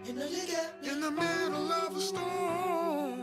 In the middle of a storm.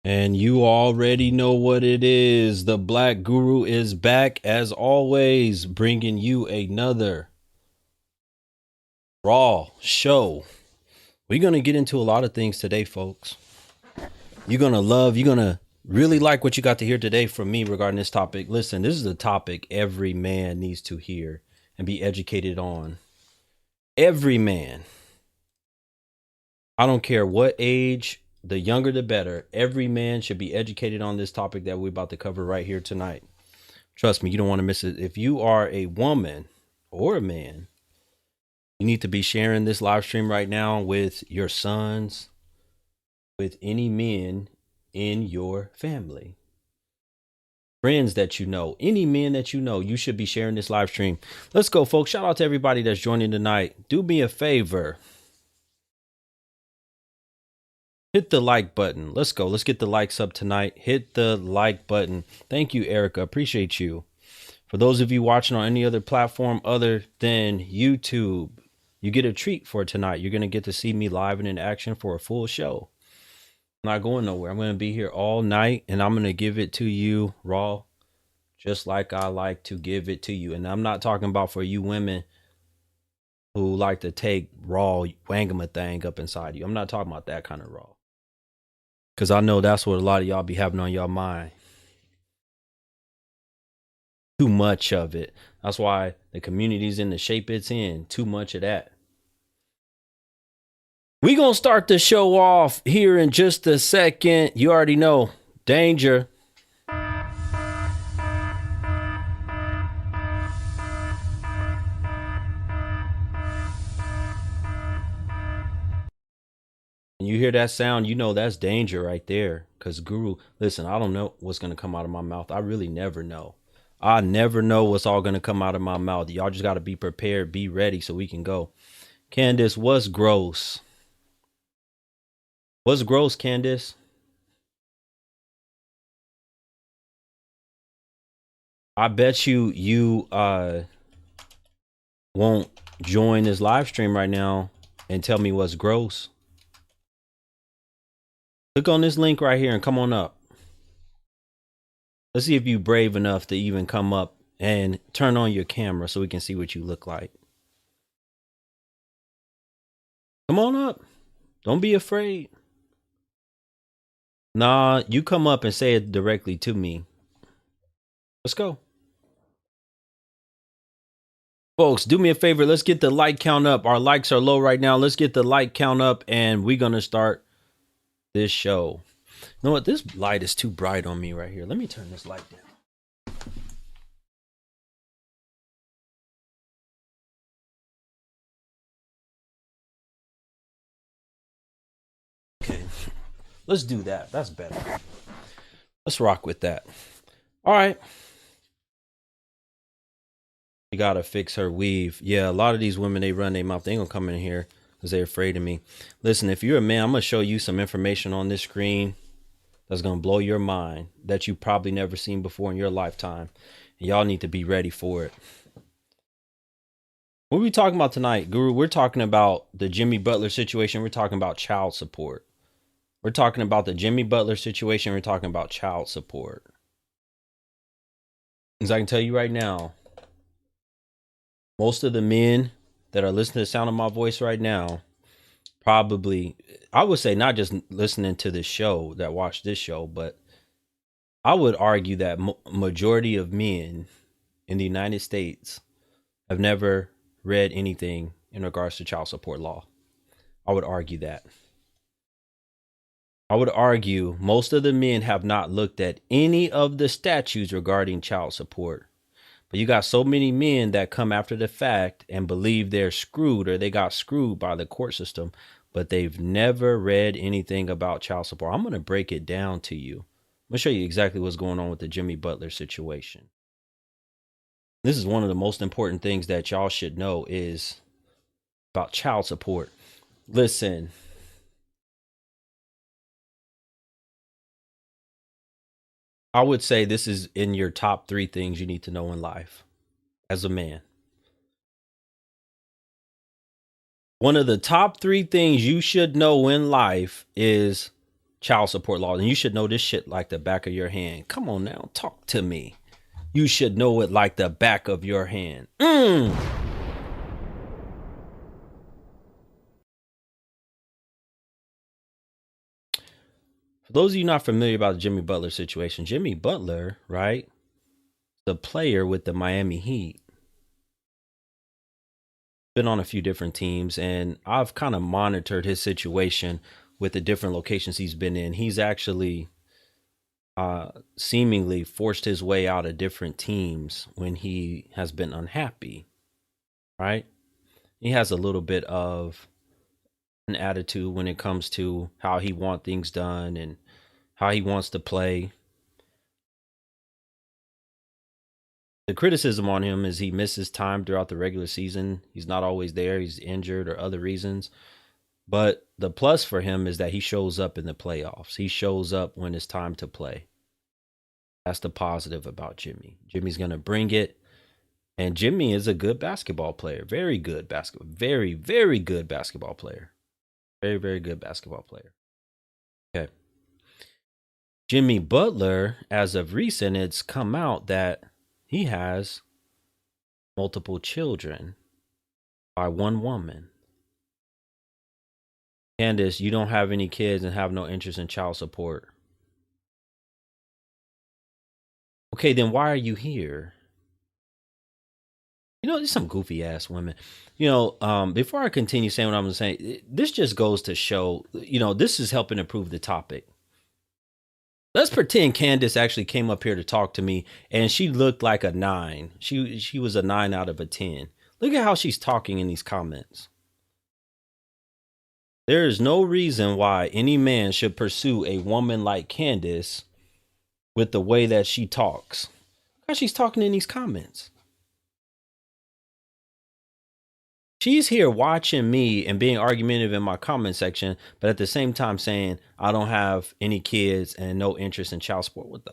And you already know what it is. The Black Guru is back as always, bringing you another raw show. We're going to get into a lot of things today, folks. You're going to really like what you got to hear today from me regarding this topic. Listen, this is a topic every man needs to hear and be educated on. Every man. I don't care what age. The younger, the better. Every man should be educated on this topic that we're about to cover right here tonight. Trust me, you don't want to miss it. If you are a woman or a man, you need to be sharing this live stream right now with your sons, with any men in your family, friends that you know, any men that you know. You should be sharing this live stream. Let's go, folks. Shout out to everybody that's joining tonight. Do me a favor. Hit the like button. Let's go. Let's get the likes up tonight. Hit the like button. Thank you, Erica. Appreciate you. For those of you watching on any other platform other than YouTube, you get a treat for tonight. You're going to get to see me live and in action for a full show. I'm not going nowhere. I'm going to be here all night, and I'm going to give it to you raw, just like I like to give it to you. And I'm not talking about for you women who like to take raw wangama thing up inside you. I'm not talking about that kind of raw. Because I know that's what a lot of y'all be having on your mind. Too much of it. That's why the community's in the shape it's in. Too much of that. We gonna start the show off here in just a second. You already know. Danger. You hear that sound, you know that's danger right there. Because Guru, listen, I don't know what's going to come out of my mouth. I really never know. I never know what's all going to come out of my mouth. Y'all just got to be prepared, be ready so we can go. Candace, what's gross? What's gross, Candace? I bet you won't join this live stream right now and tell me what's gross. Click on this link right here and come on up. Let's see if you're brave enough to even come up and turn on your camera so we can see what you look like. Come on up. Don't be afraid. Nah, you come up and say it directly to me. Let's go. Folks, do me a favor. Let's get the like count up. Our likes are low right now. Let's get the like count up and we're going to start this show. You know what? This light is too bright on me right here. Let me turn this light down. Okay, let's do that. That's better. Let's rock with that. All right. You gotta fix her weave. Yeah, a lot of these women, they run their mouth. They ain't gonna come in here because they're afraid of me. Listen, if you're a man, I'm gonna show you some information on this screen that's gonna blow your mind that you probably never seen before in your lifetime. And y'all need to be ready for it. What are we talking about tonight, Guru? We're talking about the Jimmy Butler situation. We're talking about child support. We're talking about the Jimmy Butler situation. We're talking about child support. As I can tell you right now, most of the men that are listening to the sound of my voice right now, probably, I would say not just listening to this show, that watch this show, but I would argue that majority of men in the United States have never read anything in regards to child support law. I would argue that. I would argue most of the men have not looked at any of the statutes regarding child support. But you got so many men that come after the fact and believe they're screwed or they got screwed by the court system but they've never read anything about child support. I'm going to break it down to you. I'm going to show you exactly what's going on with the Jimmy Butler situation. This is one of the most important things that y'all should know is about child support. Listen, I would say this is in your top 3 things you need to know in life as a man. One of the top 3 things you should know in life is child support laws. And you should know this shit like the back of your hand. Come on now, talk to me. You should know it like the back of your hand. For those of you not familiar about the Jimmy Butler situation, Jimmy Butler, right? The player with the Miami Heat. Been on a few different teams, and I've kind of monitored his situation with the different locations he's been in. He's actually seemingly forced his way out of different teams when he has been unhappy, right? He has a little bit of an attitude when it comes to how he wants things done and how he wants to play. The criticism on him is he misses time throughout the regular season. He's not always there. He's injured or other reasons. But the plus for him is that he shows up in the playoffs. He shows up when it's time to play. That's the positive about Jimmy. Jimmy's going to bring it. And Jimmy is a good basketball player. Very good basketball. Very, very good basketball player. Very, very good basketball player. Okay. Jimmy Butler, as of recent, it's come out that he has multiple children by one woman. Candace, you don't have any kids and have no interest in child support. Okay, then why are you here? You know, there's some goofy ass women. You know, before I continue saying what I'm going to say, this just goes to show, you know, this is helping improve the topic. Let's pretend Candace actually came up here to talk to me and she looked like a 9. She was a 9 out of a 10. Look at how she's talking in these comments. There is no reason why any man should pursue a woman like Candace with the way that she talks. How she's talking in these comments. She's here watching me and being argumentative in my comment section, but at the same time saying, I don't have any kids and no interest in child support. What the?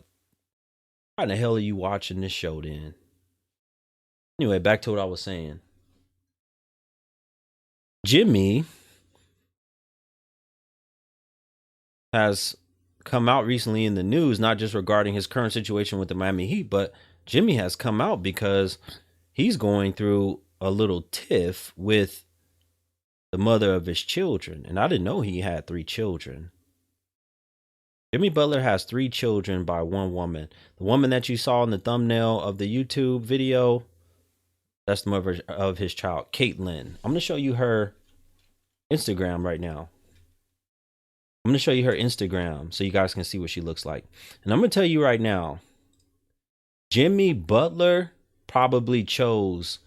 Why in the hell are you watching this show then? Anyway, back to what I was saying. Jimmy has come out recently in the news, not just regarding his current situation with the Miami Heat, but Jimmy has come out because he's going through a little tiff with the mother of his children. And I didn't know he had 3 children. Jimmy Butler has 3 children by one woman. The woman that you saw in the thumbnail of the YouTube video, that's the mother of his child, Kaitlin. I'm going to show you her Instagram right now. I'm going to show you her Instagram so you guys can see what she looks like. And I'm going to tell you right now, Jimmy Butler probably chose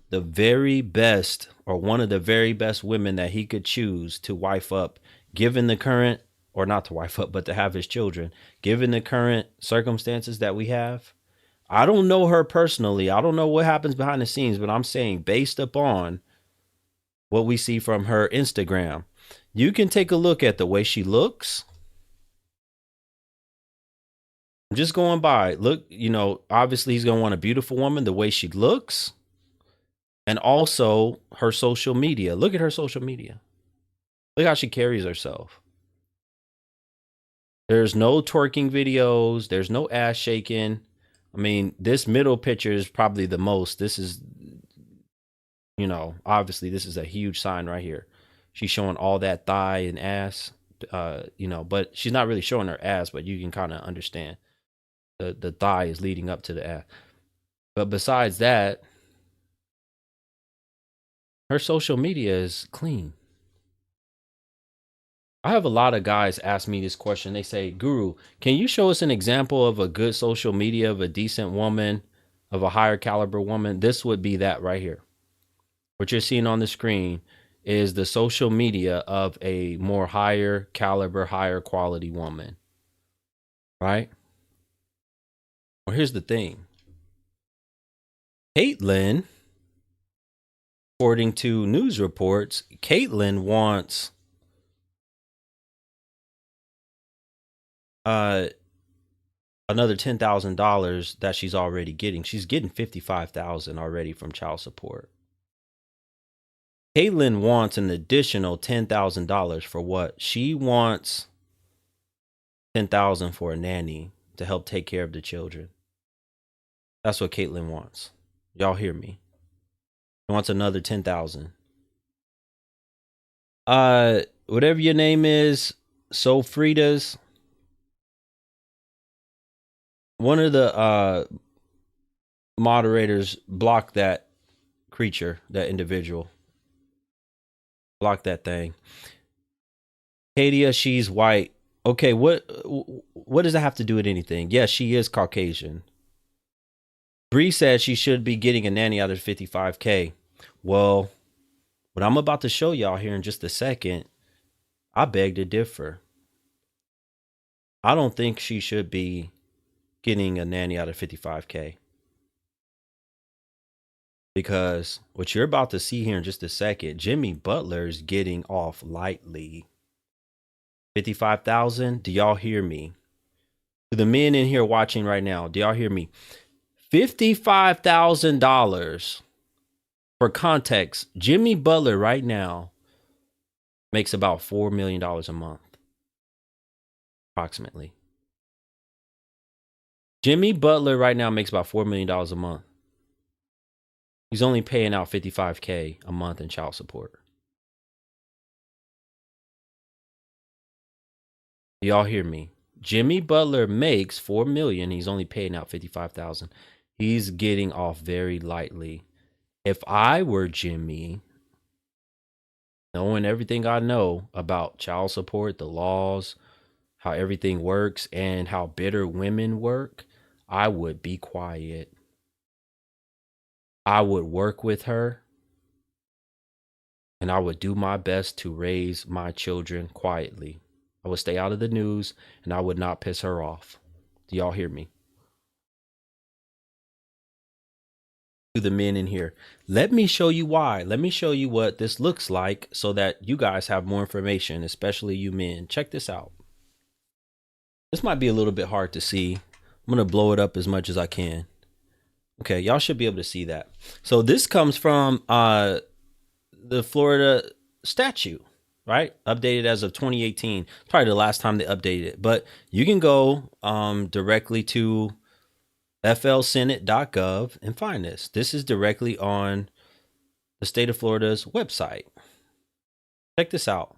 the very best, or one of the very best women that he could choose to wife up, given the current, or not to wife up, but to have his children, given the current circumstances that we have. I don't know her personally. I don't know what happens behind the scenes, but I'm saying based upon what we see from her Instagram, you can take a look at the way she looks. I'm just going by. Look, you know, obviously he's going to want a beautiful woman, the way she looks. And also her social media. Look at her social media. Look how she carries herself. There's no twerking videos. There's no ass shaking. I mean, this middle picture is probably the most. This is, you know, obviously this is a huge sign right here. She's showing all that thigh and ass, you know, but she's not really showing her ass, but you can kind of understand the thigh is leading up to the ass. But besides that, her social media is clean. I have a lot of guys ask me this question. They say, Guru, can you show us an example of a good social media of a decent woman, of a higher caliber woman? This would be that right here. What you're seeing on the screen is the social media of a more higher caliber, higher quality woman, right? Well, here's the thing. Kaitlin, according to news reports, Kaitlin wants another $10,000 that she's already getting. She's getting $55,000 already from child support. Kaitlin wants an additional $10,000 for what? She wants $10,000 for a nanny to help take care of the children. That's what Kaitlin wants. Y'all hear me? She wants another $10,000. Whatever your name is, So Frida's. One of the moderators blocked that creature, that individual. Block that thing. Katia, she's white. Okay, what does that have to do with anything? Yes, she is Caucasian. Bree said she should be getting a nanny out of $55K. Well, what I'm about to show y'all here in just a second, I beg to differ. I don't think she should be getting a nanny out of $55K. Because what you're about to see here in just a second, Jimmy Butler is getting off lightly. $55,000. Do y'all hear me? To the men in here watching right now, do y'all hear me? $55,000. For context, Jimmy Butler right now makes about $4 million a month. Approximately. Jimmy Butler right now makes about $4 million a month. He's only paying out $55K a month in child support. Y'all hear me? Jimmy Butler makes $4 million. He's only paying out $55,000. He's getting off very lightly. If I were Jimmy, knowing everything I know about child support, the laws, how everything works, and how bitter women work, I would be quiet. I would work with her, and I would do my best to raise my children quietly. I would stay out of the news, and I would not piss her off. Do y'all hear me? To the men in here, let me show you why. Let me show you what this looks like so that you guys have more information, especially you men. Check this out. This might be a little bit hard to see. I'm going to blow it up as much as I can. Okay, y'all should be able to see that. So this comes from the Florida statute, right? Updated as of 2018. Probably the last time they updated it. But you can go directly to flsenate.gov and find this. This is directly on the state of Florida's website. Check this out.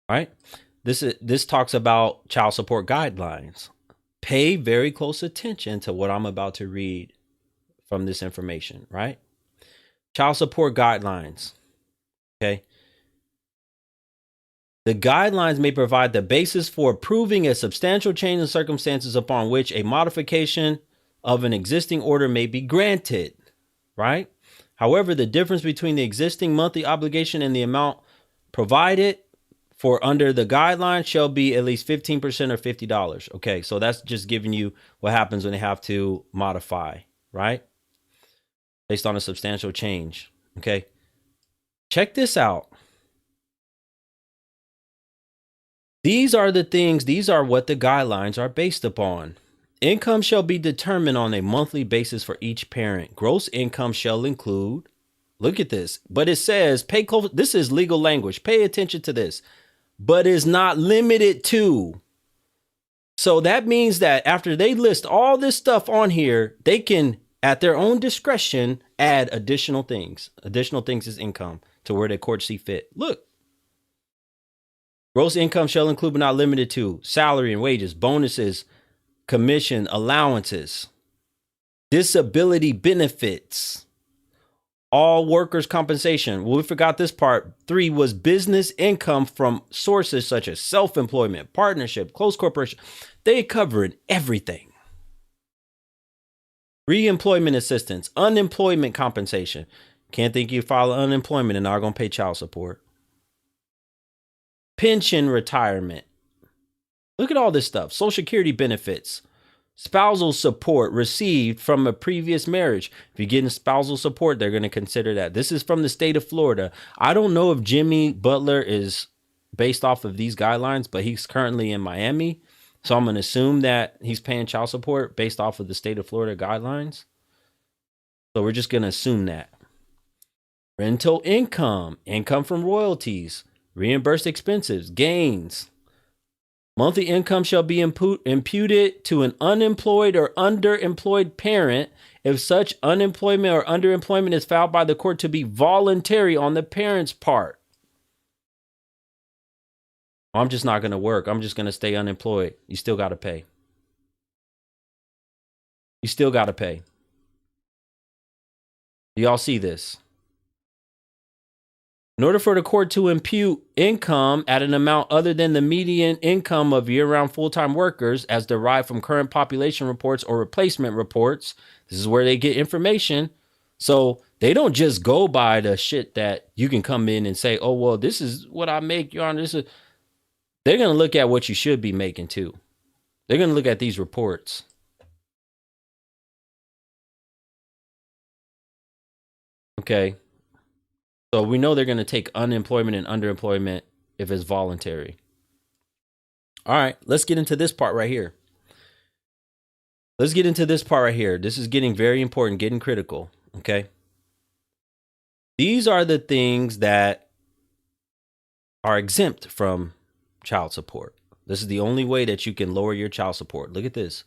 All right. This talks about child support guidelines. Pay very close attention to what I'm about to read from this information, right? Child support guidelines. Okay. The guidelines may provide the basis for approving a substantial change in circumstances upon which a modification of an existing order may be granted, right? However, the difference between the existing monthly obligation and the amount provided for under the guidelines shall be at least 15% or $50. Okay, so that's just giving you what happens when they have to modify, right? Based on a substantial change. Okay, check this out. These are the things, these are what the guidelines are based upon. Income shall be determined on a monthly basis for each parent. Gross income shall include, look at this, but it says, pay close, this is legal language. Pay attention to this, but is not limited to. So that means that after they list all this stuff on here, they can, at their own discretion, add additional things. Additional things is income to where the court see fit. Look. Gross income shall include but not limited to salary and wages, bonuses, commission, allowances, disability benefits, all workers' compensation. Well, we forgot this part. 3 was business income from sources such as self-employment, partnership, close corporation. They covered everything. Reemployment assistance, unemployment compensation. Can't think you file unemployment and are going to pay child support. Pension retirement. Look at all this stuff. Social Security benefits. Spousal support received from a previous marriage. If you're getting spousal support, they're going to consider that. This is from the state of Florida. I don't know if Jimmy Butler is based off of these guidelines, but he's currently in Miami. So I'm going to assume that he's paying child support based off of the state of Florida guidelines. So we're just going to assume that. Rental income, income from royalties, reimbursed expenses, gains. Monthly income shall be imputed to an unemployed or underemployed parent if such unemployment or underemployment is found by the court to be voluntary on the parent's part. I'm just not going to work. I'm just going to stay unemployed. You still got to pay. You still got to pay. Do y'all see this? In order for the court to impute income at an amount other than the median income of year-round full-time workers as derived from current population reports or replacement reports, this is where they get information. So they don't just go by the shit that you can come in and say, oh, well, this is what I make, Your Honor. They're going to look at what you should be making too. They're going to look at these reports. Okay. So we know they're going to take unemployment and underemployment if it's voluntary. All right, let's get into this part right here. This is getting very important, getting critical. Okay. These are the things that are exempt from child support. This is the only way that you can lower your child support. Look at this.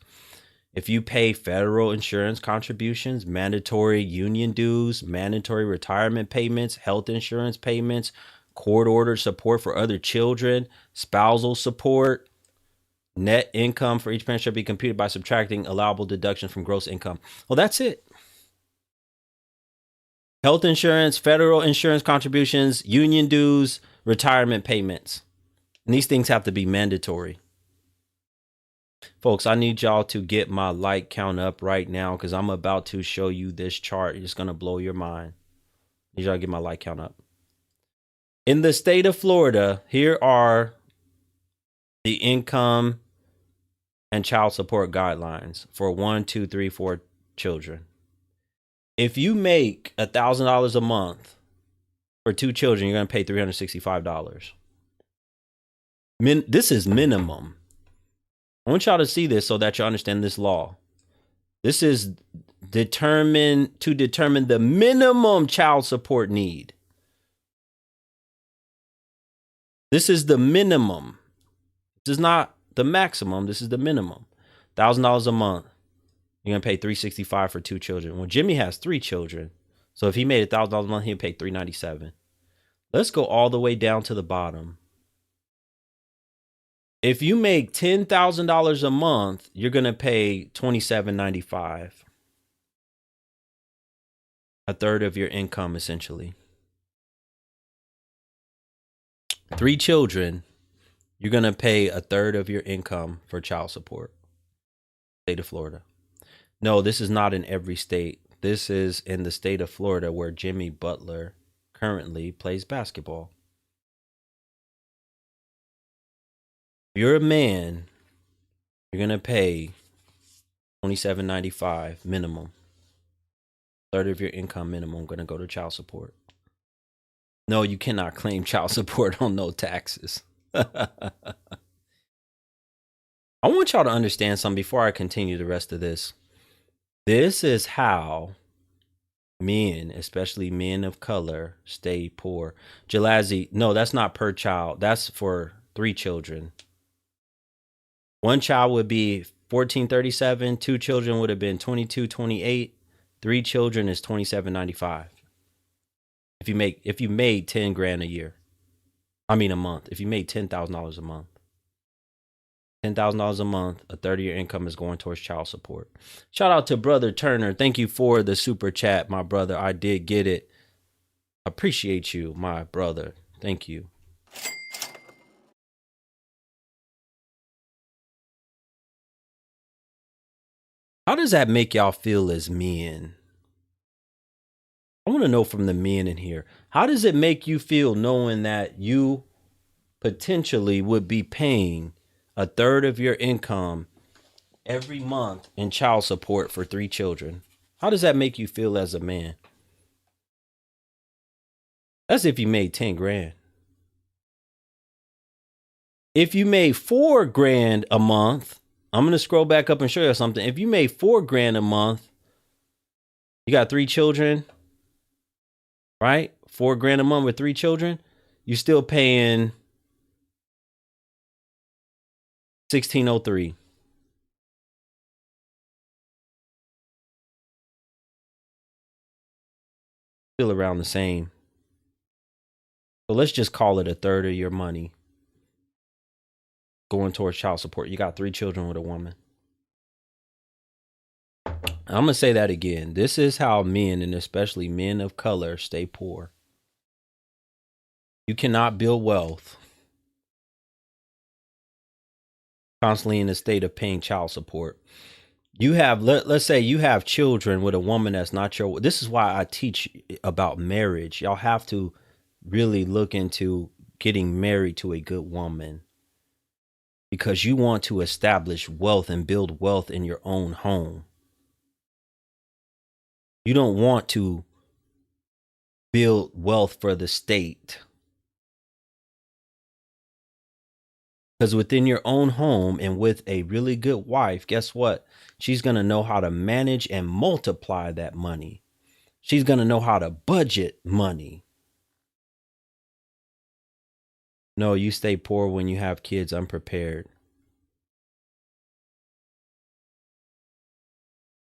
If you pay federal insurance contributions, mandatory union dues, mandatory retirement payments, health insurance payments, court-ordered support for other children, spousal support, net income for each parent shall be computed by subtracting allowable deductions from gross income. Well, that's it. Health insurance, federal insurance contributions, union dues, retirement payments. And these things have to be mandatory. Folks, I need y'all to get my like count up right now because I'm about to show you this chart. It's going to blow your mind. I need y'all to get my like count up. In the state of Florida, here are the income and child support guidelines for 1, 2, 3, 4 children. If you make $1,000 a month for 2 children, you're going to pay $365. This is minimum. I want y'all to see this so that you understand this law. This is to determine the minimum child support need. This is the minimum. This is not the maximum. This is the minimum. $1,000 a month. You're going to pay $365 for 2 children. Well, Jimmy has 3 children. So if he made $1,000 a month, he'd pay $397. Let's go all the way down to the bottom. If you make $10,000 a month, you're going to pay $27.95. A third of your income, essentially. 3 children, you're going to pay a third of your income for child support. State of Florida. No, this is not in every state. This is in the state of Florida where Jimmy Butler currently plays basketball. If you're a man, you're going to pay $27.95 minimum. Third of your income minimum going to go to child support. No, you cannot claim child support on no taxes. I want y'all to understand something before I continue the rest of this. This is how men, especially men of color, stay poor. Jalazzi, no, that's not per child. That's for 3 children. 1 child would be $1,437. 2 children would have been $2,228. 3 children is $2,795. If you made 10 grand a year, a month. If you made $10,000 a month, $10,000 a month, a third of your income is going towards child support. Shout out to Brother Turner. Thank you for the super chat, my brother. I did get it. Appreciate you, my brother. Thank you. How does that make y'all feel as men? I want to know from the men in here, how does it make you feel knowing that you potentially would be paying a third of your income every month in child support for 3 children? How does that make you feel as a man? That's if you made 10 grand. If you made 4 grand a month, I'm going to scroll back up and show you something. If you made 4 grand a month, you got 3 children, right? 4 grand a month with 3 children, you're still paying $1,603. Still around the same. So let's just call it a third of your money going towards child support. You got 3 children with a woman. I'm going to say that again. This is how men, and especially men of color, stay poor. You cannot build wealth constantly in a state of paying child support. You have, let's say you have children with a woman that's not your. This is why I teach about marriage. Y'all have to really look into getting married to a good woman, because you want to establish wealth and build wealth in your own home. You don't want to build wealth for the state. Because within your own home and with a really good wife, guess what? She's going to know how to manage and multiply that money. She's going to know how to budget money. No, you stay poor when you have kids unprepared.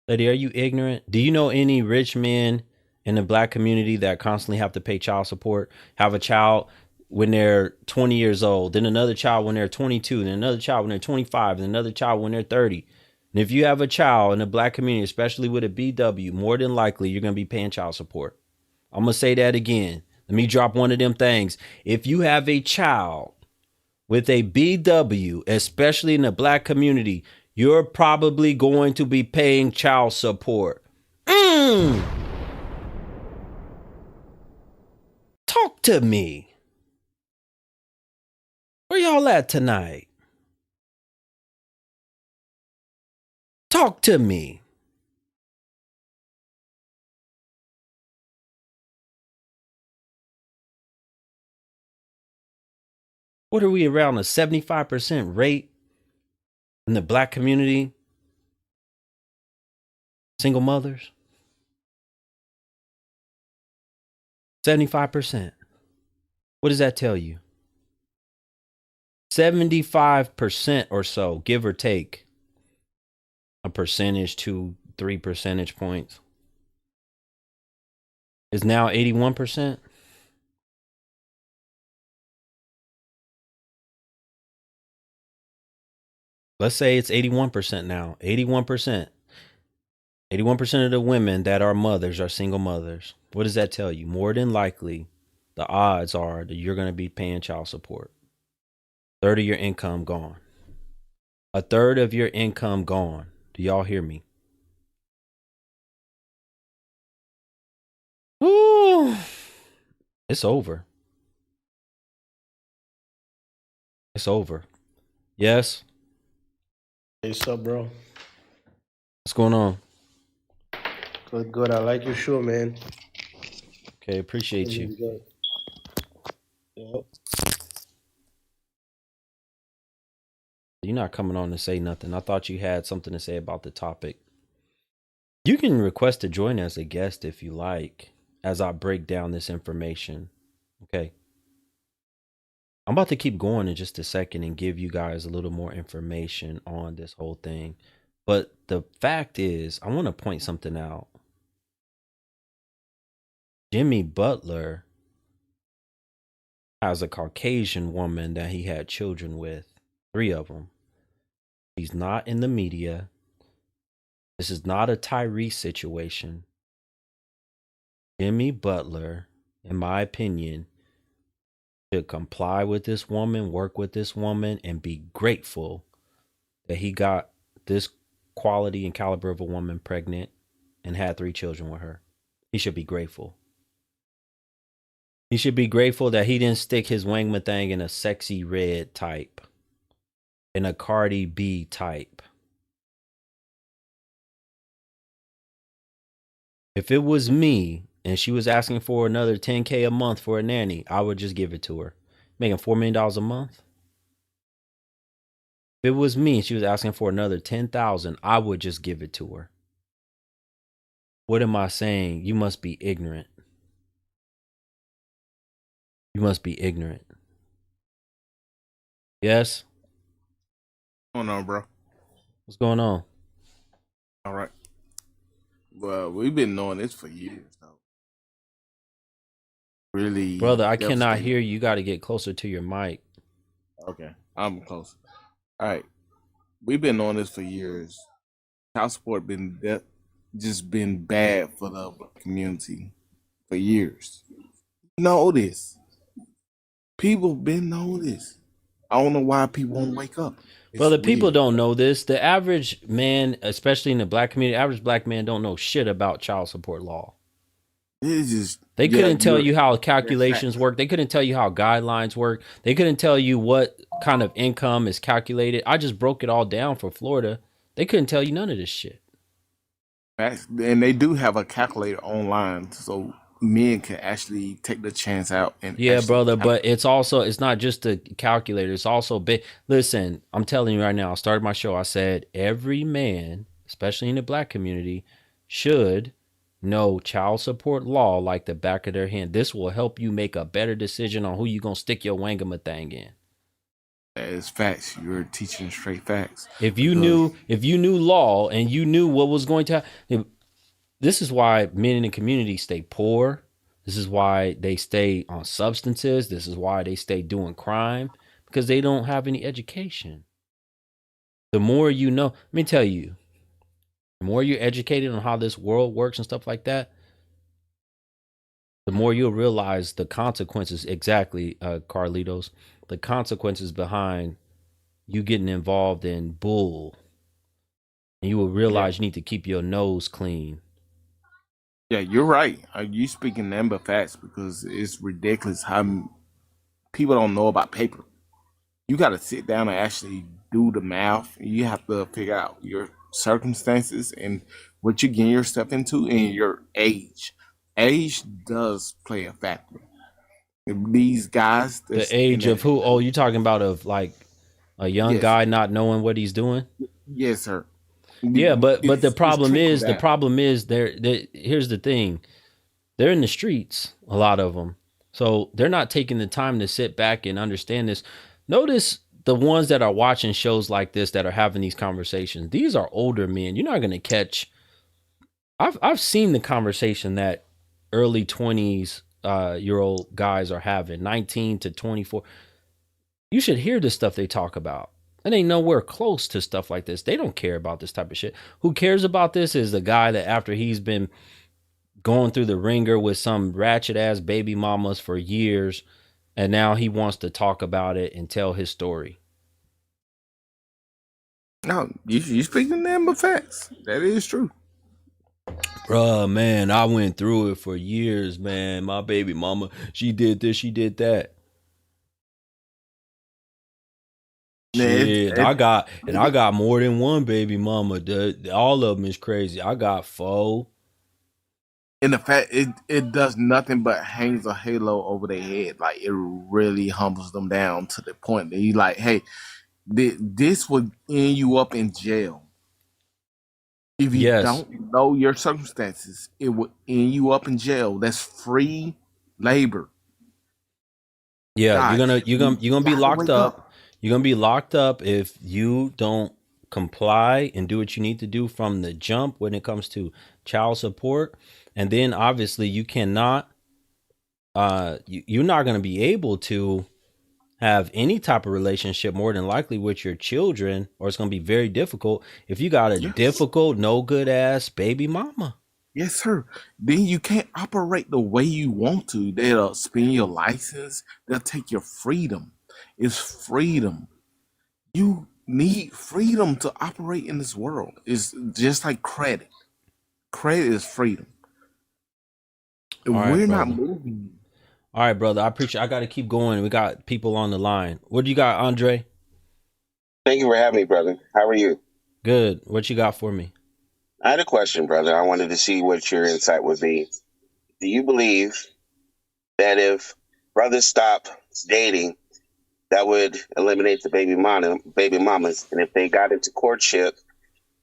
Lady, are you ignorant? Do you know any rich men in the black community that constantly have to pay child support, have a child when they're 20 years old, then another child when they're 22, and another child when they're 25, and another child when they're 30? And if you have a child in the black community, especially with a BW, more than likely you're going to be paying child support. I'm going to say that again. Let me drop one of them things. If you have a child with a BW, especially in the black community, you're probably going to be paying child support. Talk to me. Where y'all at tonight? Talk to me. What are we, around a 75% rate in the black community? Single mothers? 75%. What does that tell you? 75% or so, give or take a percentage, 2-3 percentage points, is now 81%. Let's say it's 81% now. 81%. 81% of the women that are mothers are single mothers. What does that tell you? More than likely, the odds are that you're going to be paying child support. A third of your income gone. A third of your income gone. Do y'all hear me? Ooh, it's over. It's over. Yes. Hey, what's up, bro? What's going on? Good. I like your show, man. Okay, appreciate you. Good. Yep. You're not coming on to say nothing. I thought you had something to say about the topic. You can request to join as a guest if you like, as I break down this information. Okay. I'm about to keep going in just a second and give you guys a little more information on this whole thing. But the fact is, I want to point something out. Jimmy Butler has a Caucasian woman that he had children with, 3 of them. He's not in the media. This is not a Tyrese situation. Jimmy Butler, in my opinion, should comply with this woman, work with this woman, and be grateful that he got this quality and caliber of a woman pregnant and had 3 children with her. He should be grateful. He should be grateful that he didn't stick his wangman thing in a sexy red type, in a Cardi B type. If it was me and she was asking for another $10K a month for a nanny, I would just give it to her. Making $4 million a month. If it was me and she was asking for another 10,000, I would just give it to her. What am I saying? You must be ignorant. You must be ignorant. Yes? What's going on, bro? What's going on? All right. Well, we've been knowing this for years, though. Really, Brother, I cannot devastating. hear you. You got to get closer to your mic. Okay, I'm close. All right, we've been knowing this for years. Child support just been bad for the community for years. Know this. People been know this. I don't know why people won't wake up. Brother, people don't know this. The average man, especially in the black community, average black man don't know shit about child support law. They couldn't tell you how calculations work. They couldn't tell you how guidelines work. They couldn't tell you what kind of income is calculated. I just broke it all down for Florida. They couldn't tell you none of this shit. And they do have a calculator online, so men can actually take the chance out. And yeah, brother, but it's not just a calculator. It's also big. Listen, I'm telling you right now, I started my show. I said every man, especially in the black community, should know child support law like the back of their hand. This will help you make a better decision on who you gonna stick your wangama thing in. It's facts. You're teaching straight facts. If you knew law and you knew what was going to happen, this is why men in the community stay poor. This is why they stay on substances. This is why they stay doing crime, because they don't have any education. The more you know, let me tell you, the more you're educated on how this world works and stuff like that, the more you'll realize the consequences, exactly, Carlitos, the consequences behind you getting involved in bull. And you will realize you need to keep your nose clean. Yeah, you're right. You speaking nothing but facts, because it's ridiculous how people don't know about paper. You got to sit down and actually do the math. You have to figure out your circumstances and what you're getting yourself into and your age. Age does play a factor. These guys, the age of who? Oh, you talking about of like a young guy not knowing what he's doing? Yes, sir. Yeah, but the problem is here's the thing. They're in the streets, a lot of them. So they're not taking the time to sit back and understand this. Notice the ones that are watching shows like this that are having these conversations. These are older men. You're not going to catch. I've seen the conversation that early 20s year old guys are having, 19 to 24. You should hear the stuff they talk about. It ain't nowhere close to stuff like this. They don't care about this type of shit. Who cares about this is the guy that after he's been going through the ringer with some ratchet ass baby mamas for years, and now he wants to talk about it and tell his story. No, you speaking them but facts. That is true. Bruh, man, I went through it for years, man. My baby mama, she did this, she did that. Shit, I got more than one baby mama. All of them is crazy. I got 4. And the fact it does nothing but hangs a halo over their head. Like, it really humbles them down to the point that you like, hey, this would end you up in jail. If you don't know your circumstances, it would end you up in jail. That's free labor. Yeah, you're gonna be locked up. You're going to be locked up if you don't comply and do what you need to do from the jump when it comes to child support. And then obviously you cannot, you're not going to be able to have any type of relationship more than likely with your children, or it's going to be very difficult if you got a difficult, no good ass baby mama. Yes, sir. Then you can't operate the way you want to. They'll spin your license. They'll take your freedom. It's freedom. You need freedom to operate in this world. It's just like credit. Credit is freedom. We're not moving. All right, brother. I appreciate. I got to keep going. We got people on the line. What do you got, Andre? Thank you for having me, brother. How are you? Good. What you got for me? I had a question, brother. I wanted to see what your insight would be. Do you believe that if brothers stop dating, that would eliminate the baby mamas, and if they got into courtship,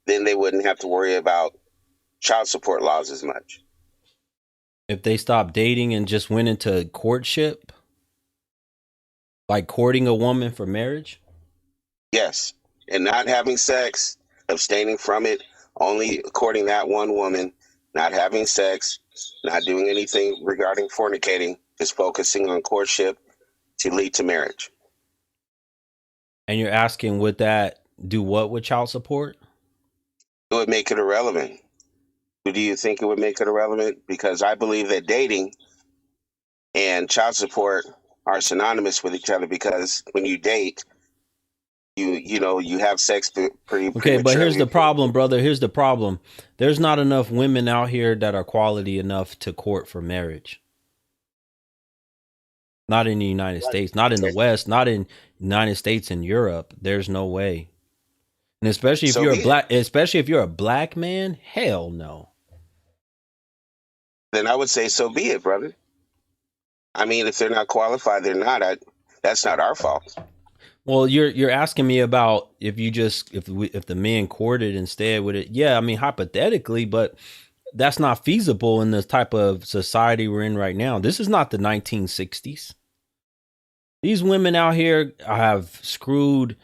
then they wouldn't have to worry about child support laws as much? If they stopped dating and just went into courtship, like courting a woman for marriage? Yes, and not having sex, abstaining from it, only courting that one woman, not having sex, not doing anything regarding fornicating, just focusing on courtship to lead to marriage. And you're asking, would that do what with child support? It would make it irrelevant. Do you think it would make it irrelevant? Because I believe that dating and child support are synonymous with each other, because when you date, you have sex pretty Okay, but here's the prematurely. problem, brother. Here's the problem. There's not enough women out here that are quality enough to court for marriage. Not in the United States, not in the West, not in United States and Europe. There's no way. And especially if So you're a be it. black, especially if you're a black man, hell no. Then I would say so be it, brother. I mean, if they're not qualified, they're not. That's not our fault. Well, you're asking me about if the men courted instead, would it? Yeah, I mean hypothetically, but that's not feasible in the type of society we're in right now. This is not the 1960s. These women out here have screwed,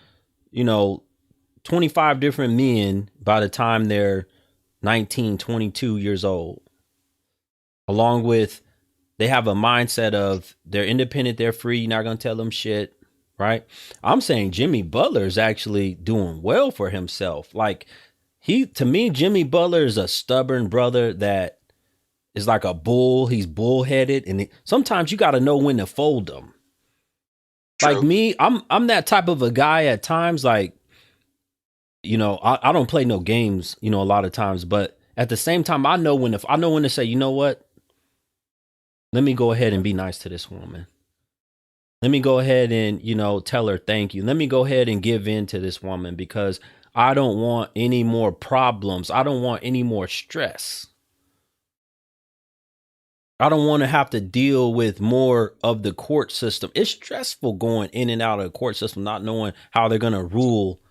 25 different men by the time they're 19, 22 years old. Along with, they have a mindset of they're independent, they're free, you're not going to tell them shit, right? I'm saying Jimmy Butler is actually doing well for himself. Like, to me, Jimmy Butler is a stubborn brother that is like a bull. He's bullheaded, and sometimes you got to know when to fold them. True. Like me, I'm that type of a guy at times. Like, I don't play no games, a lot of times, but at the same time, I know when to say, you know what? Let me go ahead and be nice to this woman. Let me go ahead and, tell her thank you. Let me go ahead and give in to this woman because I don't want any more problems. I don't want any more stress. I don't want to have to deal with more of the court system. It's stressful going in and out of the court system, not knowing how they're going to rule.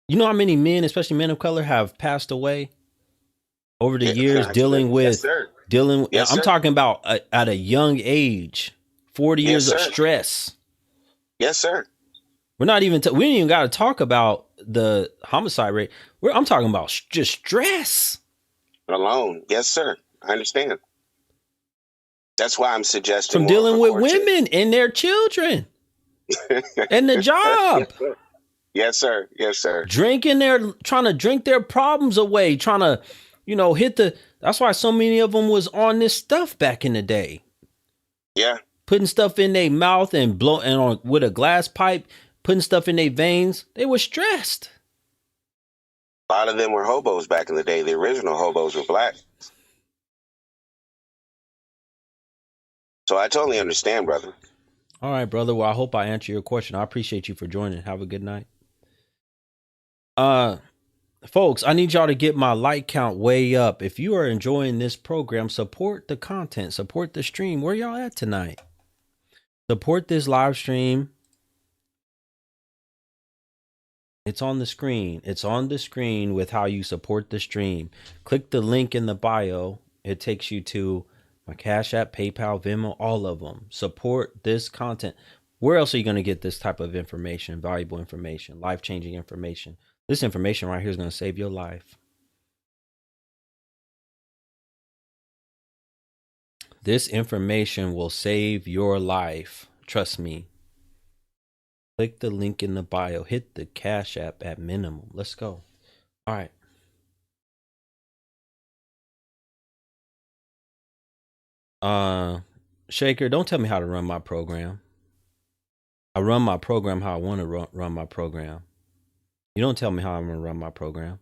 You know how many men, especially men of color, have passed away over the years dealing with, Yes, sir. Yes, I'm sir. talking about at a young age, 40 years Yes, of sir. stress. Yes, sir. We're not even, we ain't even got to talk about the homicide rate. I'm talking about just stress. Alone. Yes, sir. I understand. That's why I'm suggesting From more dealing of a with courtship. women and their children and the job. Yes, sir. Yes, sir. Trying to drink their problems away, trying to, that's why so many of them was on this stuff back in the day. Yeah. Putting stuff in their mouth and blowing with a glass pipe, putting stuff in their veins. They were stressed. A lot of them were hobos back in the day. The original hobos were black. So I totally understand, brother. All right, brother. Well, I hope I answered your question. I appreciate you for joining. Have a good night. Folks, I need y'all to get my like count way up. If you are enjoying this program, support the content, support the stream. Where y'all at tonight? Support this live stream. It's on the screen. It's on the screen with how you support the stream. Click the link in the bio. It takes you to my Cash App, PayPal, Venmo, all of them. Support this content. Where else are you going to get this type of information, valuable information, life-changing information? This information right here is going to save your life. This information will save your life. Trust me. Click the link in the bio. Hit the Cash App at minimum. Let's go. All right. Shaker, don't tell me how to run my program. I run my program how I want to run my program. You don't tell me how I'm going to run my program.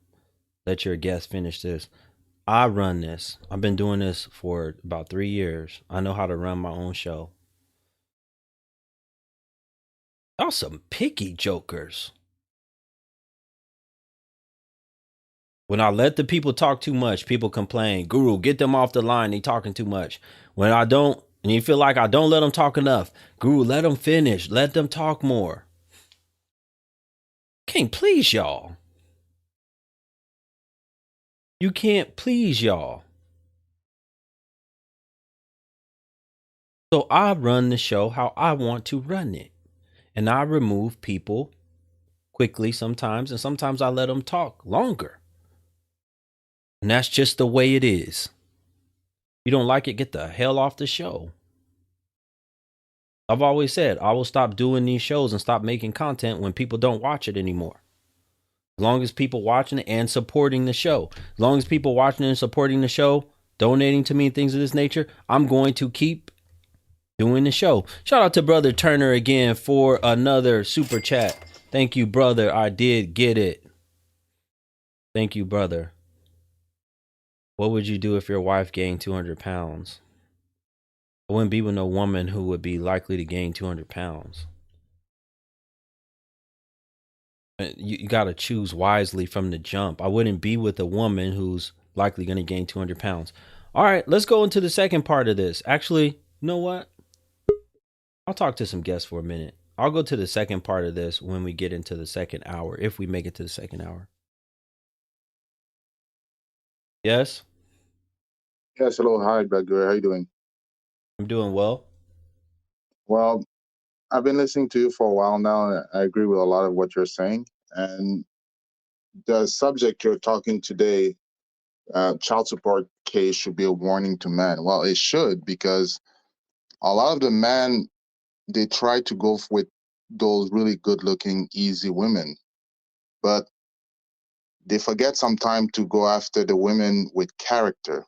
Let your guest finish this. I run this. I've been doing this for about 3 years. I know how to run my own show. Y'all some picky jokers. When I let the people talk too much, people complain. Guru, get them off the line. They talking too much. When I don't, and you feel like I don't let them talk enough, Guru, let them finish. Let them talk more. Can't please y'all. You can't please y'all. So I run the show how I want to run it. And I remove people quickly sometimes, and sometimes I let them talk longer. And that's just the way it is. You don't like it, get the hell off the show. I've always said I will stop doing these shows and stop making content when people don't watch it anymore. As long as people watching it and supporting the show, as long as people watching and supporting the show, donating to me and things of this nature, I'm going to keep doing the show. Shout out to Brother Turner again for another super chat. Thank you, brother. I did get it. Thank you, brother. What would you do if your wife gained 200 pounds? I wouldn't be with no woman who would be likely to gain 200 pounds. You got to choose wisely from the jump. I wouldn't be with a woman who's likely going to gain 200 pounds. All right, let's go into the second part of this. Actually, you know what? I'll talk to some guests for a minute. I'll go to the second part of this when we get into the second hour, if we make it to the second hour. Yes? Yes, hello. Hi, BLKGURU. How you doing? I'm doing well. Well, I've been listening to you for a while now, and I agree with a lot of what you're saying. And the subject you're talking today, child support case, should be a warning to men. Well, it should, because a lot of the men, they try to go with those really good-looking, easy women, but they forget sometimes to go after the women with character,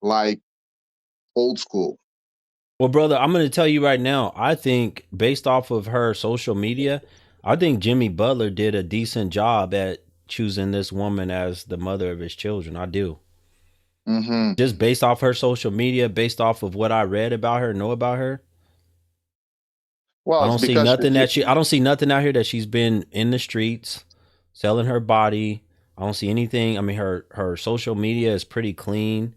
like old school. Well, brother, I'm going to tell you right now, I think based off of her social media, I think Jimmy Butler did a decent job at choosing this woman as the mother of his children. I do. Mm-hmm. Just based off her social media, based off of what I read about her, know about her. Well, I it's don't see because nothing I don't see nothing out here that she's been in the streets selling her body. I don't see anything. I mean, her social media is pretty clean.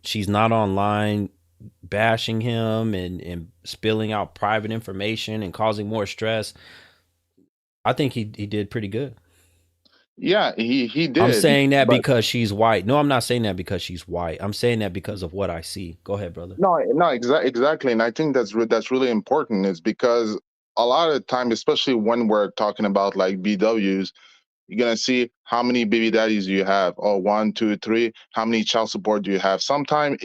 She's not online bashing him and spilling out private information and causing more stress. I think he did pretty good. Yeah, he did. I'm saying that but because she's white. No, I'm not saying that because she's white. I'm saying that because of what I see. Go ahead, brother. no, exactly, and I think that's really important. Is because a lot of the time, especially when we're talking about like BWs, you're gonna see how many baby daddies do you have. Oh, 1, 2, 3. How many child support do you have? Sometimes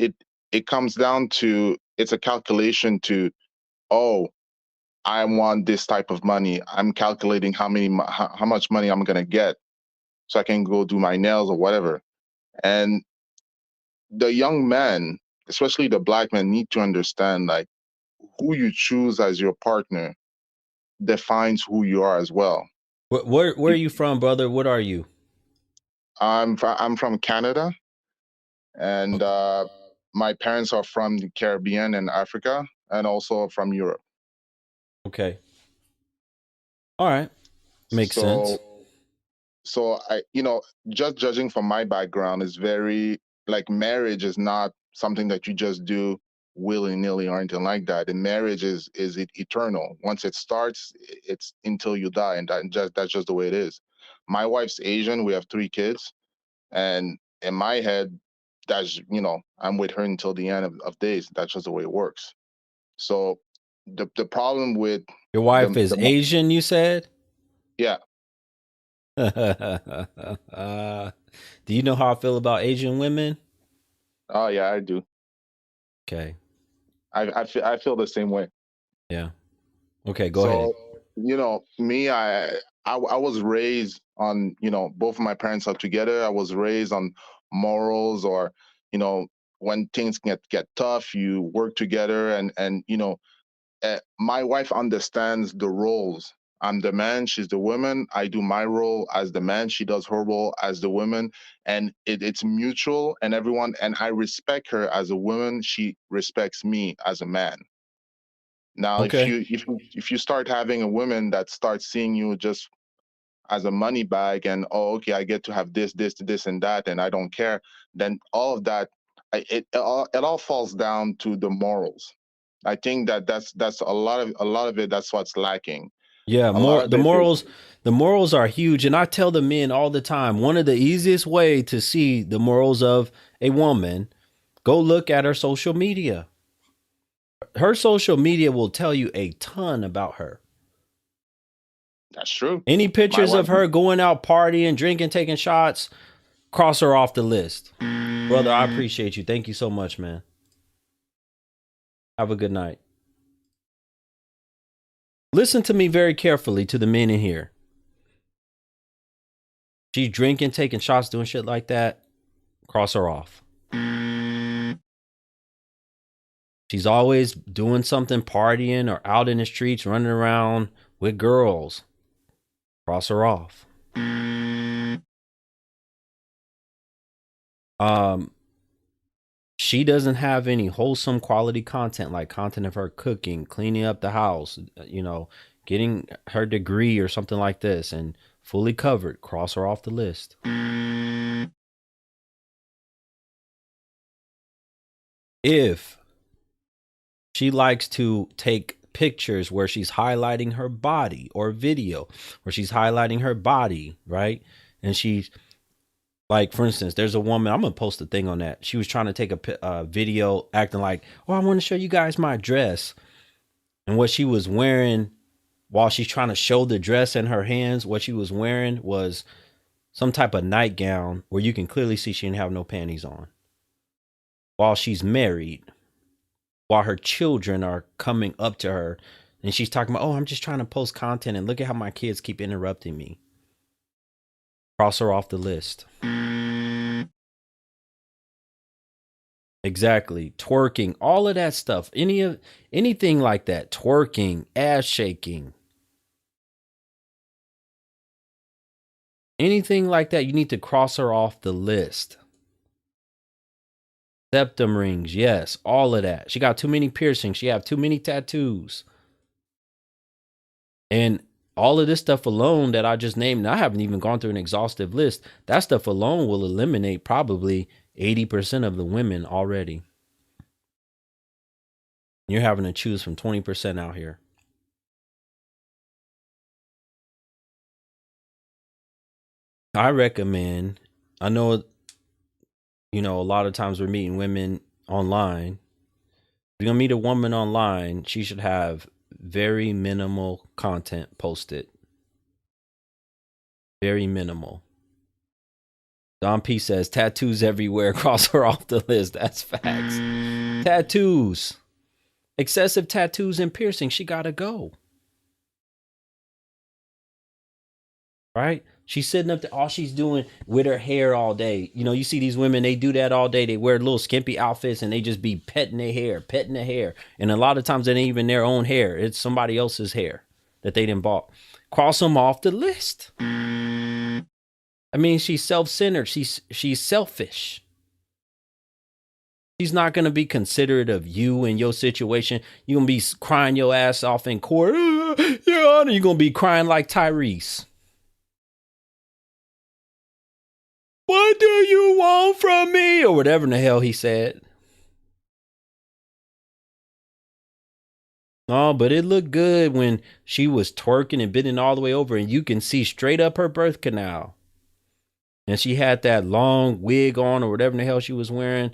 it comes down to, it's a calculation to, oh, I want this type of money. I'm calculating how much money I'm gonna get, so I can go do my nails or whatever. And the young men, especially the black men, need to understand, like, who you choose as your partner defines who you are as well. Where are you from, brother? What are you? I'm from Canada, and my parents are from the Caribbean and Africa, and also from Europe. Okay. All right. Makes sense. So I, just judging from my background, is very, like, marriage is not something that you just do willy-nilly or anything like that. And marriage is eternal. Once it starts, it's until you die, and that's just the way it is. My wife's Asian. We have 3 kids, and in my head, that's, I'm with her until the end of days. That's just the way it works. So the problem with Your wife the is Asian, you said? yeah. Do you know how I feel about Asian women? Oh yeah, I do. Okay. I feel the same way. Yeah. Okay, go ahead. Me, I was raised on, both of my parents are together. I was raised on morals, or, when things get tough, you work together, and my wife understands the roles. I'm the man, she's the woman. I do my role as the man, she does her role as the woman, and it's mutual. And everyone, and I respect her as a woman. She respects me as a man. Now, Okay. if you start having a woman that starts seeing you just as a money bag, and oh, okay, I get to have this and that, and I don't care, then all of that, it all falls down to the morals. I think that's a lot of it. That's what's lacking. Yeah, A lot more of it is the morals are huge, and I tell the men all the time, one of the easiest way to see the morals of a woman, go look at her social media. Her social media will tell you a ton about her. that's true. Any My pictures wife, of her going out partying, drinking, taking shots, cross her off the list. Brother, I appreciate you. Thank you so much, man. Have a good night. Listen to me very carefully, to the men in here. She's drinking, taking shots, doing shit like that, cross her off. She's always doing something, partying or out in the streets, running around with girls, cross her off. She doesn't have any wholesome quality content, like content of her cooking, cleaning up the house, getting her degree or something like this, and fully covered, cross her off the list. If she likes to take pictures where she's highlighting her body, or video where she's highlighting her body, right? And she's like, for instance, there's a woman, I'm going to post a thing on that. She was trying to take a video acting like, oh, I want to show you guys my dress. And what she was wearing while she's trying to show the dress in her hands, what she was wearing was some type of nightgown where you can clearly see she didn't have no panties on. While she's married, while her children are coming up to her, and she's talking about, oh, I'm just trying to post content and look at how my kids keep interrupting me. Cross her off the list. Exactly. Twerking, all of that stuff. Anything like that. Twerking, ass shaking. Anything like that, you need to cross her off the list. Septum rings, yes, all of that. She got too many piercings. She have too many tattoos. And all of this stuff alone that I just named, and I haven't even gone through an exhaustive list, that stuff alone will eliminate probably 80% of the women already. You're having to choose from 20% out here. I recommend, I know, a lot of times we're meeting women online. If you're going to meet a woman online, she should have very minimal content posted. Very minimal. Don P says, tattoos everywhere, cross her off the list. That's facts. Tattoos. Excessive tattoos and piercing. She got to go. Right? She's sitting up there, all she's doing with her hair all day. You see these women, they do that all day. They wear little skimpy outfits and they just be petting their hair. And a lot of times it ain't even their own hair. It's somebody else's hair that they didn't bought. Cross them off the list. I mean, she's self-centered. She's selfish. She's not going to be considerate of you and your situation. You're going to be crying your ass off in court. Your Honor, you're going to be crying like Tyrese. What do you want from me? Or whatever in the hell he said. Oh, but it looked good when she was twerking and bending all the way over, and you can see straight up her birth canal. And she had that long wig on or whatever in the hell she was wearing.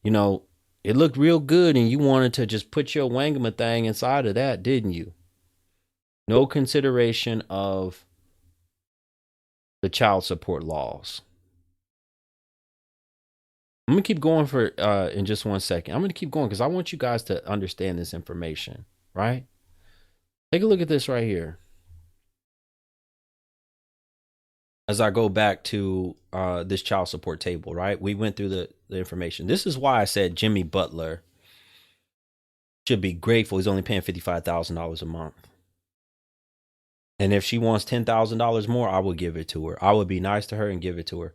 It looked real good, and you wanted to just put your wangama thing inside of that, didn't you? No consideration of the child support laws. I'm going to keep going for in just 1 second. I'm going to keep going because I want you guys to understand this information, right? Take a look at this right here. As I go back to this child support table, right? We went through the information. This is why I said Jimmy Butler should be grateful. He's only paying $55,000 a month. And if she wants $10,000 more, I will give it to her. I would be nice to her and give it to her.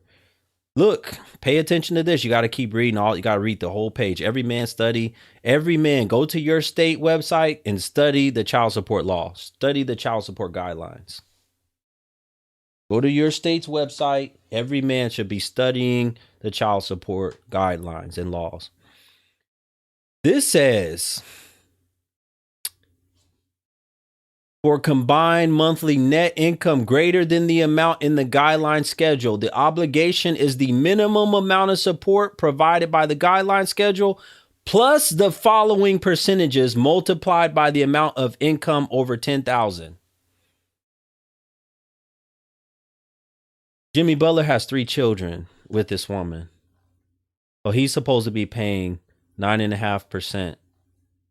Look, pay attention to this. You got to keep reading all. You got to read the whole page. Every man go to your state website and study the child support law. Study the child support guidelines. Go to your state's website. Every man should be studying the child support guidelines and laws. This says, for combined monthly net income greater than the amount in the guideline schedule, the obligation is the minimum amount of support provided by the guideline schedule plus the following percentages multiplied by the amount of income over 10,000. Jimmy Butler has 3 children with this woman. So he's supposed to be paying 9.5%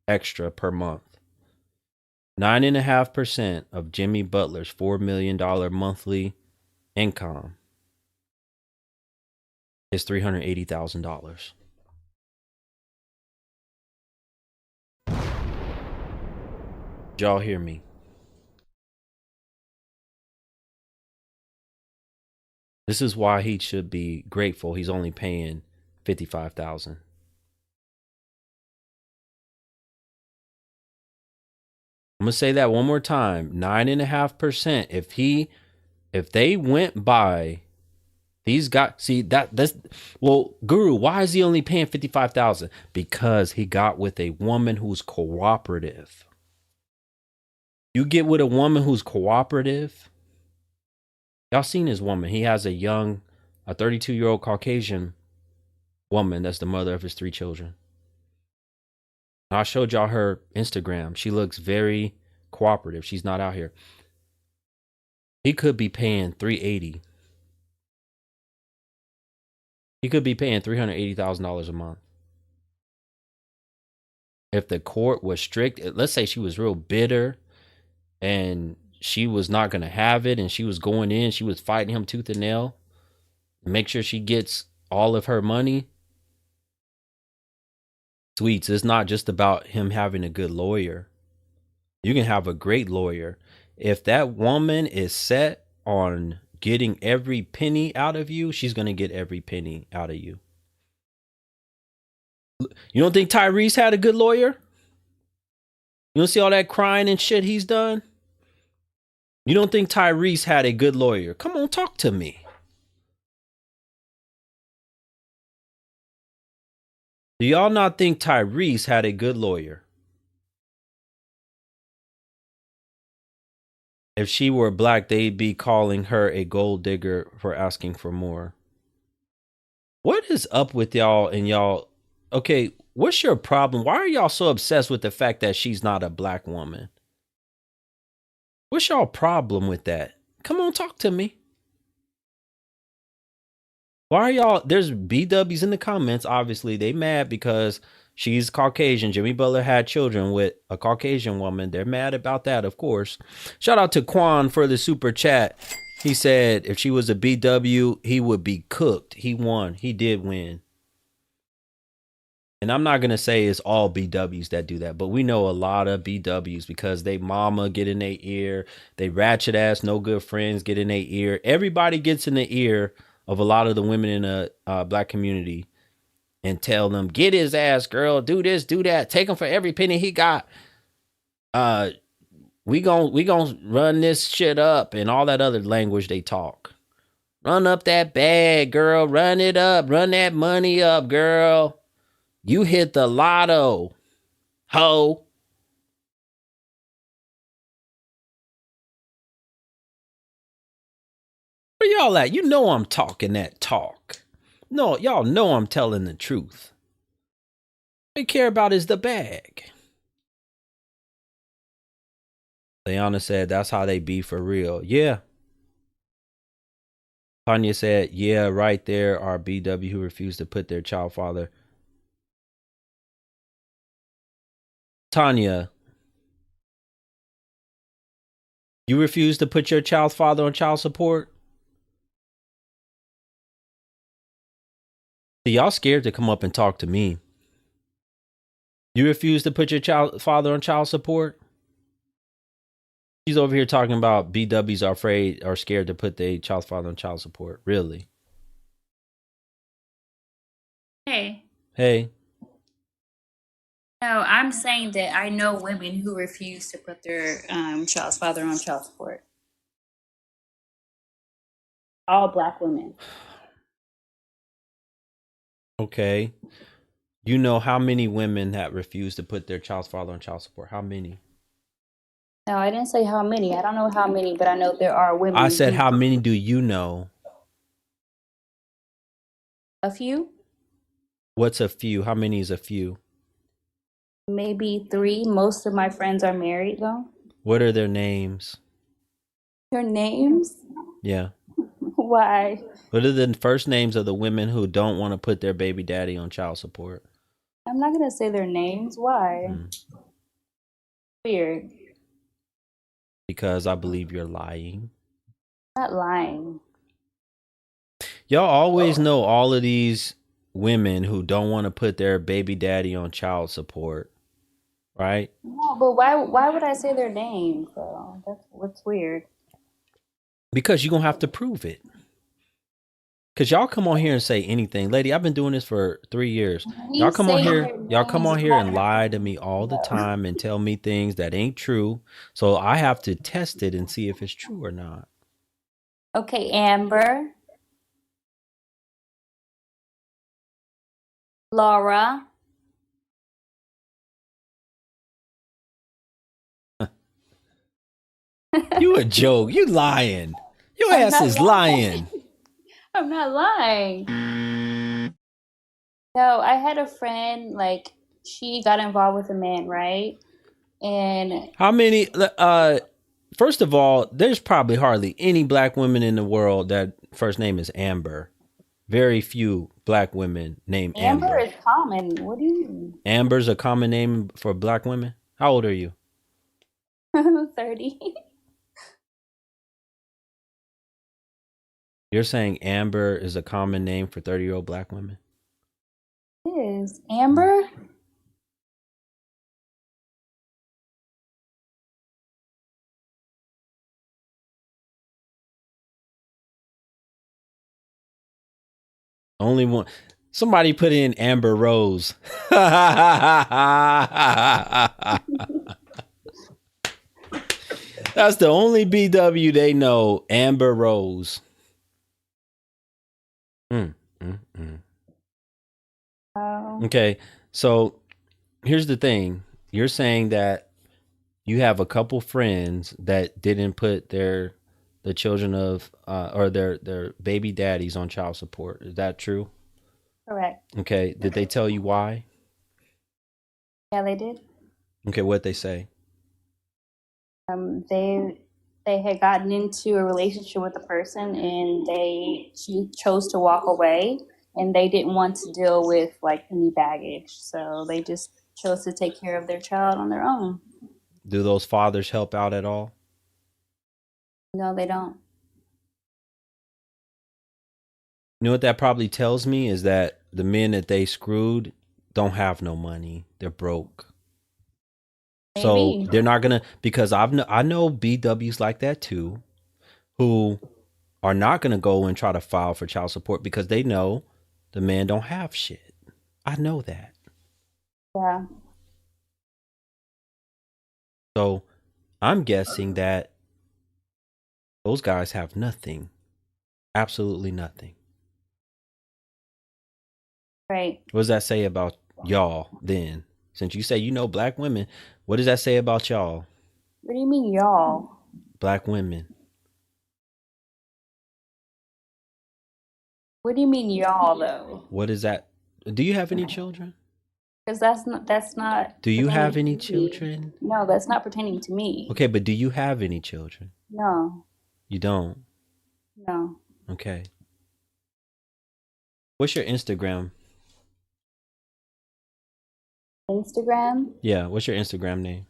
extra per month. 9.5% of Jimmy Butler's $4 million monthly income is $380,000. Y'all hear me? This is why he should be grateful. He's only paying $55,000. I'm gonna say that one more time. 9.5%. If they went by these guys, Guru, why is he only paying $55,000? Because he got with a woman who's cooperative. You get with a woman who's cooperative. Y'all seen his woman. He has a 32-year-old Caucasian woman that's the mother of his 3 children. I showed y'all her Instagram. She looks very cooperative. She's not out here. He could be paying $380,000. He could be paying $380,000 a month. If the court was strict, let's say she was real bitter and she was not going to have it and she was going in, she was fighting him tooth and nail, make sure she gets all of her money. Sweets, it's not just about him having a good lawyer. You can have a great lawyer. If that woman is set on getting every penny out of you, she's going to get every penny out of you. You don't think Tyrese had a good lawyer? You don't see all that crying and shit he's done? You don't think Tyrese had a good lawyer? Come on, talk to me. Do y'all not think Tyrese had a good lawyer? If she were black, they'd be calling her a gold digger for asking for more. What is up with y'all and y'all? Okay, what's your problem? Why are y'all so obsessed with the fact that she's not a black woman? What's y'all problem with that? Come on, talk to me. Why are y'all, there's BWs in the comments, obviously they mad because she's Caucasian. Jimmy Butler had children with a Caucasian woman. They're mad about that, of course. Shout out to Quan for the super chat. He said if she was a BW, he would be cooked. He won. He did win. And I'm not going to say it's all BWs that do that, but we know a lot of BWs because they mama get in their ear. They ratchet ass, no good friends get in their ear. Everybody gets in the ear of a lot of the women in the black community and tell them, get his ass, girl, do this, do that, take him for every penny he got. We gon' run this shit up and all that other language they talk. Run up that bag, girl, run it up, run that money up, girl. You hit the lotto, ho. Where y'all at? You know I'm talking that talk. No, y'all know I'm telling the truth. What they care about is the bag. Leona said that's how they be for real. Yeah. Tanya said, yeah, right there are BW who refused to put their child father. Tanya, you refuse to put your child father on child support? See, y'all scared to come up and talk to me. You refuse to put your child father on child support? She's over here talking about BWs are afraid or scared to put their child's father on child support. Really? Hey. Hey, No, I'm saying that I know women who refuse to put their child's father on child support. All Black women. okay. You know how many women that refuse to put their child's father on child support? How many? No, I didn't say how many. I don't know how many, but I know there are women. I said, how many do you know? A few? What's a few? How many is a few? Maybe 3. Most of my friends are married, though. What are their names? Their names? Yeah. Why? What are the first names of the women who don't want to put their baby daddy on child support? I'm not going to say their names. Why? Weird. Because I believe you're lying. Not lying. Y'all always know all of these women who don't want to put their baby daddy on child support, right? No, but why would I say their names, though? That's what's weird. Because you're going to have to prove it. Because y'all come on here and say anything. Lady, I've been doing this for 3 years. Y'all come on here and lie to me all the time and tell me things that ain't true. So I have to test it and see if it's true or not. Okay, Amber. Laura. You a joke. You lying. Your ass is lying. I'm not lying. No, I had a friend, like, she got involved with a man, right? And How many, first of all, there's probably hardly any Black women in the world that first name is Amber. Very few Black women named Amber. Amber is common. What do you mean? Amber's a common name for Black women. How old are you? 30. You're saying Amber is a common name for 30-year-old Black women? It is. Amber? Only one. Somebody put in Amber Rose. That's the only BW they know. Amber Rose. Okay, so here's the thing. You're saying that you have a couple friends that didn't put the children of or their baby daddies on child support. Is that true? Correct. Okay. Did they tell you why? Yeah, they did. Okay, what'd they say? They had gotten into a relationship with a person and she chose to walk away, and they didn't want to deal with like any baggage. So they just chose to take care of their child on their own. Do those fathers help out at all? No, they don't. You know what that probably tells me is that the men that they screwed don't have no money. They're broke. Maybe. So they're not gonna, because I know BWs like that too, who are not gonna go and try to file for child support because they know the man don't have shit. I know that. Yeah. So I'm guessing that those guys have nothing, absolutely nothing. Right. What does that say about y'all then? Since you say you know Black women, what does that say about y'all? What do you mean, y'all? Black women. What do you mean, y'all, though? What is that? Do you have any children? Because that's not. Do you have any pertaining to me. children? No, that's not pertaining to me. Okay, but do you have any children? No. You don't? No. Okay. What's your Instagram? Instagram? Yeah, what's your Instagram name?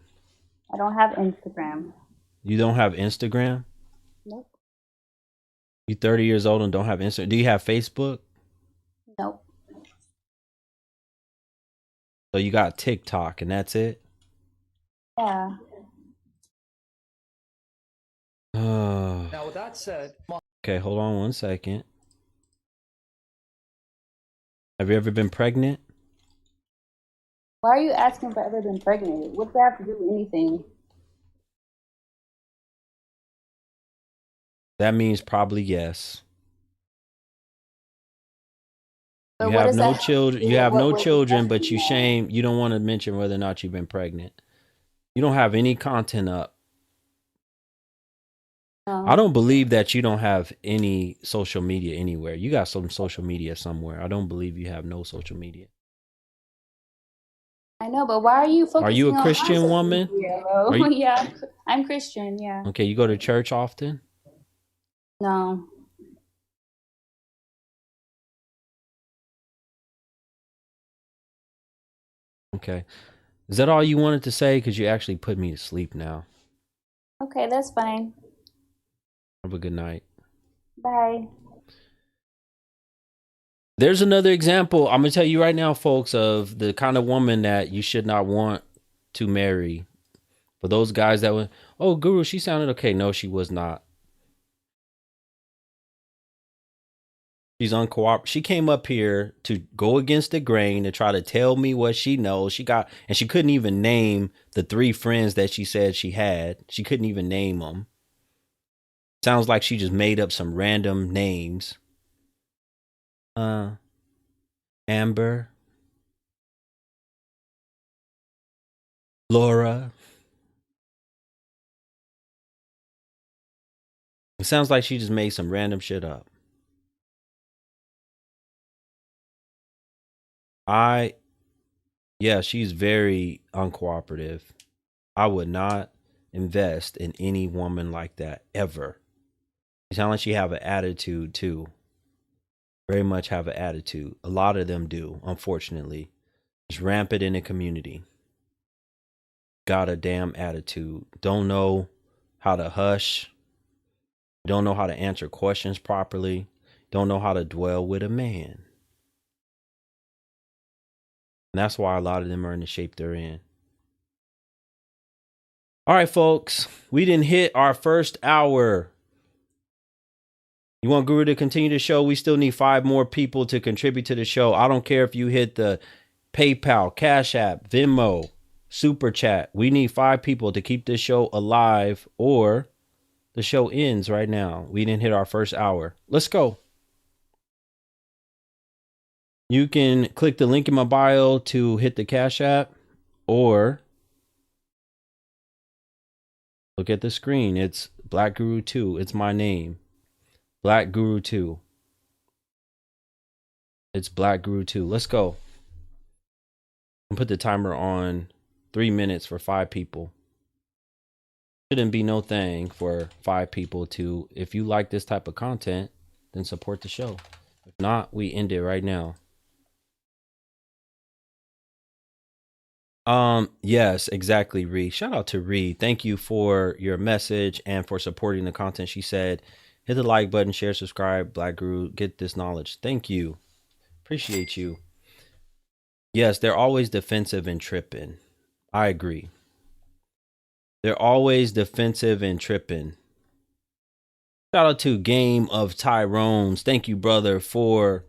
I don't have Instagram. You don't have Instagram? Nope. You 30 years old and don't have Instagram? Do you have Facebook? Nope. So you got TikTok and that's it? Yeah. Now, with that said, okay, hold on one second. Have you ever been pregnant? Why are you asking if I've ever been pregnant? What does that have to do with anything? That means probably yes. But You what have does no that children. do? You have What no was children, but asking you that? shame. You don't want to mention whether or not you've been pregnant. You don't have any content up. I No. don't believe that you don't have any social media anywhere. You got some social media somewhere. I don't believe you have no social media. I know, but why are you Are you a focusing on my Christian social woman? media, bro? Are you Yeah, I'm Christian, yeah. okay? You go to church often? No. Okay. Is that all you wanted to say? Because you actually put me to sleep now. Okay, that's fine. Have a good night. Bye. There's another example. I'm going to tell you right now, folks, of the kind of woman that you should not want to marry. For those guys that went, oh, Guru, she sounded okay. No, she was not. She's uncooperative. She came up here to go against the grain to try to tell me what she knows. And she couldn't even name the 3 friends that she said she had. She couldn't even name them. Sounds like she just made up some random names. Amber, Laura. It sounds like she just made some random shit up. Yeah, she's very uncooperative. I would not invest in any woman like that ever. It sounds like she have an attitude too. Very much have an attitude. A lot of them do, unfortunately. It's rampant in the community. Got a damn attitude. Don't know how to hush. Don't know how to answer questions properly. Don't know how to dwell with a man. And that's why a lot of them are in the shape they're in. All right, folks. We didn't hit our first hour. You want Guru to continue the show? We still need 5 more people to contribute to the show. I don't care if you hit the PayPal, Cash App, Venmo, Super Chat. We need 5 people to keep this show alive, or the show ends right now. We didn't hit our first hour. Let's go. You can click the link in my bio to hit the Cash App, or look at the screen. It's Black Guru 2. It's my name. Black Guru 2. It's Black Guru 2. Let's go. And put the timer on 3 minutes for 5 people. Shouldn't be no thing for 5 people to, if you like this type of content, then support the show. If not, we end it right now. Yes, exactly, Ree. Shout out to Ree. Thank you for your message and for supporting the content. She said, hit the like button, share, subscribe, Black Guru, get this knowledge. Thank you. Appreciate you. Yes, they're always defensive and tripping. I agree. They're always defensive and tripping. Shout out to Game of Tyrones. Thank you, brother, for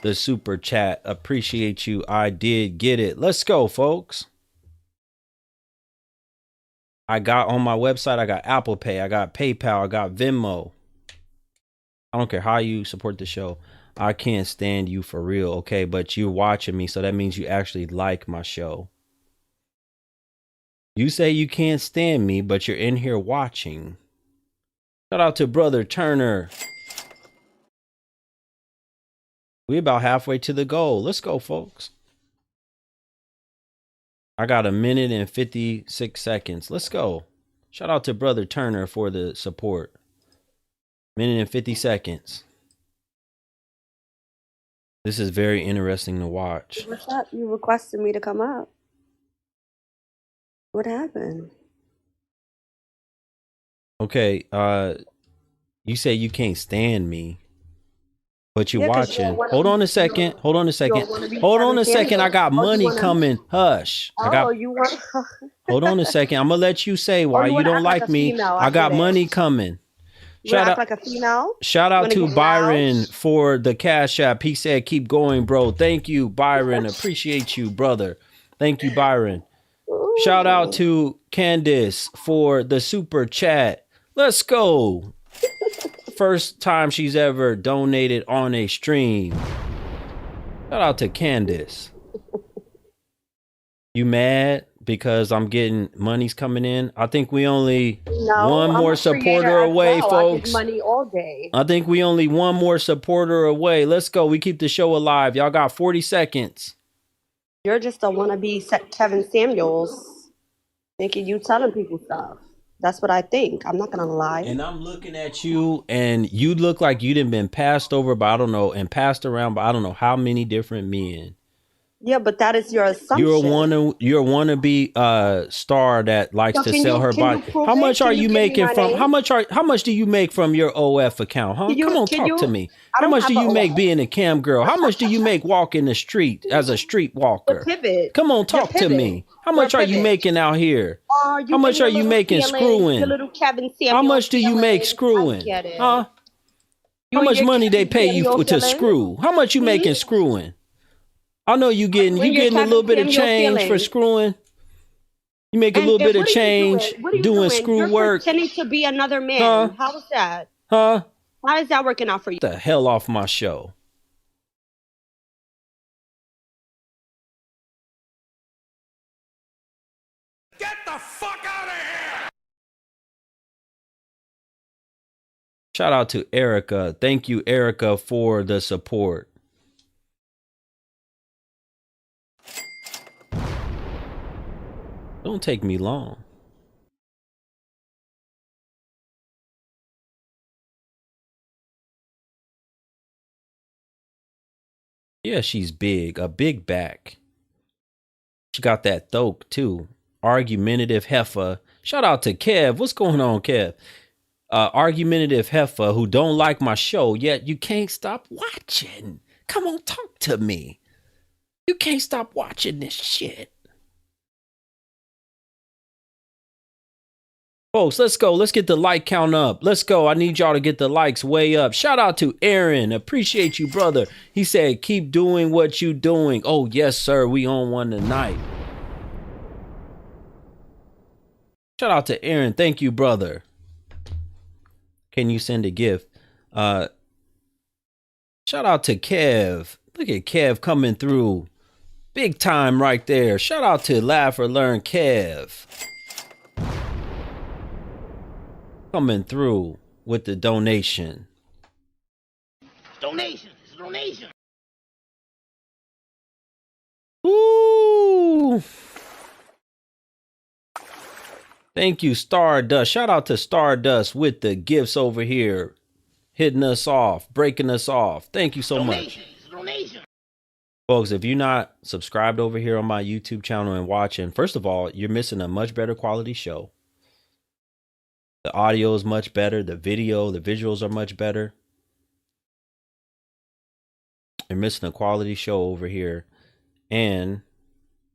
the super chat. Appreciate you. I did get it. Let's go, folks. I got on my website, I got Apple Pay, I got PayPal, I got Venmo. I don't care how you support the show. I can't stand you for real, okay? But you're watching me, so that means you actually like my show. You say you can't stand me, but you're in here watching. Shout out to Brother Turner. We about halfway to the goal. Let's go, folks. I got 1 minute and 56 seconds. Let's go. Shout out to Brother Turner for the support. 1 minute and 50 seconds. This is very interesting to watch. What's up? You requested me to come up. What happened? Okay, you say you can't stand me, but you're Yeah, 'cause you watching. don't wanna Hold be, on a you second. Hold on a second. don't wanna be Hold on having a second. I cameras. got Oh, you money wanna, coming. Hush. I oh, got you want, Hold on a second. I'm gonna let you say Or why you you want to don't act like like a me. female I got after money this? coming. You want Shout to out, act like a female? shout You out want to to get Byron loud? for the Cash App. He said, "Keep going, bro." Thank you, Byron. Appreciate you, brother. Thank you, Byron. Shout out Ooh. to Candace for the super chat. Let's go. First time she's ever donated on a stream. Shout out to Candace. You mad because I'm getting money's coming in? I think we only No, one I'm more a creator supporter as away, well. I get folks. money all day. I think we only one more supporter away. Let's go. We keep the show alive. Y'all got 40 seconds. You're just a wannabe Kevin Samuels, thinking you telling people stuff. That's what I think. I'm not gonna lie. And I'm looking at you, and you look like you done been passed over by, I don't know, and passed around by I don't know how many different men. Yeah, but that is your assumption. You're a wannabe star that likes So to can sell you her can body. you prove How it? much Can are you you give me making my from name? how much do you make from your OF account? Huh? Can you Come on, can talk you? to me. I How don't much have do a you make OF. being a cam girl? How much do you make walking the street as a street The walker? pivot. Come on, The talk to pivot. me. How We're much are you pivot. making out here? Are you How much in your are you little making feelings, your screwing? little Kevin Samuel How much do you make feelings? I screwing? get it. Huh? You How and much your money they Kevin pay you Samuel to feelings? screw? How much you making screwing? I know you getting When your a little Kevin bit of Samuel change for feelings. screwing. You make a And little bit of what are you change doing? What are you doing doing? screw You're work. pretending to be another man. Huh? How is that? Huh? How is that working out for you? Get the hell off my show. Get the fuck out of here! Shout out to Erica. Thank you, Erica, for the support. Don't take me long. Yeah, she's big. A big back. She got that thoke, too. Argumentative heifer. Shout out to Kev. What's going on, Kev? Argumentative heifer who don't like my show, yet you can't stop watching. Come on, talk to me. You can't stop watching this shit. Folks, let's go. Let's get the like count up. Let's go. I need y'all to get the likes way up. Shout out to Aaron. Appreciate you, brother. He said, keep doing what you doing. Oh, yes, sir. We on one tonight. Shout out to Aaron. Thank you, brother. Can you send a gift? Shout out to Kev. Look at Kev coming through. Big time right there. Shout out to Laugh or Learn Kev. Coming through with the donation. Donation. It's a donation. Ooh. Thank you, Stardust. Shout out to Stardust with the gifts over here. Hitting us off, breaking us off. Thank you so much. It's a donation. Folks, if you're not subscribed over here on my YouTube channel and watching, first of all, you're missing a much better quality show. The audio is much better. The visuals are much better. You're missing a quality show over here. And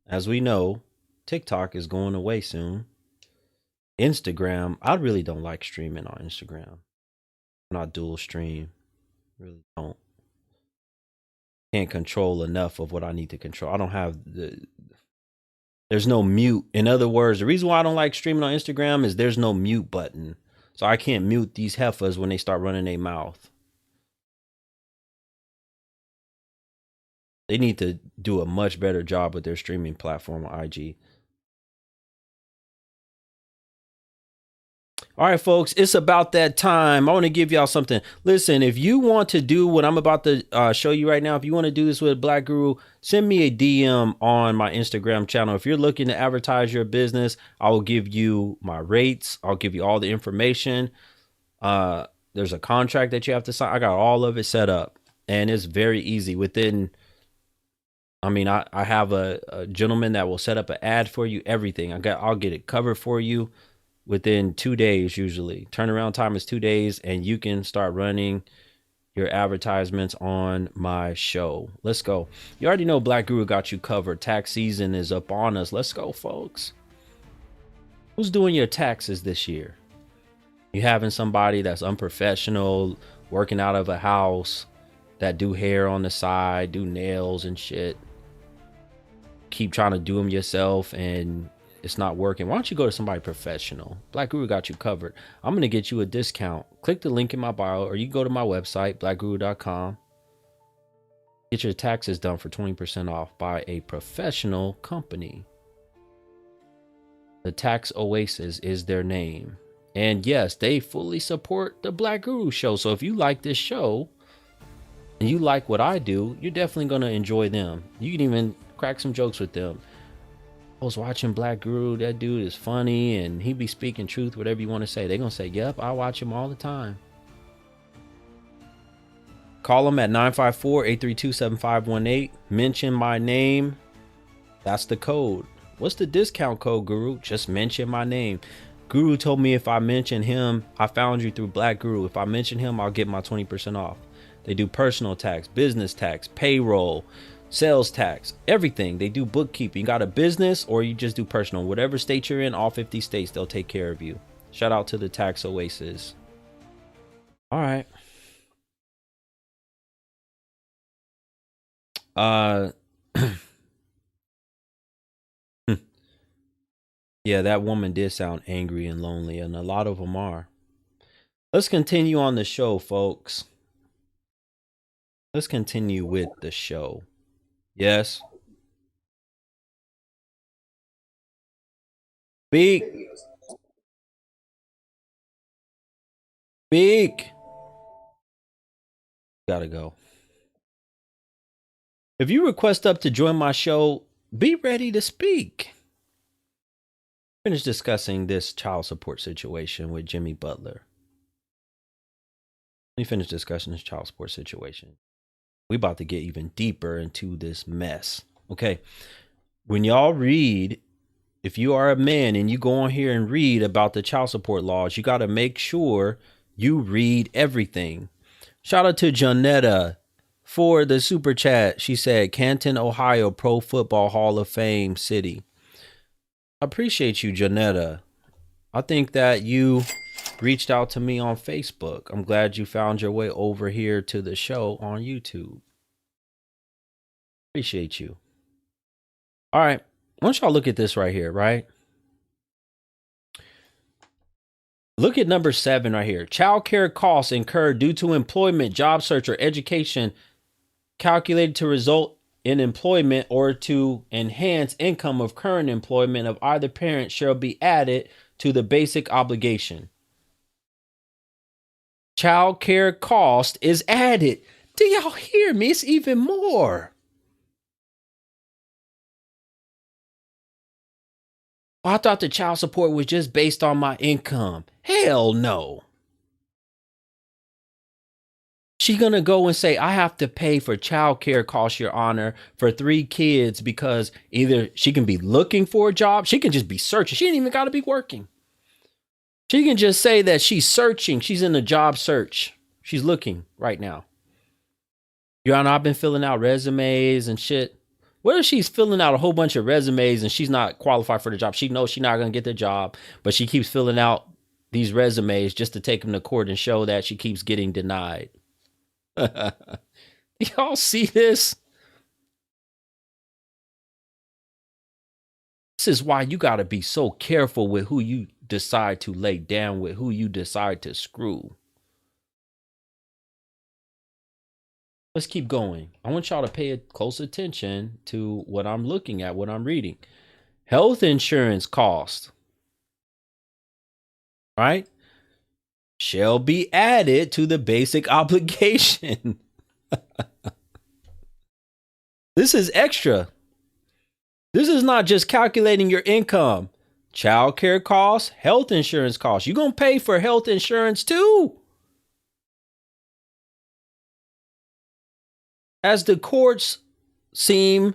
as we know, TikTok is going away soon. Instagram, I really don't like streaming on Instagram. I'm not dual stream. Really don't. Can't control enough of what I need to control. I don't have there's no mute. In other words, the reason why I don't like streaming on Instagram is there's no mute button. So I can't mute these heifers when they start running their mouth. They need to do a much better job with their streaming platform on IG. All right, folks, it's about that time. I want to give y'all something. Listen, if you want to do what I'm about to show you right now, if you want to do this with Black Guru, send me a DM on my Instagram channel. If you're looking to advertise your business, I will give you my rates. I'll give you all the information. There's a contract that you have to sign. I got all of it set up, and it's very easy. I have a gentleman that will set up an ad for you, everything. I'll get it covered for you. Within 2 days, usually. Turnaround time is 2 days, and you can start running your advertisements on my show. Let's go. You already know Black Guru got you covered. Tax season is up on us. Let's go, folks. Who's doing your taxes this year? You having somebody that's unprofessional, working out of a house, that do hair on the side, do nails and shit. Keep trying to do them yourself and it's not working. Why don't you go to somebody professional? Black Guru got you covered. I'm going to get you a discount. Click the link in my bio, or you can go to my website, blackguru.com. Get your taxes done for 20% off by a professional company. The Tax Oasis is their name. And yes, they fully support the Black Guru Show. So if you like this show and you like what I do, you're definitely going to enjoy them. You can even crack some jokes with them. I was watching Black Guru. That dude is funny and he be speaking truth, whatever you want to say. They're going to say, yep, I watch him all the time. Call them at 954-832-7518. Mention my name. That's the code. What's the discount code, Guru? Just mention my name. Guru told me if I mention him, I found you through Black Guru. If I mention him, I'll get my 20% off. They do personal tax, business tax, payroll, sales tax, everything. They do bookkeeping. You got a business or you just do personal. Whatever state you're in, all 50 states, they'll take care of you. Shout out to the Tax Oasis. All right. Yeah, that woman did sound angry and lonely, and a lot of them are. Let's continue on the show, folks. Let's continue with the show. Yes. Speak. Speak. Gotta go. If you request up to join my show, be ready to speak. Finish discussing this child support situation with Jimmy Butler. Let me finish discussing this child support situation. We about to get even deeper into this mess. Okay. When y'all read, if you are a man and you go on here and read about the child support laws, you got to make sure you read everything. Shout out to Janetta for the super chat. She said, Canton, Ohio, Pro Football Hall of Fame city. I appreciate you, Janetta. I think that you reached out to me on Facebook. I'm glad you found your way over here to the show on YouTube. Appreciate you. All right. Why don't y'all look at this right here, right? Look at number 7 right here. Child care costs incurred due to employment, job search, or education calculated to result in employment or to enhance income of current employment of either parent shall be added to the basic obligation. Child care cost is added. Do y'all hear me? It's even more. I thought the child support was just based on my income. Hell no. She gonna go and say, I have to pay for child care costs, Your Honor, for 3 kids because either she can be looking for a job. She can just be searching. She ain't even got to be working. She can just say that she's searching. She's in a job search. She's looking right now. Your Honor, I've been filling out resumes and shit. What if she's filling out a whole bunch of resumes and she's not qualified for the job? She knows she's not going to get the job, but she keeps filling out these resumes just to take them to court and show that she keeps getting denied. Y'all see this? This is why you got to be so careful with who you decide to lay down with, who you decide to screw. Let's keep going. I want y'all to pay close attention to what I'm looking at, what I'm reading. Health insurance cost, right, shall be added to the basic obligation. This is extra. This is not just calculating your income. Child care costs, health insurance costs. You're going to pay for health insurance too. As the courts seem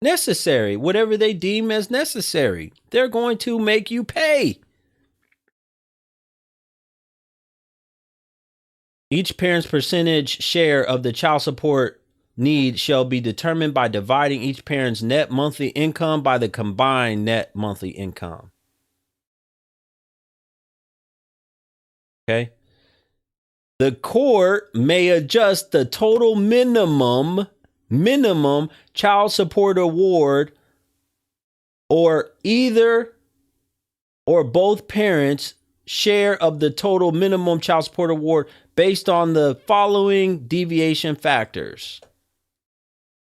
necessary, whatever they deem as necessary, they're going to make you pay. Each parent's percentage share of the child support need shall be determined by dividing each parent's net monthly income by the combined net monthly income. Okay. The court may adjust the total minimum child support award, or either or both parents share of the total minimum child support award based on the following deviation factors.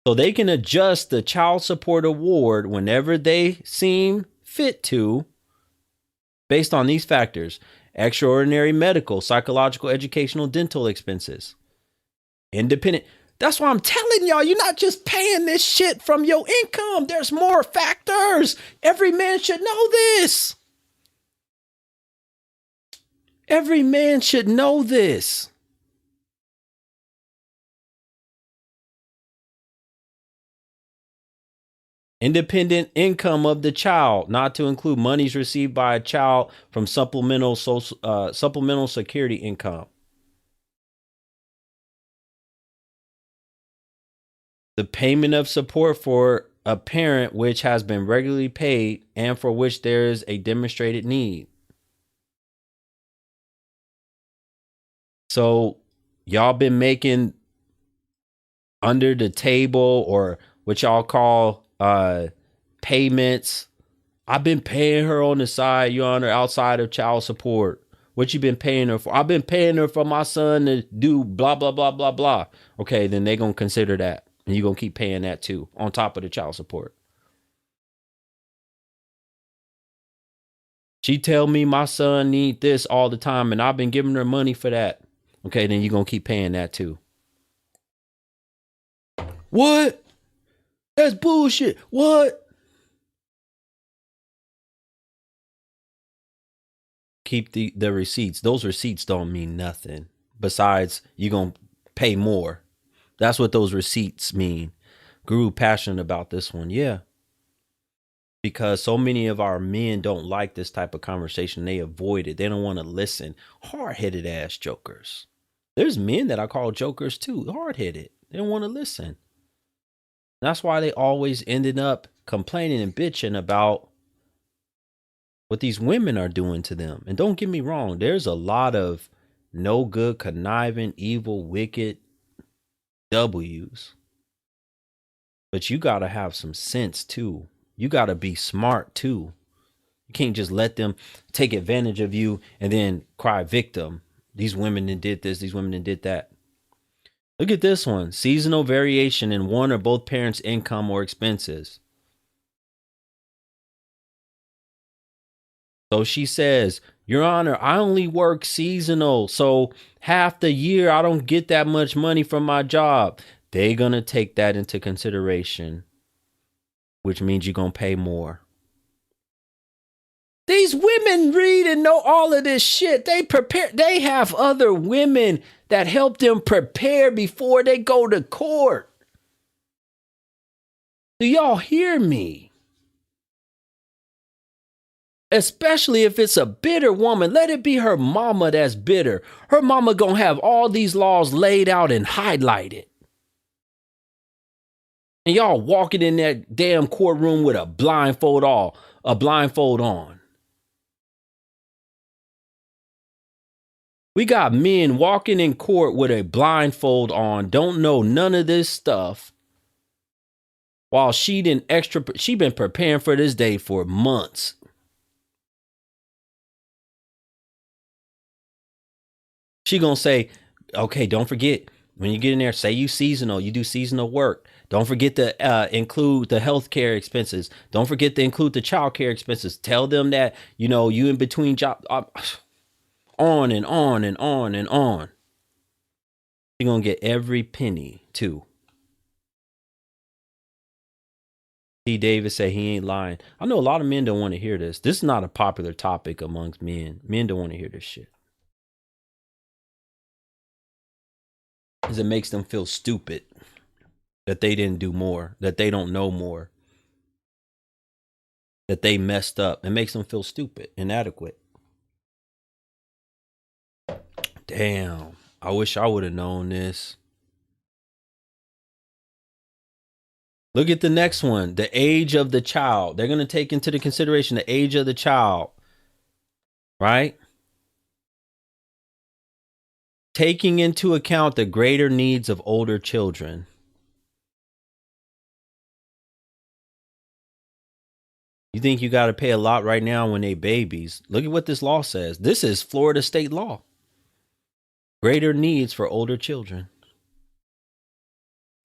So they can adjust the child support award whenever they seem fit to, based on these factors: extraordinary medical, psychological, educational, dental expenses, independent. That's why I'm telling y'all, you're not just paying this shit from your income. There's more factors. Every man should know this. Every man should know this. Independent income of the child, not to include monies received by a child from supplemental security income. The payment of support for a parent which has been regularly paid and for which there is a demonstrated need. So y'all been making under the table, or what y'all call payments. I've been paying her on the side, Your Honor, outside of child support. What you been paying her for? I've been paying her for my son to do blah, blah, blah, blah, blah. Okay, then they going to consider that. And you're going to keep paying that too, on top of the child support. She tell me my son need this all the time, and I've been giving her money for that. Okay, then you're going to keep paying that too. What? That's bullshit. What? Keep the receipts. Those receipts don't mean nothing. Besides, you're going to pay more. That's what those receipts mean. Guru passionate about this one. Yeah. Because so many of our men don't like this type of conversation. They avoid it. They don't want to listen. Hard-headed ass jokers. There's men that I call jokers too. Hard-headed. They don't want to listen. That's why they always ended up complaining and bitching about what these women are doing to them. And don't get me wrong, there's a lot of no good, conniving, evil, wicked W's. But you got to have some sense too. You got to be smart too. You can't just let them take advantage of you and then cry victim. These women did this, these women did that. Look at this one. Seasonal variation in one or both parents' income or expenses. So she says, Your Honor, I only work seasonal. So half the year, I don't get that much money from my job. They're going to take that into consideration, which means you're going to pay more. These women read and know all of this shit. They prepare. They have other women that help them prepare before they go to court. Do y'all hear me? Especially if it's a bitter woman. Let it be her mama that's bitter. Her mama gonna have all these laws laid out and highlighted. And y'all walking in that damn courtroom with a blindfold on. We got men walking in court with a blindfold on, don't know none of this stuff. While she been preparing for this day for months. She gonna say, okay, don't forget, when you get in there, say you do seasonal work. Don't forget to include the healthcare expenses. Don't forget to include the childcare expenses. Tell them that, you in between jobs. On and on and on and on. You're going to get every penny too. T. Davis said he ain't lying. I know a lot of men don't want to hear this. This is not a popular topic amongst men. Men don't want to hear this shit. Because it makes them feel stupid. That they didn't do more. That they don't know more. That they messed up. It makes them feel stupid, inadequate. Damn, I wish I would have known this. Look at the next one. The age of the child. They're going to take into the consideration the age of the child. Right? taking into account the greater needs of older children. You think you got to pay a lot right now when they babies? Look at what this law says. This is Florida state law. Greater needs for older children.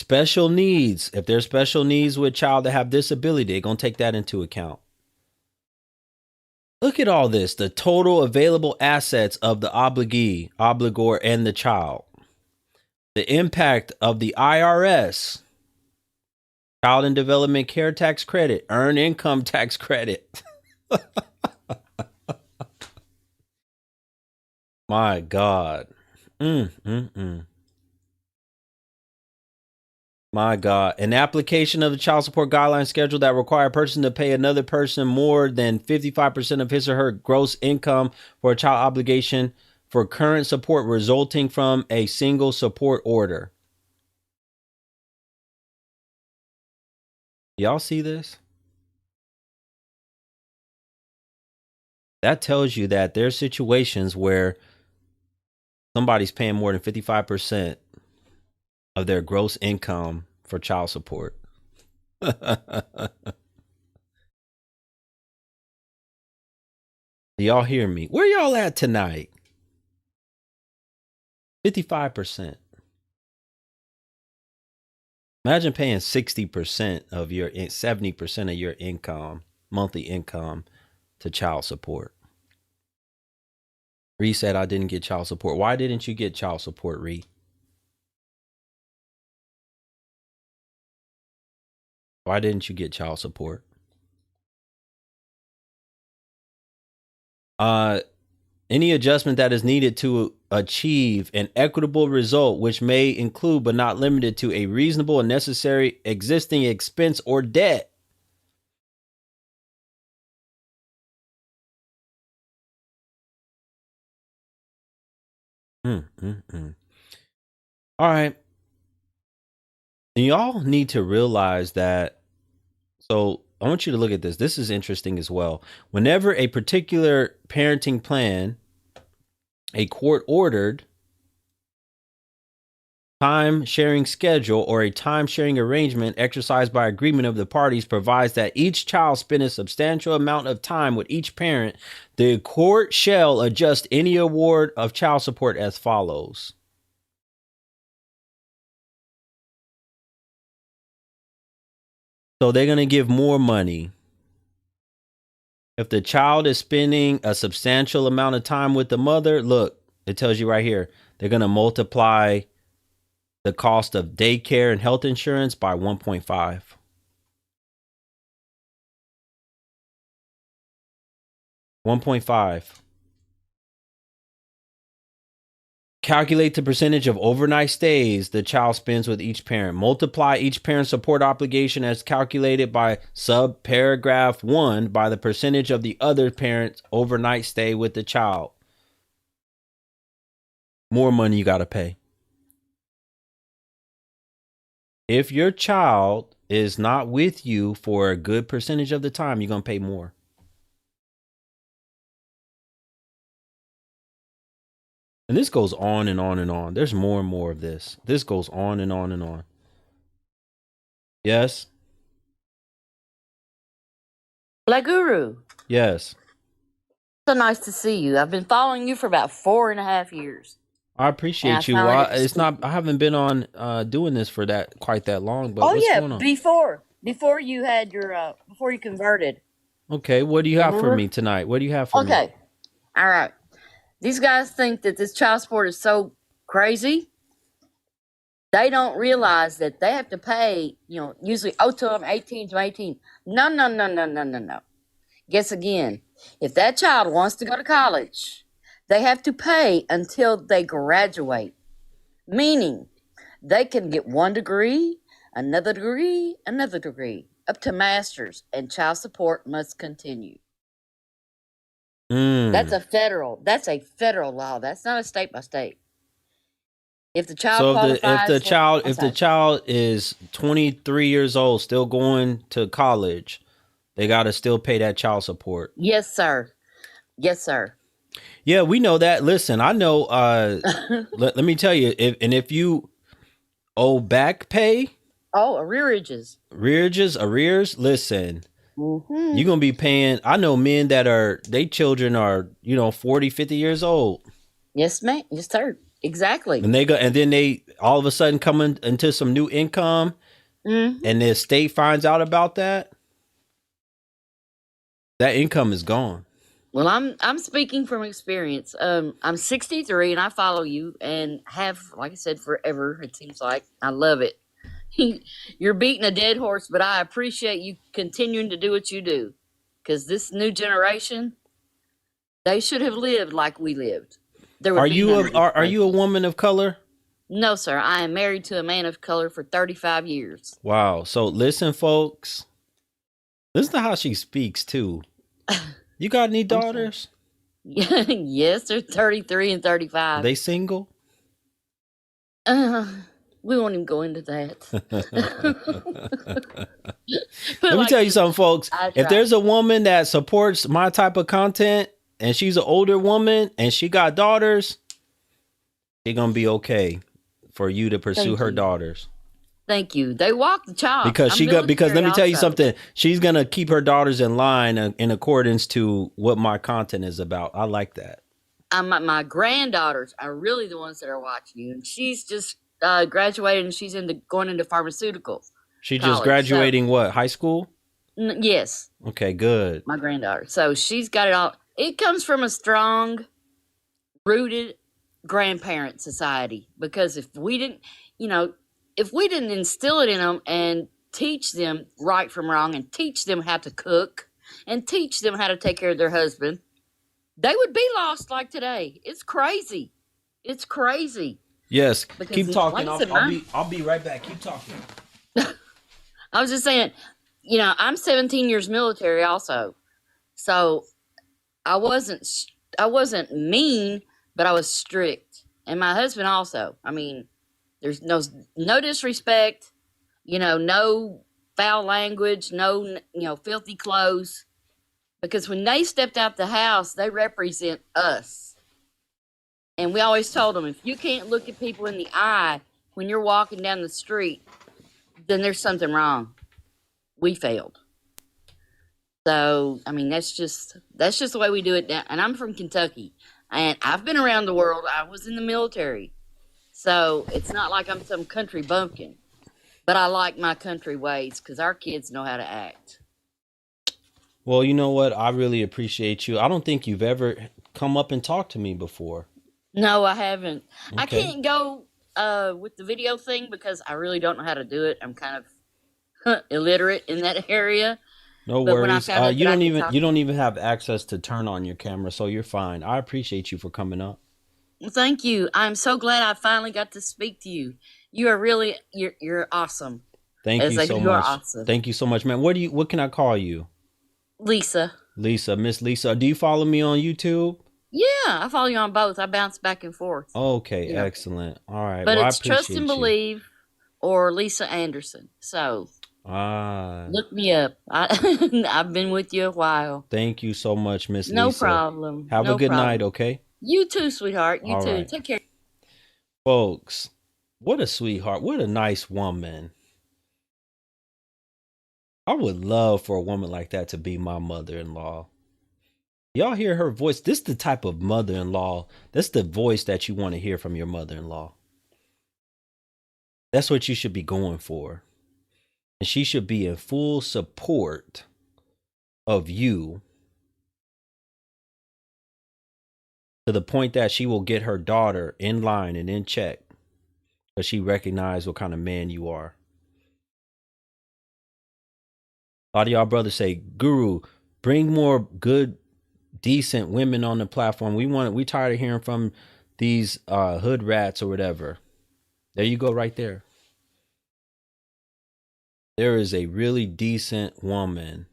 Special needs. If there's special needs with a child that have disability, they're going to take that into account. Look at all this. The total available assets of the obligee, obligor, and the child. The impact of the IRS. Child and Development Care Tax Credit, Earned Income Tax Credit. My God. My God. An application of the child support guideline schedule that require a person to pay another person more than 55% of his or her gross income for a child obligation for current support resulting from a single support order. Y'all see this? That tells you that there's situations where somebody's paying more than 55% of their gross income for child support. Do y'all hear me? Where y'all at tonight? 55%. Imagine paying 60% of your 70% of your income, monthly income, to child support. Ree said, I didn't get child support. Why didn't you get child support, Ree? Why didn't you get child support? Any adjustment that is needed to achieve an equitable result, which may include but not limited to a reasonable and necessary existing expense or debt. All right. And y'all need to realize that. So I want you to look at this. This is interesting as well. Whenever a particular parenting plan, a court-ordered time-sharing schedule, or a time-sharing arrangement exercised by agreement of the parties provides that each child spend a substantial amount of time with each parent, the court shall adjust any award of child support as follows. So they're going to give more money. If the child is spending a substantial amount of time with the mother, look, it tells you right here, they're going to multiply the cost of daycare and health insurance by 1.5. 1.5. Calculate the percentage of overnight stays the child spends with each parent. Multiply each parent's support obligation as calculated by subparagraph 1 by the percentage of the other parent's overnight stay with the child. More money you got to pay. If your child is not with you for a good percentage of the time, you're going to pay more. And this goes on and on and on. There's more and more of this. This goes on and on and on. Yes? Black Guru. Yes. So nice to see you. I've been following you for about 4.5 years. I appreciate you. I haven't been on doing this for quite that long, but oh what's yeah, going on? Before you had your before you converted. Okay, what do you have for me tonight? What do you have for me? Okay. All right. These guys think that this child support is so crazy. They don't realize that they have to pay, usually to them 18 to 18. No. Guess again. If that child wants to go to college, they have to pay until they graduate. Meaning they can get one degree, another degree, up to master's, and child support must continue. That's a federal law. That's not a state by state. If the child if the child is 23 years old, still going to college, they got to still pay that child support. Yes, sir. Yeah, we know that. Listen, I know. Let me tell you, if you owe back pay, arrearages. arrears. Listen, Mm-hmm. you're gonna be paying. I know men that they children are 40, 50 years old. Yes, ma'am. Yes, sir. Exactly. And then they all of a sudden come into some new income, Mm-hmm. and the state finds out about that. That income is gone. Well, I'm speaking from experience. I'm 63 and I follow you and have, like I said, forever. It seems like I love it. You're beating a dead horse, but I appreciate you continuing to do what you do, because this new generation, they should have lived like we lived. There would Are be you none of these are you a places. woman of color? No, sir. I am married to a man of color for 35 years. Wow. So listen, folks. Listen to how she speaks too. You got any daughters? Yes, they're 33 and 35. Are they single? We won't even go into that. Let me tell you something, folks. If there's a woman that supports my type of content and she's an older woman and she got daughters, it's gonna be okay for you to pursue her daughters. Thank you. They walk the talk. Because let me tell you something. She's gonna keep her daughters in line in accordance to what my content is about. I like that. My granddaughters are really the ones that are watching you, and she's just graduated and she's going into pharmaceutical. She just graduating what, high school? Yes. Okay, good. My granddaughter. So she's got it all. It comes from a strong, rooted grandparent society, because if we didn't instill it in them and teach them right from wrong and teach them how to cook and teach them how to take care of their husband, they would be lost like today. It's crazy. It's crazy. Yes. Because keep talking. like I'll be right back. Keep talking. I was just saying, I'm 17 years military also. So I wasn't mean, but I was strict. And my husband also. I mean, there's no disrespect, no foul language, no, filthy clothes. Because when they stepped out the house, they represent us. And we always told them, if you can't look at people in the eye when you're walking down the street, then there's something wrong. We failed. So, I mean, that's just the way we do it now. And I'm from Kentucky. And I've been around the world. I was in the military. So it's not like I'm some country bumpkin. But I like my country ways because our kids know how to act. Well, you know what? I really appreciate you. I don't think you've ever come up and talked to me before. No, I haven't. Okay. I can't go with the video thing because I really don't know how to do it. I'm kind of illiterate in that area. No worries. You don't even have access to turn on your camera, so you're fine. I appreciate you for coming up. Well, thank you. I'm so glad I finally got to speak to you. You are really you're awesome. Thank you so much. Awesome. Thank you so much, man. What can I call you? Lisa. Miss Lisa. Do you follow me on YouTube? Yeah, I follow you on both. I bounce back and forth. Okay, excellent. All right. But well, it's Trust and Believe or Lisa Anderson. So look me up. I've been with you a while. Thank you so much, Miss Lisa. No problem. Have a good night, okay? You too, sweetheart. You too. Right. Take care. Folks, what a sweetheart. What a nice woman. I would love for a woman like that to be my mother-in-law. Y'all hear her voice? This is the type of mother-in-law. That's the voice that you want to hear from your mother-in-law. That's what you should be going for. And she should be in full support of you to the point that she will get her daughter in line and in check because she recognizes what kind of man you are. A lot of y'all brothers say, Guru, bring more good, decent women on the platform. We tired of hearing from these hood rats or whatever. There you go right there. There is a really decent woman.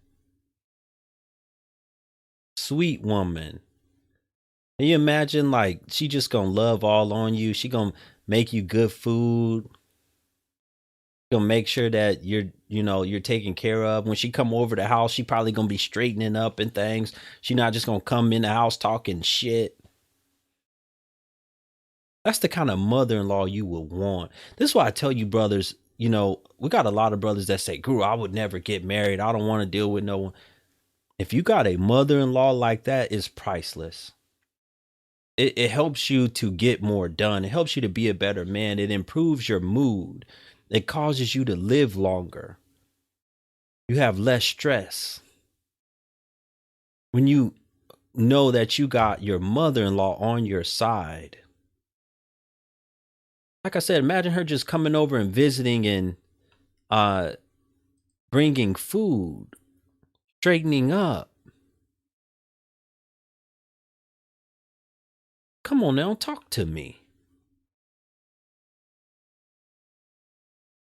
Sweet woman. Can you imagine, like, she just gonna love all on you? She gonna make you good food. Gonna make sure that you're taken care of. When she come over the house, she probably gonna be straightening up and things. She not just gonna come in the house talking shit. That's the kind of mother-in-law you would want. This is why I tell you, brothers, we got a lot of brothers that say, Guru, I would never get married. I don't want to deal with no one. If you got a mother-in-law like that, it's priceless. It helps you to get more done. It helps you to be a better man. It improves your mood. It causes you to live longer. You have less stress. When you know that you got your mother-in-law on your side. Like I said, imagine her just coming over and visiting and bringing food, straightening up. Come on now, talk to me.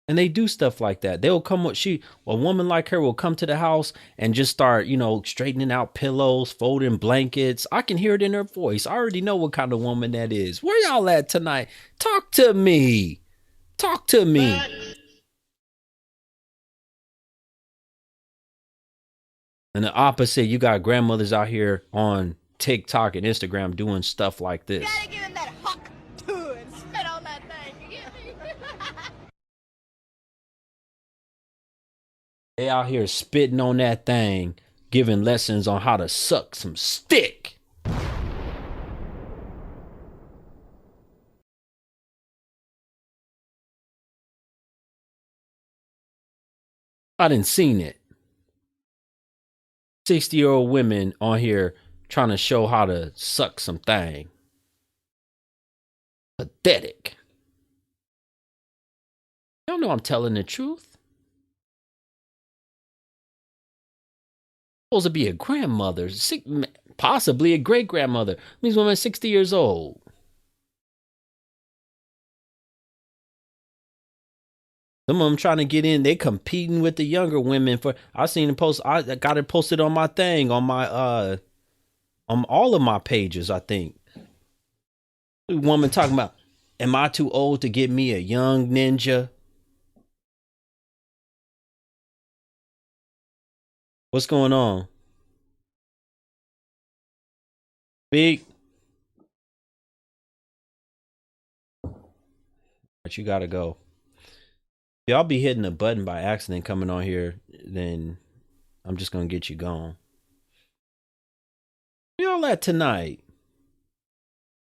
And they do stuff like that. They'll come with a woman like her will come to the house and just start, straightening out pillows, folding blankets. I can hear it in her voice. I already know what kind of woman that is. Where y'all at tonight? Talk to me. Talk to me. And the opposite, you got grandmothers out here on TikTok and Instagram doing stuff like this. You gotta give him that huck too and spit on that thing. You get me? They out here spitting on that thing, giving lessons on how to suck some stick. I didn't seen it. 60-year-old women on here trying to show how to suck some thing. Pathetic. Y'all know I'm telling the truth. Supposed to be a grandmother, possibly a great grandmother. These women 60 years old. Some of them trying to get in. They competing with the younger women for. I seen them post. I got it posted on my thing on my on all of my pages. I think. A woman talking about, am I too old to get me a young ninja? What's going on? Big. But you gotta go. If y'all be hitting a button by accident coming on here, then I'm just gonna get you gone. Where y'all at tonight?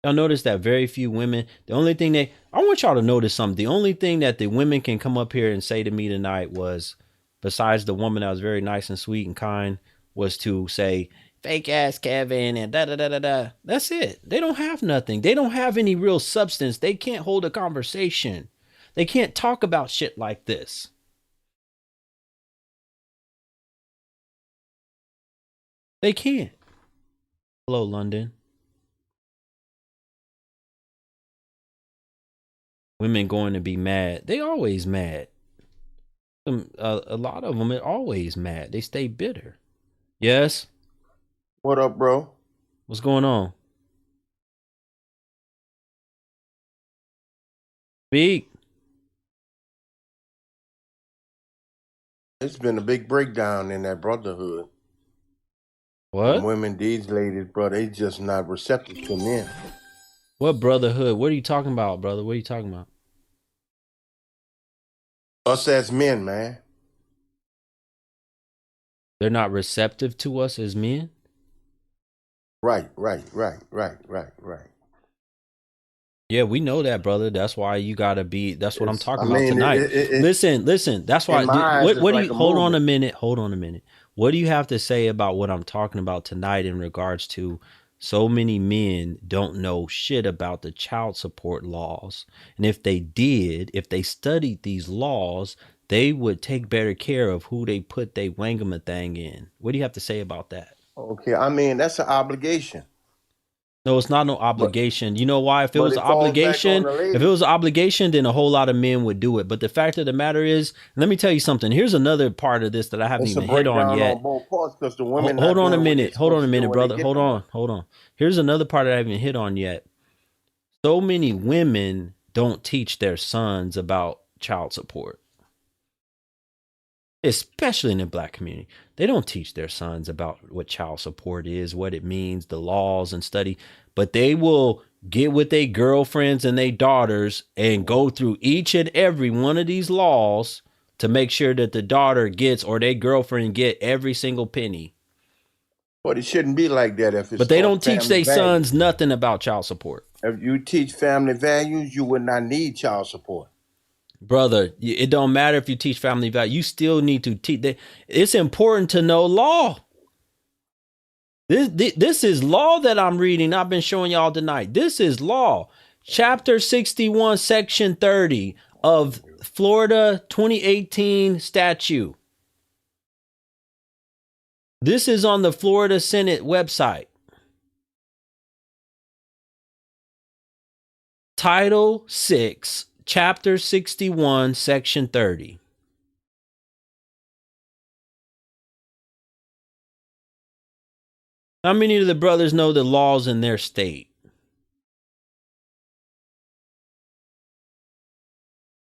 Y'all notice that very few women, I want y'all to notice something. The only thing that the women can come up here and say to me tonight was, besides the woman that was very nice and sweet and kind, was to say, fake ass Kevin and da da da da da. That's it. They don't have nothing. They don't have any real substance. They can't hold a conversation. They can't talk about shit like this. They can't. Hello, London. Women going to be mad. They always mad. A lot of them are always mad. They stay bitter. Yes. What up, bro? What's going on? Speak. It's been a big breakdown in that brotherhood. What? And women, these ladies, bro, they just not receptive to men. What brotherhood? What are you talking about, brother? What are you talking about? Us as men, man. They're not receptive to us as men? Right. Yeah, we know that, brother. That's why you gotta be. That's what I'm talking about mean, tonight. Listen. That's why. What do you? Hold on a minute. What do you have to say about what I'm talking about tonight in regards to so many men don't know shit about the child support laws, and if they did, if they studied these laws, they would take better care of who they put their wangama thing in. What do you have to say about that? Okay, I mean, that's an obligation. No, it's not no obligation. You know why? If it was an obligation, then a whole lot of men would do it. But the fact of the matter is, let me tell you something. Here's another part of this that I haven't even hit on yet. Hold on a minute, brother. Hold on. Here's another part that I haven't hit on yet. So many women don't teach their sons about child support. especially in the black community. They don't teach their sons about what child support is, what it means, the laws and study, but they will get with their girlfriends and their daughters and go through each and every one of these laws to make sure that the daughter gets or their girlfriend get every single penny. But it shouldn't be like that if it's But they for don't teach family their values. sons nothing about child support. If you teach family values, you would not need child support. Brother, it don't matter if you teach family value. You still need to teach. It's important to know law. This is law that I'm reading. I've been showing y'all tonight. This is law. Chapter 61, Section 30 of Florida 2018 statute. This is on the Florida Senate website. Title 6, Chapter 61, Section 30. How many of the brothers know the laws in their state?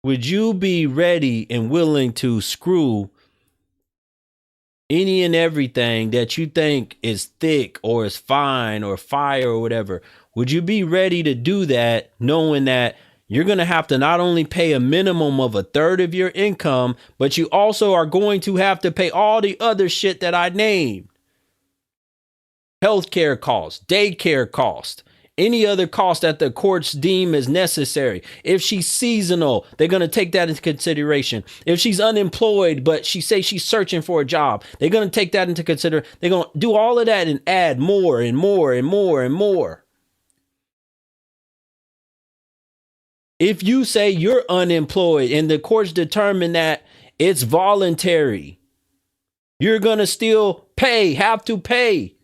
Would you be ready and willing to screw any and everything that you think is thick or is fine or fire or whatever? Would you be ready to do that knowing that you're going to have to not only pay a minimum of 1/3 of your income, but you also are going to have to pay all the other shit that I named? Healthcare costs, daycare costs, any other cost that the courts deem as necessary. If she's seasonal, they're going to take that into consideration. If she's unemployed, but she says she's searching for a job, they're going to take that into consideration. They're going to do all of that and add more and more and more and more. If you say you're unemployed and the courts determine that it's voluntary, you're going to still have to pay.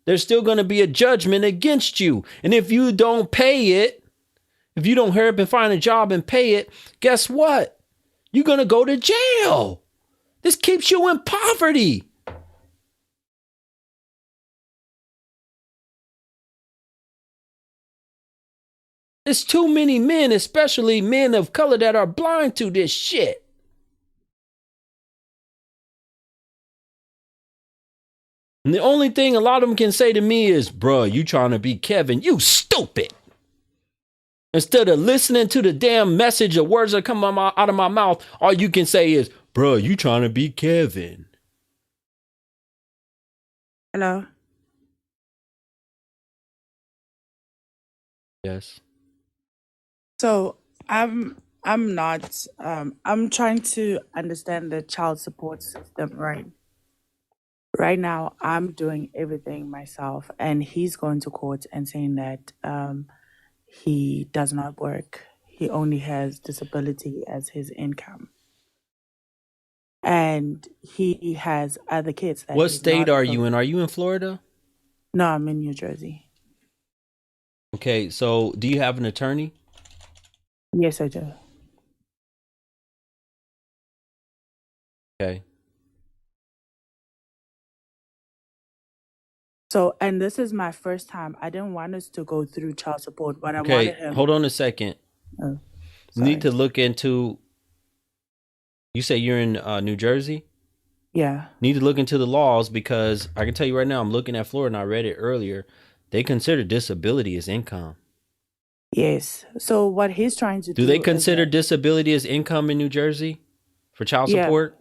There's still going to be a judgment against you. And if you don't pay it, if you don't hurry up and find a job and pay it, guess what? You're going to go to jail. This keeps you in poverty. There's too many men, especially men of color, that are blind to this shit. And the only thing a lot of them can say to me is, bruh, you trying to be Kevin, you stupid. Instead of listening to the damn message of words that come out of my mouth, all you can say is, bruh, you trying to be Kevin. Hello. Yes. So I'm not I'm trying to understand the child support system, right? Right now I'm doing everything myself and he's going to court and saying that he does not work. He only has disability as his income. And he has other kids that What he's state not are you in? Are you in Florida? No, I'm in New Jersey. Okay, so do you have an attorney? Yes, I do. Okay. So, and this is my first time. I didn't want us to go through child support, but I Okay, wanted him. hold on a second. Oh, You need to sorry. look into, you say you're in New Jersey? Yeah. Need to look into the laws because I can tell you right now, I'm looking at Florida and I read it earlier. They consider disability as income. Yes. So what he's trying to do Do they is consider that, disability as income in New Jersey for child yeah, support?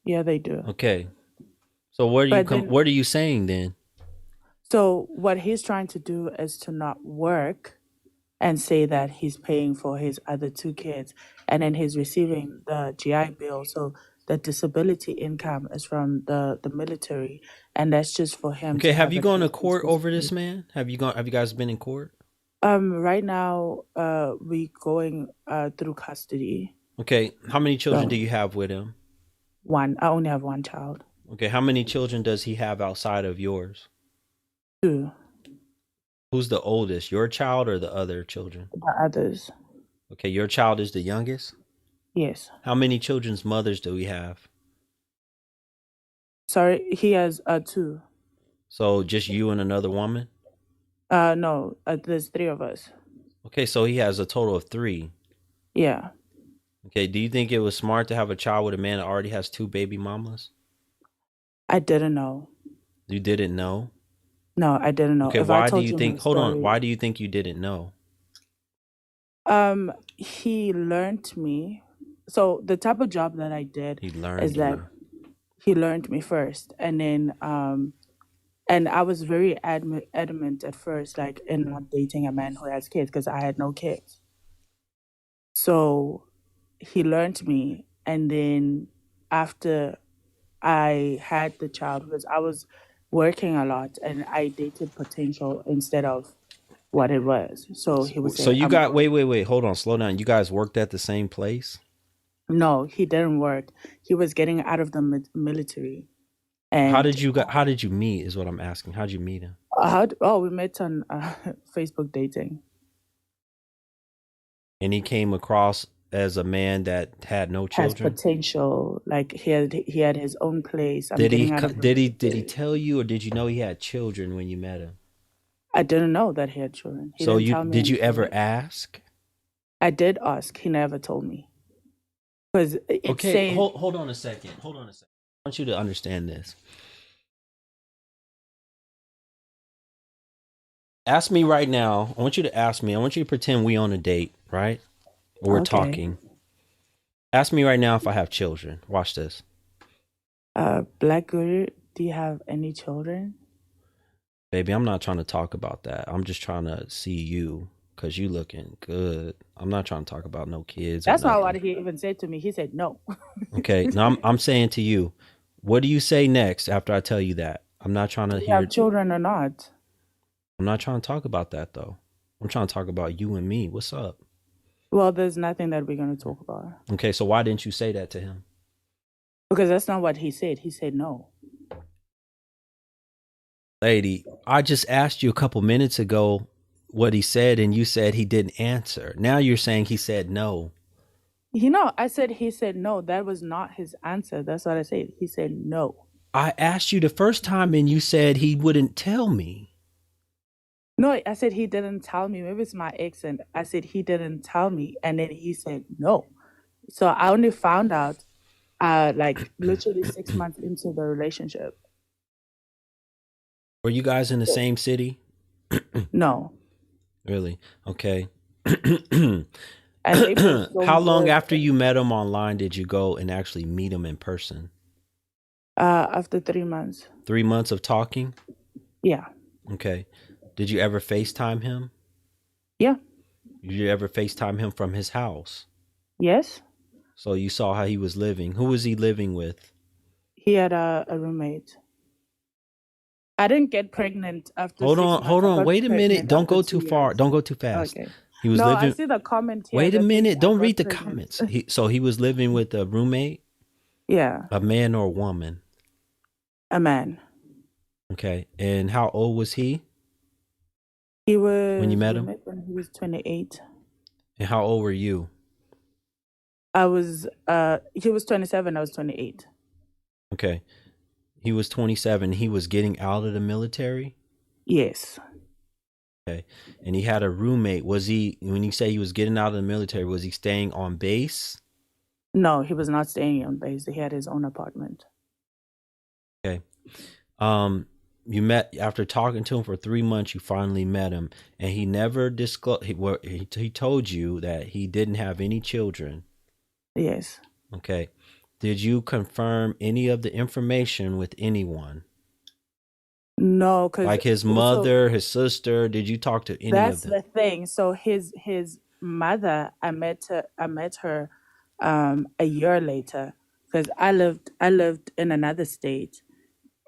yeah, they do. Okay. So what are you But then, what are you saying then? so what he's trying to do is to not work and say that he's paying for his other two kids, and then he's receiving the GI Bill. So the disability income is from the military, and that's just for him Okay, to have have you it gone to for his court over this, disability. man? Have you guys been in court? Right now, we going through custody. Okay, how many children do So you have with him? one, I only have one child. Okay, how many children does he have outside of yours? Two, Who's the oldest, your child or the other children? the others. Okay, your child is the youngest? Yes. How many children's mothers do we have? Sorry, he has two. So just you and another woman? No, there's three of us. Okay, so he has a total of 3. Yeah. Okay. Do you think it was smart to have a child with a man that already has 2 baby mamas? I didn't know. You didn't know? No, I didn't know. Okay. If I Why do told you you my think, hold on. story, Why do you think you didn't know? he learned me. So the type of job that I did He is learned that you. he learned me first, and then and I was very adamant at first, like in not dating a man who has kids because I had no kids. So he learned me, and then after I had the child, because I was working a lot and I dated potential instead of what it was. So he would So say, you I'm got, going. wait, hold on, slow down. You guys worked at the same place? No, he didn't work. He was getting out of the military. How And did you meet is what I'm asking. How'd you meet him? we met on Facebook dating. And he came across as a man that had no Has children? potential. Like he had his own place. I'm getting out of the Did he military. tell you, or did you know he had children when you met him? I didn't know that he had children. He So didn't tell me. did you until ever ask? I did ask. He never told me. Because it's Okay, saying, hold on a second. I want you to understand this. Ask me right now. I want you to ask me. I want you to pretend we on a date, right? Or we're okay, talking. Ask me right now if I have children. Watch this. Black Guru, do you have any children? Baby, I'm not trying to talk about that. I'm just trying to see you because you looking good. I'm not trying to talk about no kids. That's not what he even said to me. He said no. Okay, now I'm saying to you, what do you say next after I tell you that? I'm not trying to Do you hear. have children or not? I'm not trying to talk about that though. I'm trying to talk about you and me. What's up? Well, there's nothing that we're going to talk about. Okay, so why didn't you say that to him? Because that's not what he said. He said no. Lady, I just asked you a couple minutes ago what he said, and you said he didn't answer. Now you're saying he said no. I said he said no. That was not his answer. That's what I said. He said no. I asked you the first time, and you said he wouldn't tell me. No, I said he didn't tell me. Maybe it's my accent. I said he didn't tell me, and then he said no. So I only found out like literally 6 months into the relationship. Were you guys in the same city? No. Really? Okay. And they both don't How long work. after you met him online did you go and actually meet him in person? After 3 months. 3 months of talking? Yeah. Okay. Did you ever FaceTime him? Yeah. Did you ever FaceTime him from his house? Yes. So you saw how he was living. Who was he living with? He had a roommate. I didn't get pregnant after Hold 6 on, months. hold I on. got Wait a minute. pregnant Don't after go 2 too far. years. Don't go too fast. Okay. He was No, living. I see the comment here. Wait a that minute. says I Don't got read the pregnant. comments. So he was living with a roommate, Yeah, a man or a woman? a man. Okay. And how old was he He was when you met we him? met when he was 28. And how old were you? I was he was 27, I was 28. Okay. He was 27. He was getting out of the military? Yes. Okay. And he had a roommate. Was he, when you say he was getting out of the military, was he staying on base? No, he was not staying on base. He had his own apartment. Okay. You met, after talking to him for 3 months, you finally met him, and he never disclosed. He told you that he didn't have any children. Yes. Okay. Did you confirm any of the information with anyone? No, because Like his mother, his sister? Did you talk to any of that's them? the thing. So his mother, I met her a year later because I lived in another state,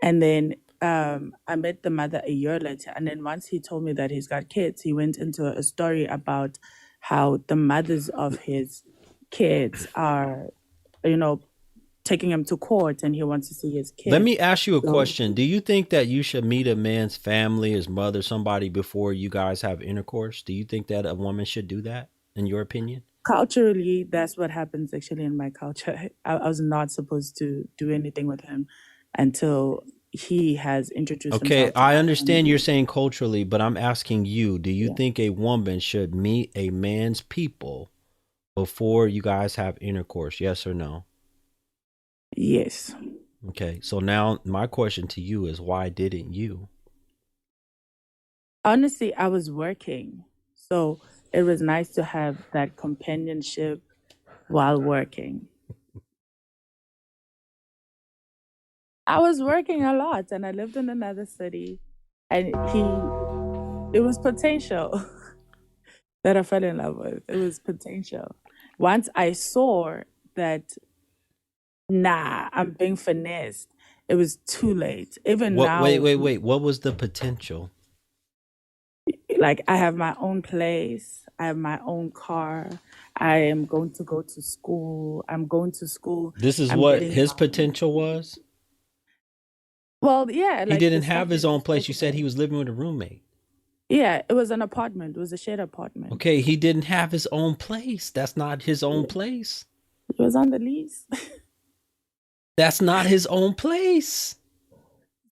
and then I met the mother a year later. And then once he told me that he's got kids, he went into a story about how the mothers of his kids are, taking him to court, and he wants to see his kids. Let me ask you a So- question. Do you think that you should meet a man's family, his mother, somebody before you guys have intercourse? Do you think that a woman should do that, in your opinion? Culturally, that's what happens actually in my culture. I was not supposed to do anything with him until he has introduced Okay, himself to I my understand family. you're saying culturally, but I'm asking you, do you think a woman should meet a man's people before you guys have intercourse? Yes or no? Yes. Okay. So now my question to you is, why didn't you? Honestly, I was working. So it was nice to have that companionship while working. I was working a lot and I lived in another city, and it was potential that I fell in love with. It was potential. Once I saw that, nah, I'm being finessed, it was too late. Even What? now, Wait. What was the potential? like I have my own place, I have my own car, I am going to go to school, I'm going to school, This is I'm what getting his my, potential was. well, yeah, He like the didn't stuff have his that you own place. spoke You said about. he was living with a roommate. Yeah, it was an apartment. It was a shared apartment. Okay, he didn't have his own place. That's not his own place. It was on the lease. That's not his own place.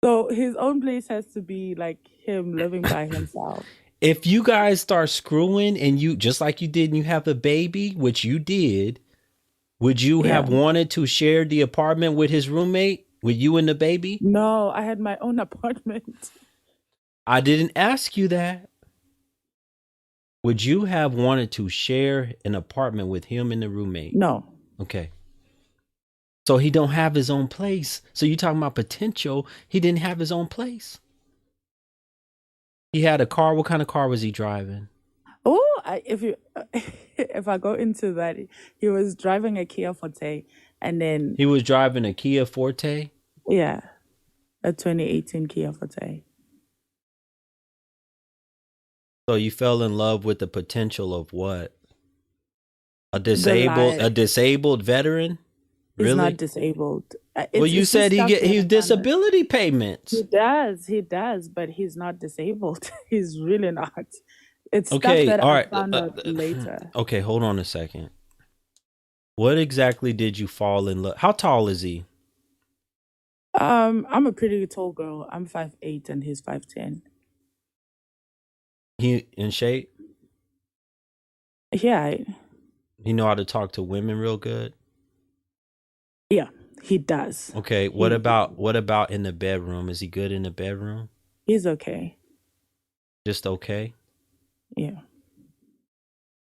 So his own place has to be like him living by himself. If you guys start screwing and you, just like you did and you have a baby, which you did, would you Yeah. have wanted to share the apartment with his roommate, with you and the baby? No, I had my own apartment. I didn't ask you that. Would you have wanted to share an apartment with him and the roommate? No. Okay. So he don't have his own place. So you talking about potential. He didn't have his own place. He had a car. What kind of car was he driving? Oh, if I go into that, he was driving a Kia Forte, and then He was driving a Kia Forte. yeah, a 2018 Kia Forte. So you fell in love with the potential of what? A The disabled veteran? He's Really? not disabled. Well, you It's just said stuff that he's I found out. disability payments. He does, but he's not disabled. He's really not. It's Okay, stuff that all I right. found out later. Okay, hold on a second. What exactly did you fall in love? How tall is he? I'm a pretty tall girl. I'm 5'8" and he's 5'10". He in shape? Yeah, He know how to talk to women real good? yeah, he does. Okay, what about in the bedroom? Is he good in the bedroom? He's okay. Just okay? Yeah.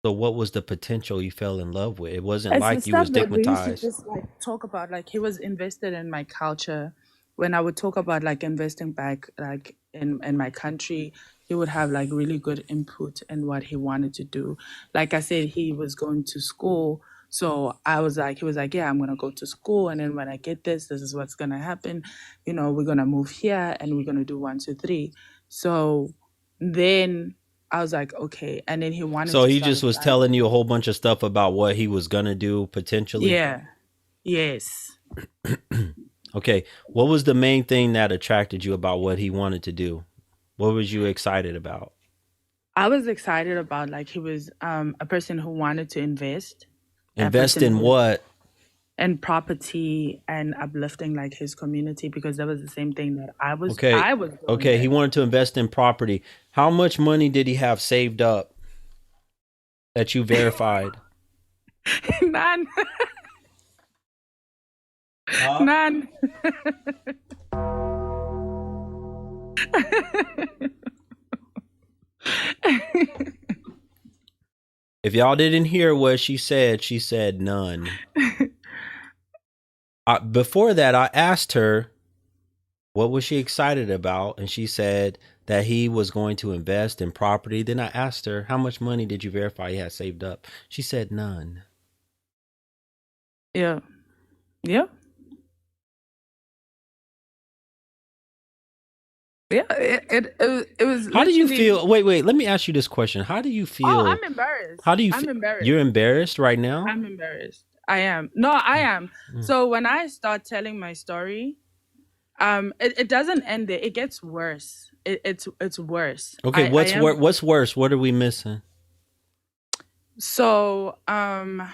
So what was the potential you fell in love with? It wasn't It's the like you was stuff that we used to stigmatized. just like talk about. Like he was invested in my culture. When I would talk about like investing back like in my country, he would have like really good input in what he wanted to do. Like I said, he was going to school. So he was like, yeah, I'm gonna go to school, and then when I get this is what's gonna happen. You know, we're gonna move here and we're gonna do 1, 2, 3. So then I was like, okay. And then he wanted So to he start just a was family. telling you a whole bunch of stuff about what he was gonna do potentially. Yeah. Yes. Okay. What was the main thing that attracted you about what he wanted to do? What was you excited about? I was excited about like he was a person who wanted to invest. Invest in what? And property and uplifting like his community, because that was the same thing that I was Okay. doing. Okay. He wanted to invest in property. How much money did he have saved up that you verified? None. Huh? None. If y'all didn't hear what she said none. Before that, I asked her what was she excited about, and she said that he was going to invest in property. Then I asked her, how much money did you verify he had saved up? She said none. Yeah. Yeah. Yeah. It was. How do you literally- feel? Wait. Let me ask you this question. How do you feel? Oh, I'm embarrassed. How do you? I'm embarrassed. You're embarrassed right now? I'm embarrassed. I am. No, I am. So when I start telling my story, it doesn't end there. It gets worse. It's worse. Okay, what's worse? What are we missing? So I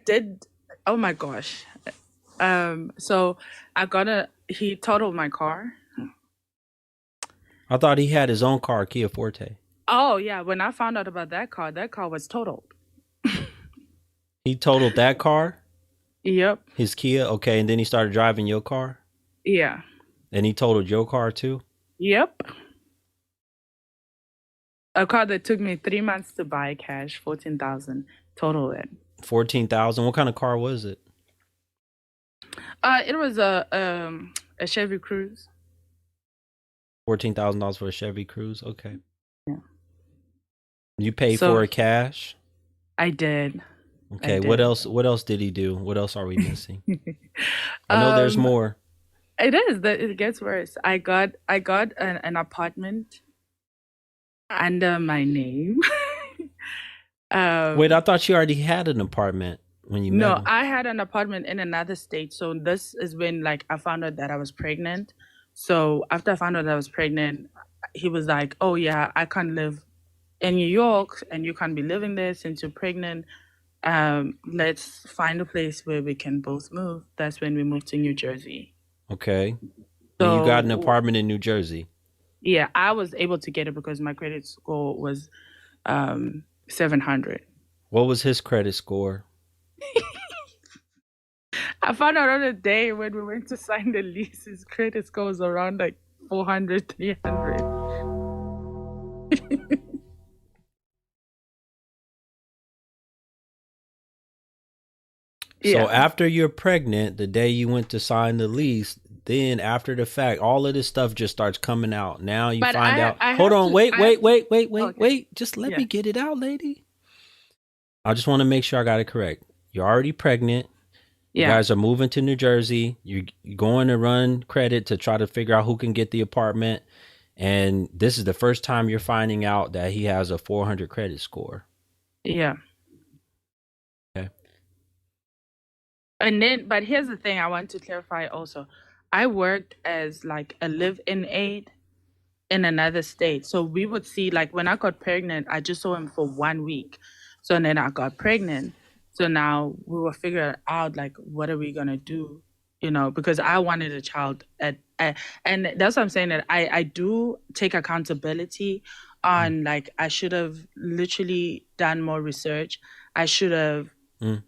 did. Oh my gosh. So he totaled my car. I thought he had his own car, Kia Forte. Oh yeah, when I found out about that car was totaled. He totaled that car, Yep. his Kia. Okay, and then he started driving your car, Yeah. and he totaled your car too. Yep. A car that took me 3 months to buy cash, 14,000, totaled it. 14,000. What kind of car was it? It was a Chevy Cruze. $14,000 for a Chevy Cruze. Okay. Yeah. You paid So- for it cash. I did. Okay. I What did. else? What else did he do? What else are we missing? I know there's more. It is that it gets worse. I got an apartment under my name. Wait, I thought you already had an apartment when you met No, him. I had an apartment in another state. So this is when like I found out that I was pregnant. So after I found out that I was pregnant, he was like, "Oh yeah, I can't live in New York and you can't be living there since you're pregnant. Let's find a place where we can both move." That's when we moved to New Jersey. Okay. And you got an So apartment in New Jersey. yeah, I was able to get it because my credit score was 700. What was his credit score? I found out on the day when we went to sign the lease, his credit score was around like 400, 300. So Yeah. after you're pregnant, the day you went to sign the lease, then after the fact, all of this stuff just starts coming out. Now you But find out. I Hold have on, to- wait. Okay. Just let Yeah. me get it out, lady. I just want to make sure I got it correct. You're already pregnant. You Yeah. guys are moving to New Jersey. You're going to run credit to try to figure out who can get the apartment. And this is the first time you're finding out that he has a 400 credit score. Yeah. Okay. And then, but here's the thing I want to clarify also. I worked as like a live-in aide in another state. So we would see, like when I got pregnant, I just saw him for 1 week. So then I got pregnant. So now we were figuring out like, what are we going to do? You know, because I wanted a child and that's what I'm saying, that I do take accountability on like, I should have literally done more research. I should have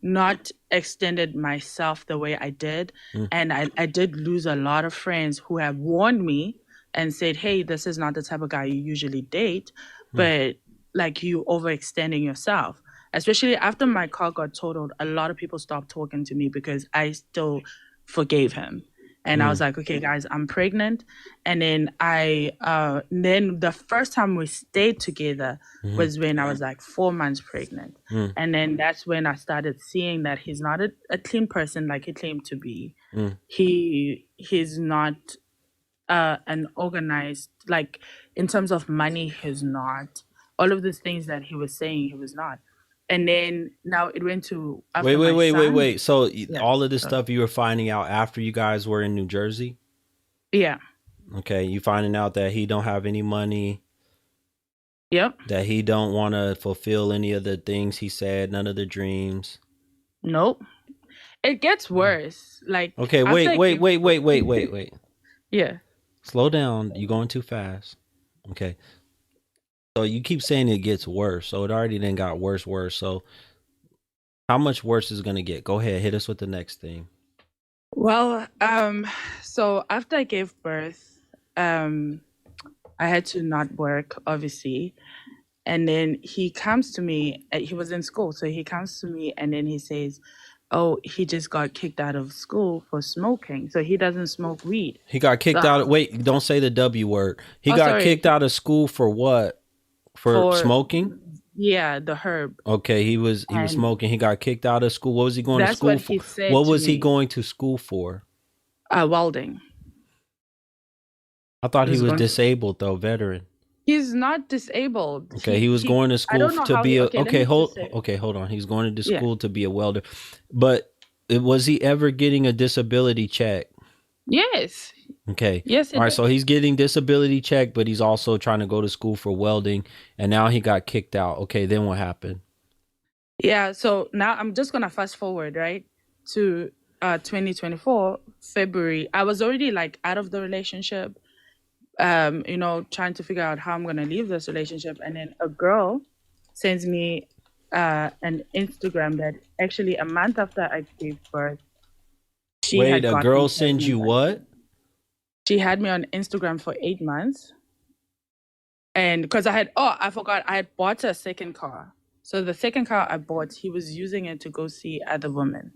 not extended myself the way I did. And I did lose a lot of friends who have warned me and said, hey, this is not the type of guy you usually date, but like you overextending yourself. Especially after my car got totaled, a lot of people stopped talking to me because I still forgave him. And I was like, okay, guys, I'm pregnant. And then then the first time we stayed together was when I was like 4 months pregnant. And then that's when I started seeing that he's not a clean person like he claimed to be. He's not an organized, like in terms of money, he's not. All of these things that he was saying, he was not. And then now it went to after my son- Wait. So Yeah, all of this sorry. stuff you were finding out after you guys were in New Jersey? Yeah. Okay. You finding out that he don't have any money, Yep. that he don't want to fulfill any of the things he said, none of the dreams. Nope. It gets worse. Like Okay, after I wait. gave- Yeah. Slow down. You're going too fast. Okay. So you keep saying it gets worse. So it already then got worse. So how much worse is it going to get? Go ahead. Hit us with the next thing. Well, so after I gave birth, I had to not work, obviously. And then he comes to me, he was in school. So he comes to me and then he says, oh, he just got kicked out of school for smoking. So he doesn't smoke weed. He got kicked So- out. Wait, don't say the W word. He Oh, got sorry. kicked out of school for what? For smoking? Yeah, the herb. Okay, he was And- smoking. He got kicked out of school. What was he going to That's school what for? he said What to was he me. going to school for? Welding. I thought he He's was going to- disabled though, veteran. He's not disabled. Okay, he was going to I school don't know to how be he- a okay, let okay, me hold just say- okay, hold on. He's going to Yeah. school to be a welder. But was he ever getting a disability check? Yes. Okay. Yes, it All right, is. so he's getting disability check, but he's also trying to go to school for welding, and now he got kicked out. Okay, then what happened? Yeah, so now I'm just gonna fast forward, right, to 2024 February. I was already like out of the relationship. trying to figure out how I'm gonna leave this relationship, and then a girl sends me an Instagram that actually a month after I gave birth, she Wait, had a gotten girl sends you pregnant. what? She had me on Instagram for 8 months. And because I forgot, I had bought a second car. So the second car I bought, he was using it to go see other women.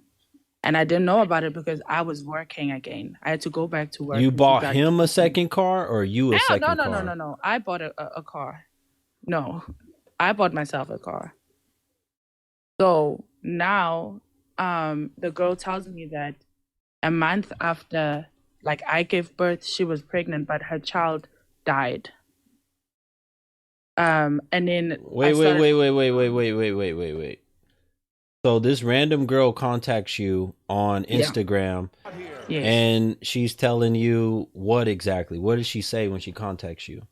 And I didn't know about it because I was working again. I had to go back to work. You and he bought got him a kicked me. second car or you a No, second no, car? no. I bought a car. No, I bought myself a car. So now the girl tells me that a month after, like, I gave birth, she was pregnant, but her child died. And then Wait. So this random girl contacts you on Instagram Yes. and she's telling you what exactly? What does she say when she contacts you?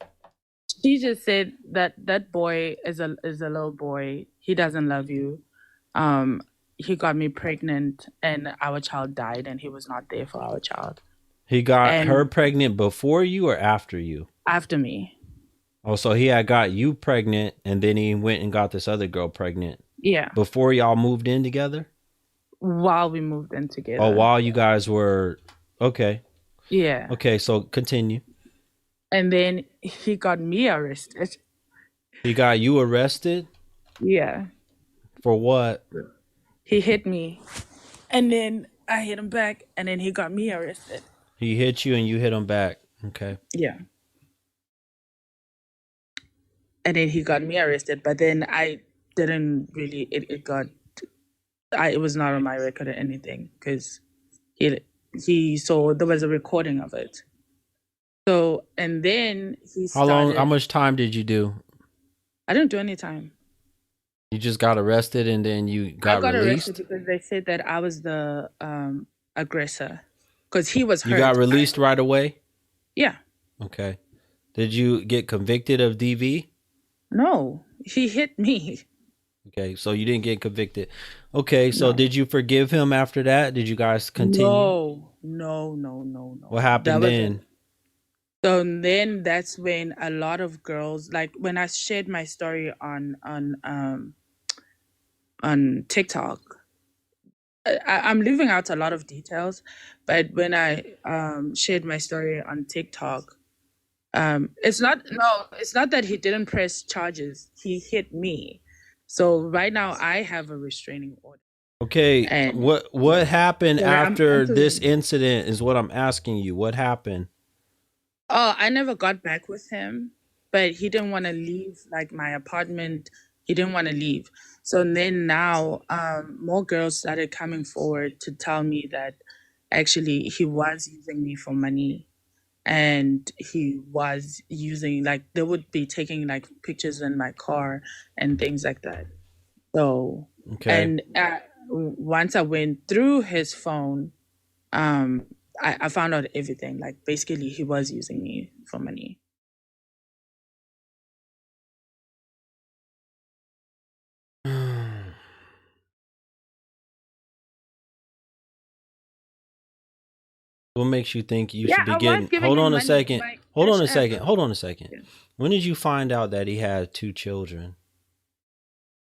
She just said that boy is a little boy. He doesn't love you. He got me pregnant and our child died and he was not there for our child. He got her pregnant before you or after you? After me. Oh, so he had got you pregnant and then he went and got this other girl pregnant. Yeah. Before y'all moved in together? While we moved in together. Oh, while you guys were okay. Yeah. Okay, so continue. And then he got me arrested. He got you arrested? Yeah. For what? He hit me. And then I hit him back and then he got me arrested. He hit you and you hit him back. Okay. Yeah. And then he got me arrested, but then I didn't really, it was not on my record or anything because he saw there was a recording of it. So, and then he started. How much time did you do? I didn't do any time. You just got arrested and then you got released? Arrested because they said that I was the aggressor because he was hurt. You got released right away? Yeah. Okay. Did you get convicted of DV? No, he hit me. Okay, so you didn't get convicted. Okay, so did you forgive him after that? Did you guys continue? No. What happened then? So then that's when a lot of girls, like when I shared my story on TikTok, I'm leaving out a lot of details, but when I shared my story on TikTok, it's not that he didn't press charges. He hit me. So right now I have a restraining order. Okay, and what happened after this incident is what I'm asking you. What happened? Oh, I never got back with him, but he didn't want to leave like my apartment. He didn't want to leave. So then now more girls started coming forward to tell me that actually he was using me for money. And he was using, like, they would be taking like pictures in my car and things like that. So, and once I went through his phone, I found out everything. Like, basically, he was using me for money. What makes you think you should be getting? Hold on a second. Hold on a second. Yeah. When did you find out that he had 2 children?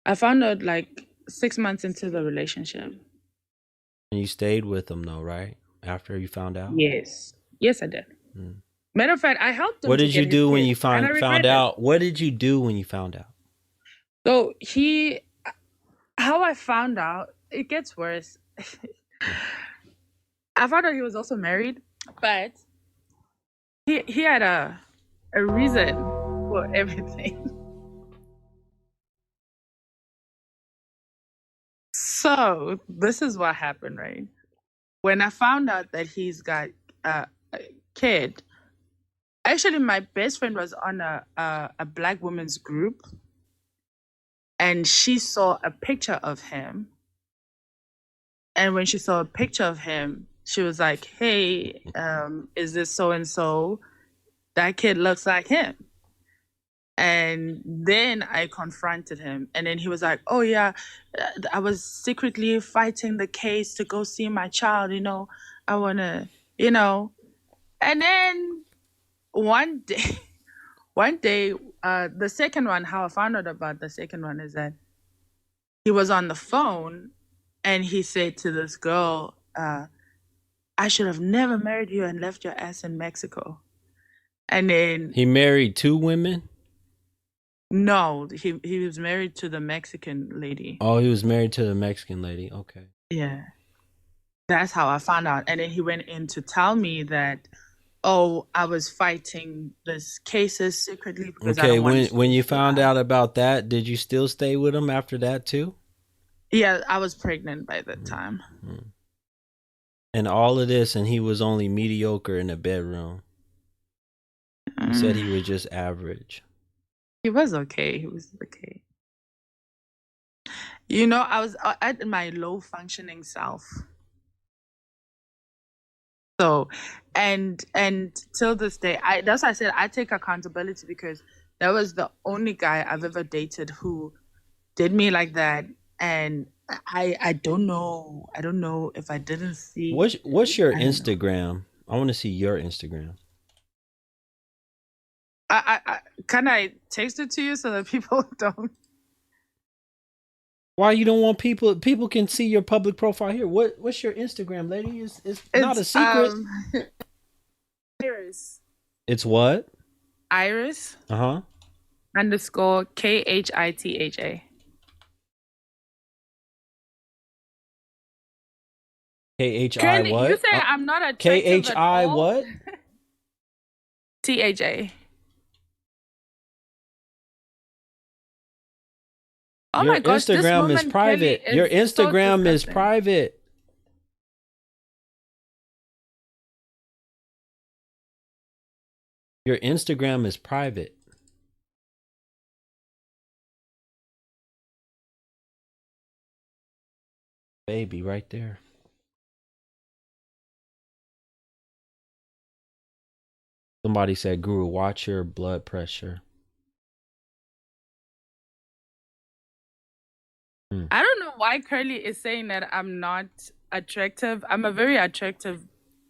I found out like 6 months into the relationship. And you stayed with him though, right? After you found out? Yes, I did. Matter of fact, I helped him. What did you do when you found out? What did you do when you found out? So how I found out, it gets worse. I found out he was also married, but he had a reason for everything. So this is what happened, right? When I found out that he's got a kid, actually my best friend was on a Black women's group, and she saw a picture of him. And when she saw a picture of him, she was like, hey, is this so-and-so? That kid looks like him. And then I confronted him. And then he was like, oh, yeah, I was secretly fighting the case to go see my child, I want to, And then, one day, one day, the second one, how I found out about the second one is that he was on the phone and he said to this girl, I should have never married you and left your ass in Mexico. And then He married 2 women? no, he was married to the Mexican lady. Oh, he was married to the Mexican lady. Okay. Yeah. That's how I found out. And then he went in to tell me that, oh, I was fighting this cases secretly because I Okay, don't want when you found out about that, did you still stay with him after that too? Yeah, I was pregnant by that time. Mm-hmm. And all of this, and he was only mediocre in the bedroom. He said he was just average. He was okay. He was okay. You know, I was at my low functioning self. So, and till this day, that's why I said I take accountability, because that was the only guy I've ever dated who did me like that, and I don't know. I don't know if I didn't see. What's your Instagram? I want to see your Instagram. Can I text it to you so that people don't? Why you don't want people? People can see your public profile here. What's your Instagram, lady? It's not a secret. Iris. It's what? Iris. _KHITHA. KHI what? You say I'm not attractive at KHI all? what? THA. Oh Your my gosh, this Instagram woman is private. Kelly Your is so Instagram is disgusting. private. Your Instagram is private. Baby, right there. Somebody said, Guru, watch your blood pressure. I don't know why Curly is saying that I'm not attractive. I'm a very attractive.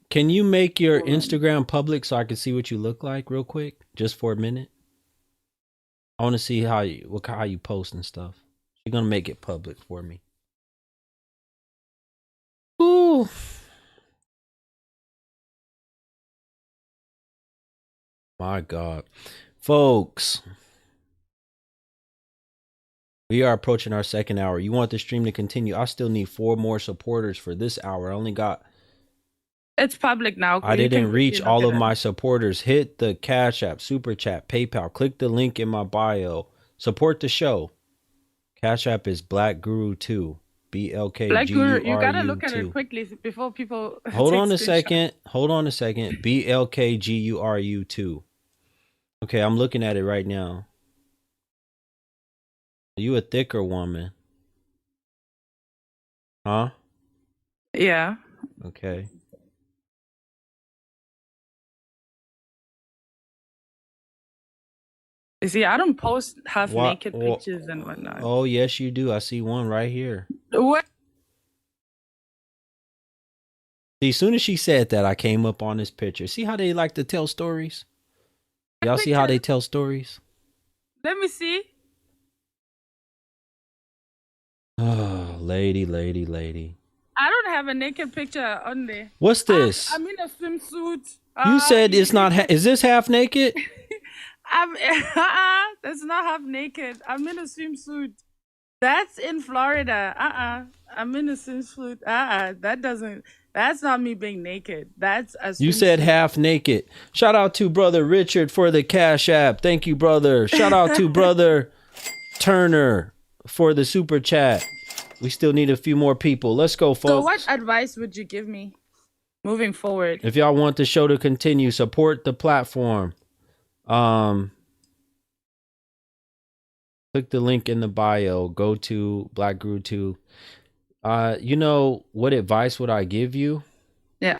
Can you make your Instagram public so I can see what you look like real quick? Just for a minute. I want to see how you post and stuff. You're going to make it public for me. Ooh. My God. Folks. We are approaching our second hour. You want the stream to continue? I still need 4 more supporters for this hour. I only got... It's public now. I didn't reach all of my supporters. Hit the Cash App, Super Chat, PayPal. Click the link in my bio. Support the show. Cash App is Black Guru 2. BLKGURU. Black Guru, you gotta look at it quickly before people. Hold on a second. Hold on a second. BLKGURU 2. Okay, I'm looking at it right now. Are you a thicker woman? Huh? Yeah. Okay. You see, I don't post half naked pictures and whatnot. Oh, yes, you do. I see one right here. What? See, as soon as she said that, I came up on this picture. See how they like to tell stories? Y'all see how they tell stories? Let me see. Oh, lady. I don't have a naked picture on there. What's this? I'm in a swimsuit. You said it's not. Is this half naked? That's not half naked. I'm in a swimsuit. That's in Florida. I'm in a swimsuit. That's not me being naked. That's a swimsuit. You said half naked. Shout out to brother Richard for the Cash App. Thank you, brother. Shout out to brother Turner for the Super Chat. We still need a few more people. Let's go, folks. So what advice would you give me moving forward? If y'all want the show to continue, support the platform. Click the link in the bio. Go to Black Guru 2. You know, what advice would I give you? Yeah.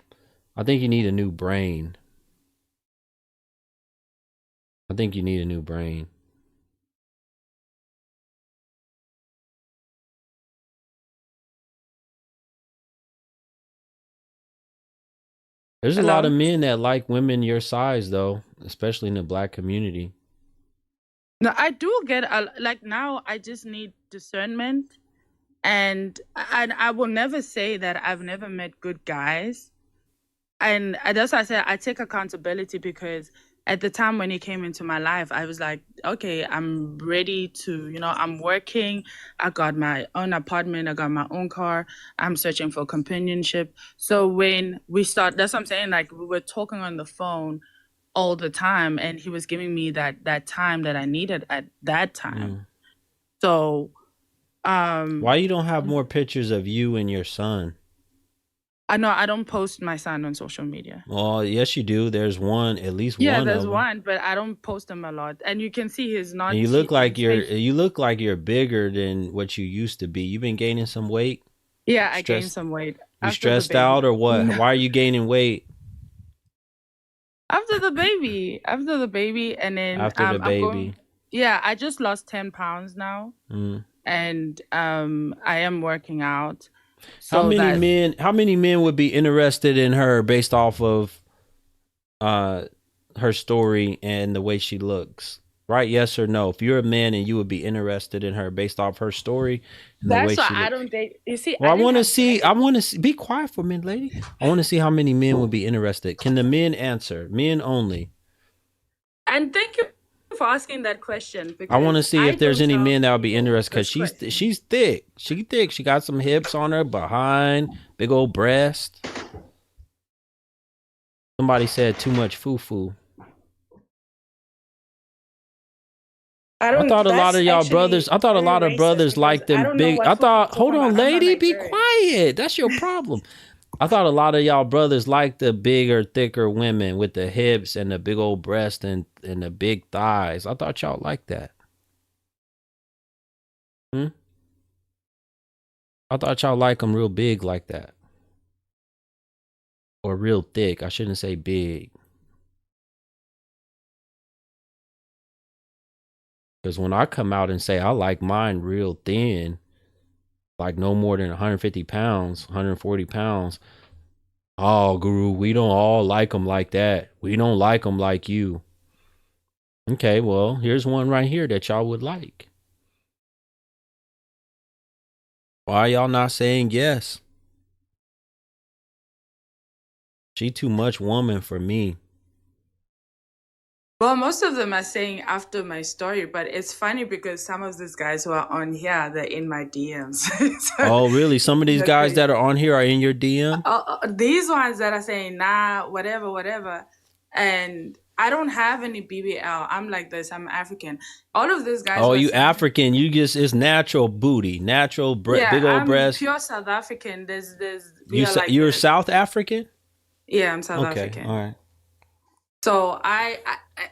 I think you need a new brain. I think you need a new brain. There's a lot Hello? of men that like women your size, though, especially in the black community. No, I do get like now. I just need discernment, and I will never say that I've never met good guys. And that's why I said I take accountability, because at the time when he came into my life, I was like, okay, I'm ready to, I'm working. I got my own apartment. I got my own car. I'm searching for companionship. So when we start, that's what I'm saying. Like, we were talking on the phone all the time, and he was giving me that time that I needed at that time. So, why you don't have more pictures of you and your son? I know I don't post my son on social media. Well, yes, you do. There's one, at least Yeah, one there's of them. one, but I don't post them a lot. And you can see he's not. And you look like you're bigger than what you used to be. You've been gaining some weight. Yeah, I gained some weight. You stressed out or what? No. Why are you gaining weight? After the baby, and then After the baby. I just lost 10 pounds now, and I am working out. So how many men would be interested in her based off of her story and the way she looks? Right? Yes or no? If you're a man and you would be interested in her based off her story and the way she looks. That's why I don't date. You see, well, I want to see. Be quiet for a minute, lady. I want to see how many men would be interested. Can the men answer? Men only. And thank you for asking that question. I want to see if there's any men that would be interested, because she's thick. She thick. She got some hips on her behind, big old breast. Somebody said too much foo-foo. I thought a lot of y'all brothers. I thought a lot of brothers like them big. Hold on, lady, be quiet. That's your problem. I thought a lot of y'all brothers like the bigger, thicker women with the hips and the big old breast and the big thighs. I thought y'all liked that. I thought y'all like them real big like that. Or real thick. I shouldn't say big. Because when I come out and say I like mine real thin, like no more than 150 pounds, 140 pounds. Oh, Guru, we don't all like them like that. We don't like them like you. Okay, well, here's one right here that y'all would like. Why y'all not saying yes? She too much woman for me. Well, most of them are saying after my story, but it's funny because some of these guys who are on here, they're in my DMs. So, oh, really? Some of these guys that are on here are in your DM? These ones that are saying, nah, whatever. And I don't have any BBL. I'm like this. I'm African. All of these guys. Oh, you saying, African. You just, it's natural booty, natural big old breast. Pure South African. You're South African? Yeah, I'm South African. All right. So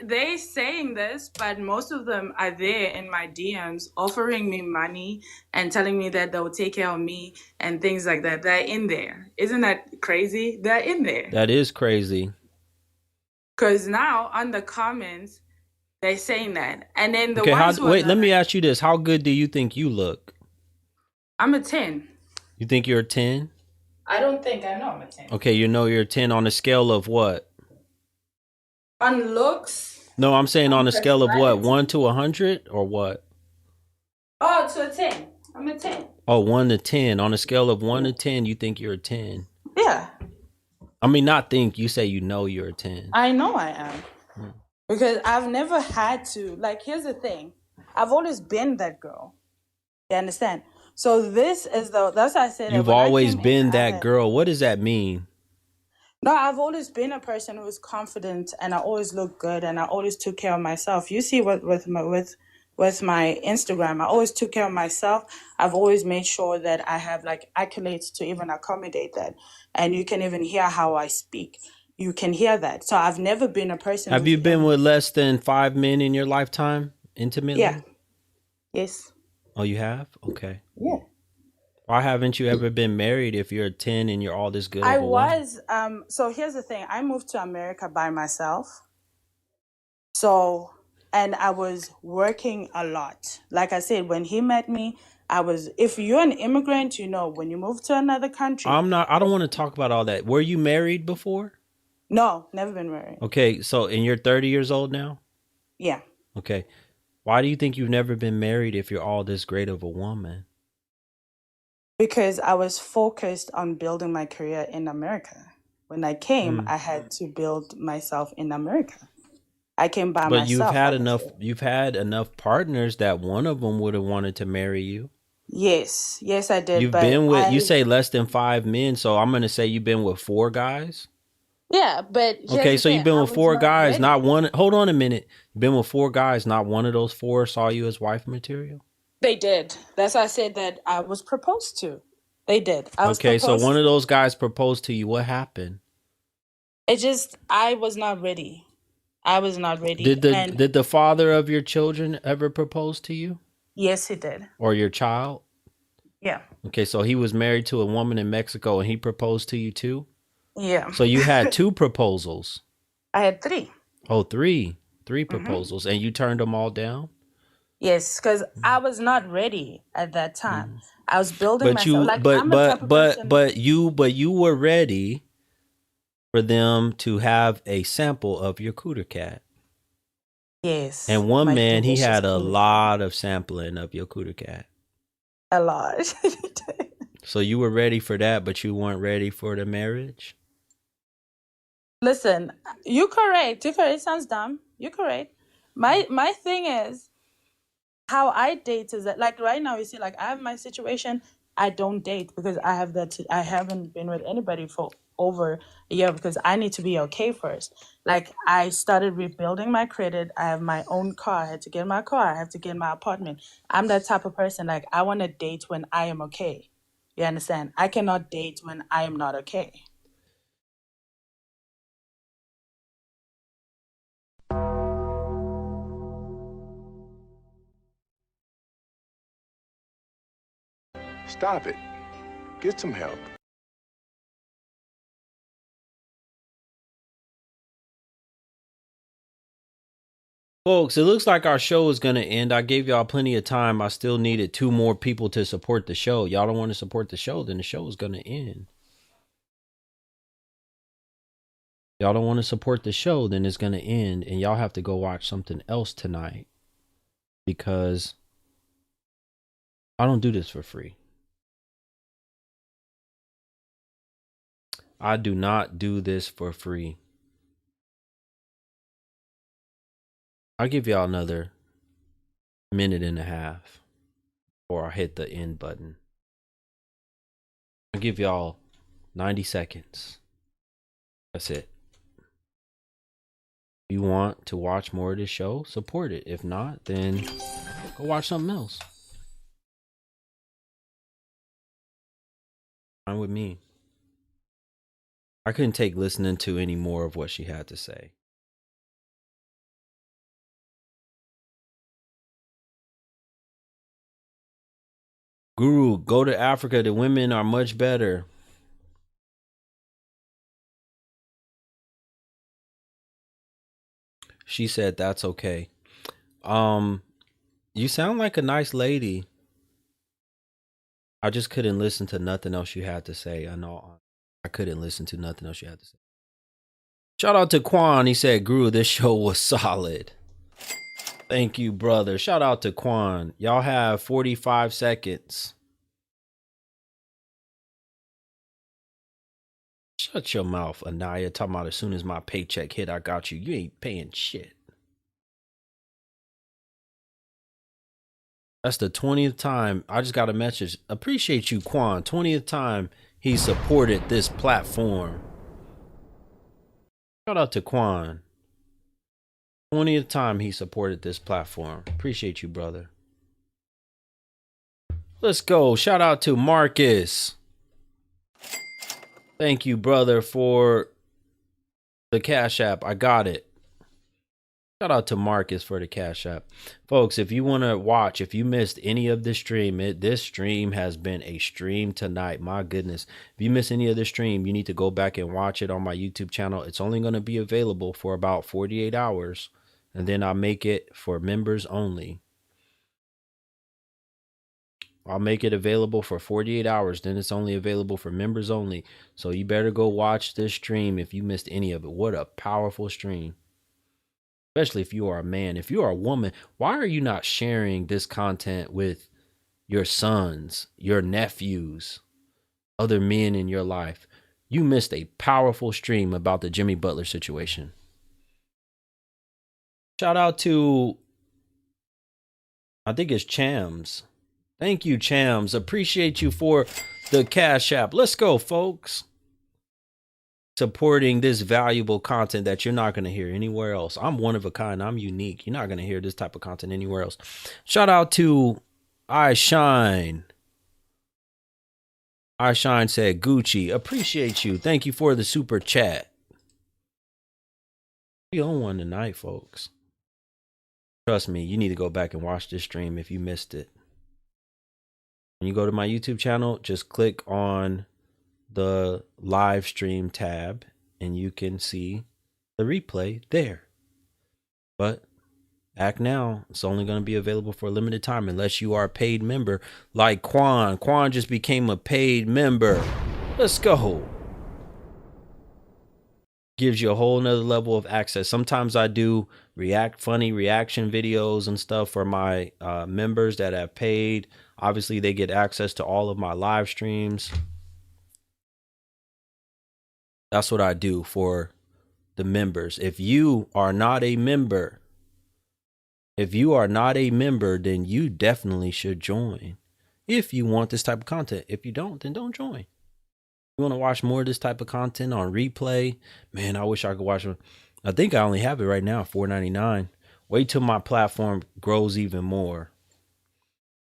they saying this, but most of them are there in my DMs offering me money and telling me that they'll take care of me and things like that. They're in there. Isn't that crazy? They're in there. That is crazy. Because now on the comments, they're saying that. And then the ones let me ask you this. How good do you think you look? I'm a 10. You think you're a 10? I don't think I know I'm a 10. Okay, you know you're a 10 on a scale of what? On looks? No, I'm saying on a scale of what? 1 to 100 or what? Oh, to a 10. I'm a 10. Oh, 1 to 10. On a scale of 1 to 10, you think you're a 10? Yeah. I mean, not think. You say you know you're a 10. I know I am. Because I've never had to. Like, here's the thing. I've always been that girl. You understand? So this is that's why I said you've always been that girl. What does that mean? No, I've always been a person who was confident, and I always looked good, and I always took care of myself. You see, with my Instagram, I always took care of myself. I've always made sure that I have like accolades to even accommodate that, and you can even hear how I speak. You can hear that. So I've never been a person. Have you been with less than 5 men in your lifetime, intimately? Yeah. Yes. Oh, you have? Okay. Yeah. Why haven't you ever been married if you're a 10 and you're all this good? I was. So here's the thing. I moved to America by myself. So, and I was working a lot. Like I said, when he met me, if you're an immigrant, when you move to another country. I don't want to talk about all that. Were you married before? No, never been married. Okay, so and you're 30 years old now? Yeah. Okay. Why do you think you've never been married if you're all this great of a woman? Because I was focused on building my career in America. When I came, I had to build myself in America. I came by But myself. you've had enough partners that one of them would have wanted to marry you. Yes, I did. You've but been with, you I, say less than 5 men, so I'm going to say you've been with 4 guys. yeah, but here's Okay, the so you've thing, been I with was 4 not guys, ready. not one. Hold on a minute. You've been with 4 guys, not one of those 4 saw you as wife material. They did. That's why I said that I was proposed to. They did. I was Okay, so proposed. one of those guys proposed to you. What happened? I was not ready. I was not ready. Did the father of your children ever propose to you? Yes, he did. Or your child? Yeah. Okay, so he was married to a woman in Mexico and he proposed to you too? Yeah. So you had 2 proposals. I had 3. Oh, 3 proposals, and you turned them all down? Yes, because I was not ready at that time. I was building But myself. you, Like, I'm the type of person. but you were ready for them to have a sample of your cooter cat. Yes. And one my man, he delicious had a food. lot of sampling of your cooter cat. A lot. So you were ready for that, but you weren't ready for the marriage? Listen, you're correct. You're correct. It sounds dumb. You're correct. My thing is, how I date is that, like, right now, you see, like, I have my situation. I don't date because I have that. I haven't been with anybody for over a year because I need to be okay first. Like, I started rebuilding my credit. I have my own car. I had to get my car. I have to get my apartment. I'm that type of person. Like, I want to date when I am okay. You understand? I cannot date when I am not okay. Stop it. Get some help. Folks, it looks like our show is going to end. I gave y'all plenty of time. I still needed 2 more people to support the show. Y'all don't want to support the show, then the show is going to end. Y'all don't want to support the show, then it's going to end. And y'all have to go watch something else tonight. Because I don't do this for free. I do not do this for free. I'll give y'all another minute and a half before I hit the end button. I'll give y'all 90 seconds. That's it. If you want to watch more of this show, support it. If not, then go watch something else. Fine with me. I couldn't take listening to any more of what she had to say. Guru, go to Africa. The women are much better. She said that's okay. You sound like a nice lady. I just couldn't listen to nothing else you had to say. I couldn't listen to nothing else you had to say. Shout out to Quan. He said, Guru, this show was solid. Thank you, brother. Shout out to Quan. Y'all have 45 seconds. Shut your mouth, Anaya. Talking about as soon as my paycheck hit, I got you. You ain't paying shit. That's the 20th time. I just got a message. Appreciate you, Quan. 20th time he supported this platform. Shout out to Quan. 20th time he supported this platform. Appreciate you, brother. Let's go. Shout out to Marcus. Thank you, brother, for the Cash App. I got it. Shout out to Marcus for the Cash App. Folks, if you want to watch, if you missed any of this stream, this stream has been a stream tonight. My goodness. If you miss any of the stream, you need to go back and watch it on my YouTube channel. It's only going to be available for about 48 hours. And then I'll make it for members only. I'll make it available for 48 hours. Then it's only available for members only. So you better go watch this stream if you missed any of it. What a powerful stream. Especially if you are a man. If you are a woman, why are you not sharing this content with your sons, your nephews, other men in your life? You missed a powerful stream about the Jimmy Butler situation. Shout out to, I think it's Chams. Thank you, Chams. Appreciate you for the Cash App. Let's go, folks. Supporting this valuable content that you're not going to hear anywhere else. I'm one of a kind. I'm unique. You're not going to hear this type of content anywhere else. Shout out to I Shine. I Shine said, Gucci, appreciate you. Thank you for the super chat. We on one tonight, folks. Trust me, you need to go back and watch this stream if you missed it. When you go to my YouTube channel, just click on the live stream tab and you can see the replay there. But act now. It's only going to be available for a limited time unless you are a paid member like Quan. Quan just became a paid member. Let's go. Gives you a whole nother level of access. Sometimes I do funny reaction videos and stuff for my members that have paid. Obviously, they get access to all of my live streams. That's what I do for the members. If you are not a member, then you definitely should join. If you want this type of content. If you don't, then don't join. You want to watch more of this type of content on replay? Man, I wish I could watch it. I think I only have it right now, $4.99. Wait till my platform grows even more.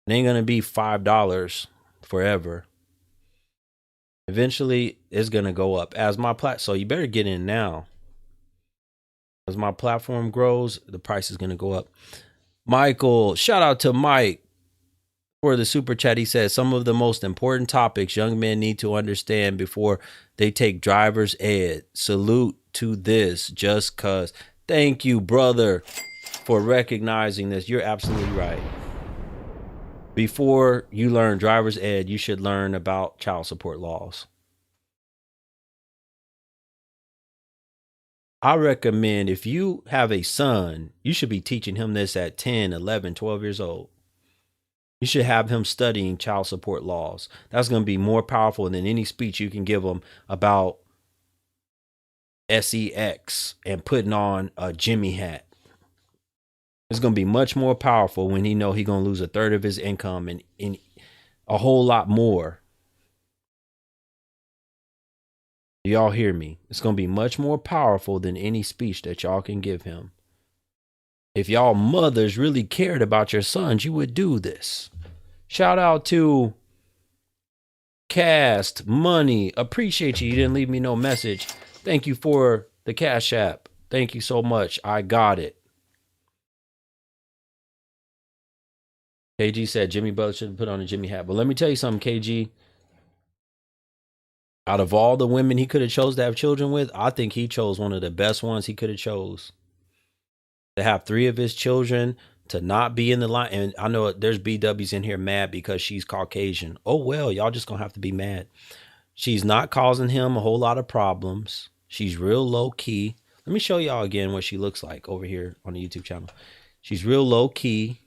It ain't going to be $5 forever. Eventually, it's going to go up as my so you better get in now. As my platform grows, the price is going to go up. Michael, shout out to Mike for the super chat. He says some of the most important topics young men need to understand before they take driver's ed. Salute to this just cause. Thank you, brother, for recognizing this. You're absolutely right. Before you learn driver's ed, you should learn about child support laws. I recommend if you have a son, you should be teaching him this at 10, 11, 12 years old. You should have him studying child support laws. That's going to be more powerful than any speech you can give him about sex and putting on a Jimmy hat. It's going to be much more powerful when he know he's going to lose a third of his income and a whole lot more. Y'all hear me? It's going to be much more powerful than any speech that y'all can give him. If y'all mothers really cared about your sons, you would do this. Shout out to Cast Money. Appreciate you. You didn't leave me no message. Thank you for the Cash App. Thank you so much. I got it. KG said Jimmy Butler should have put on a Jimmy hat. But let me tell you something, KG. Out of all the women he could have chose to have children with, I think he chose one of the best ones he could have chose. To have 3 of his children, to not be in the line. And I know there's BWs in here mad because she's Caucasian. Oh, well, y'all just going to have to be mad. She's not causing him a whole lot of problems. She's real low key. Let me show y'all again what she looks like over here on the YouTube channel. She's real low key.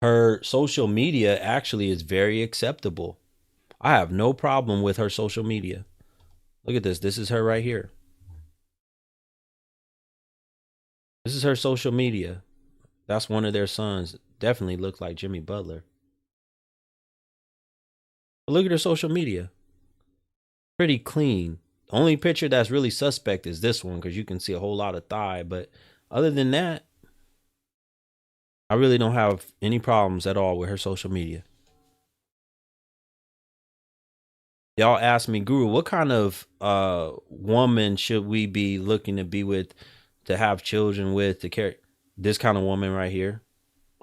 Her social media actually is very acceptable. I have no problem with her social media. Look at this. This is her right here. This is her social media. That's one of their sons. Definitely looks like Jimmy Butler. But look at her social media. Pretty clean. The only picture that's really suspect is this one because you can see a whole lot of thigh. But other than that, I really don't have any problems at all with her social media. Y'all ask me, Guru, what kind of woman should we be looking to be with, to have children with, to carry this kind of woman right here?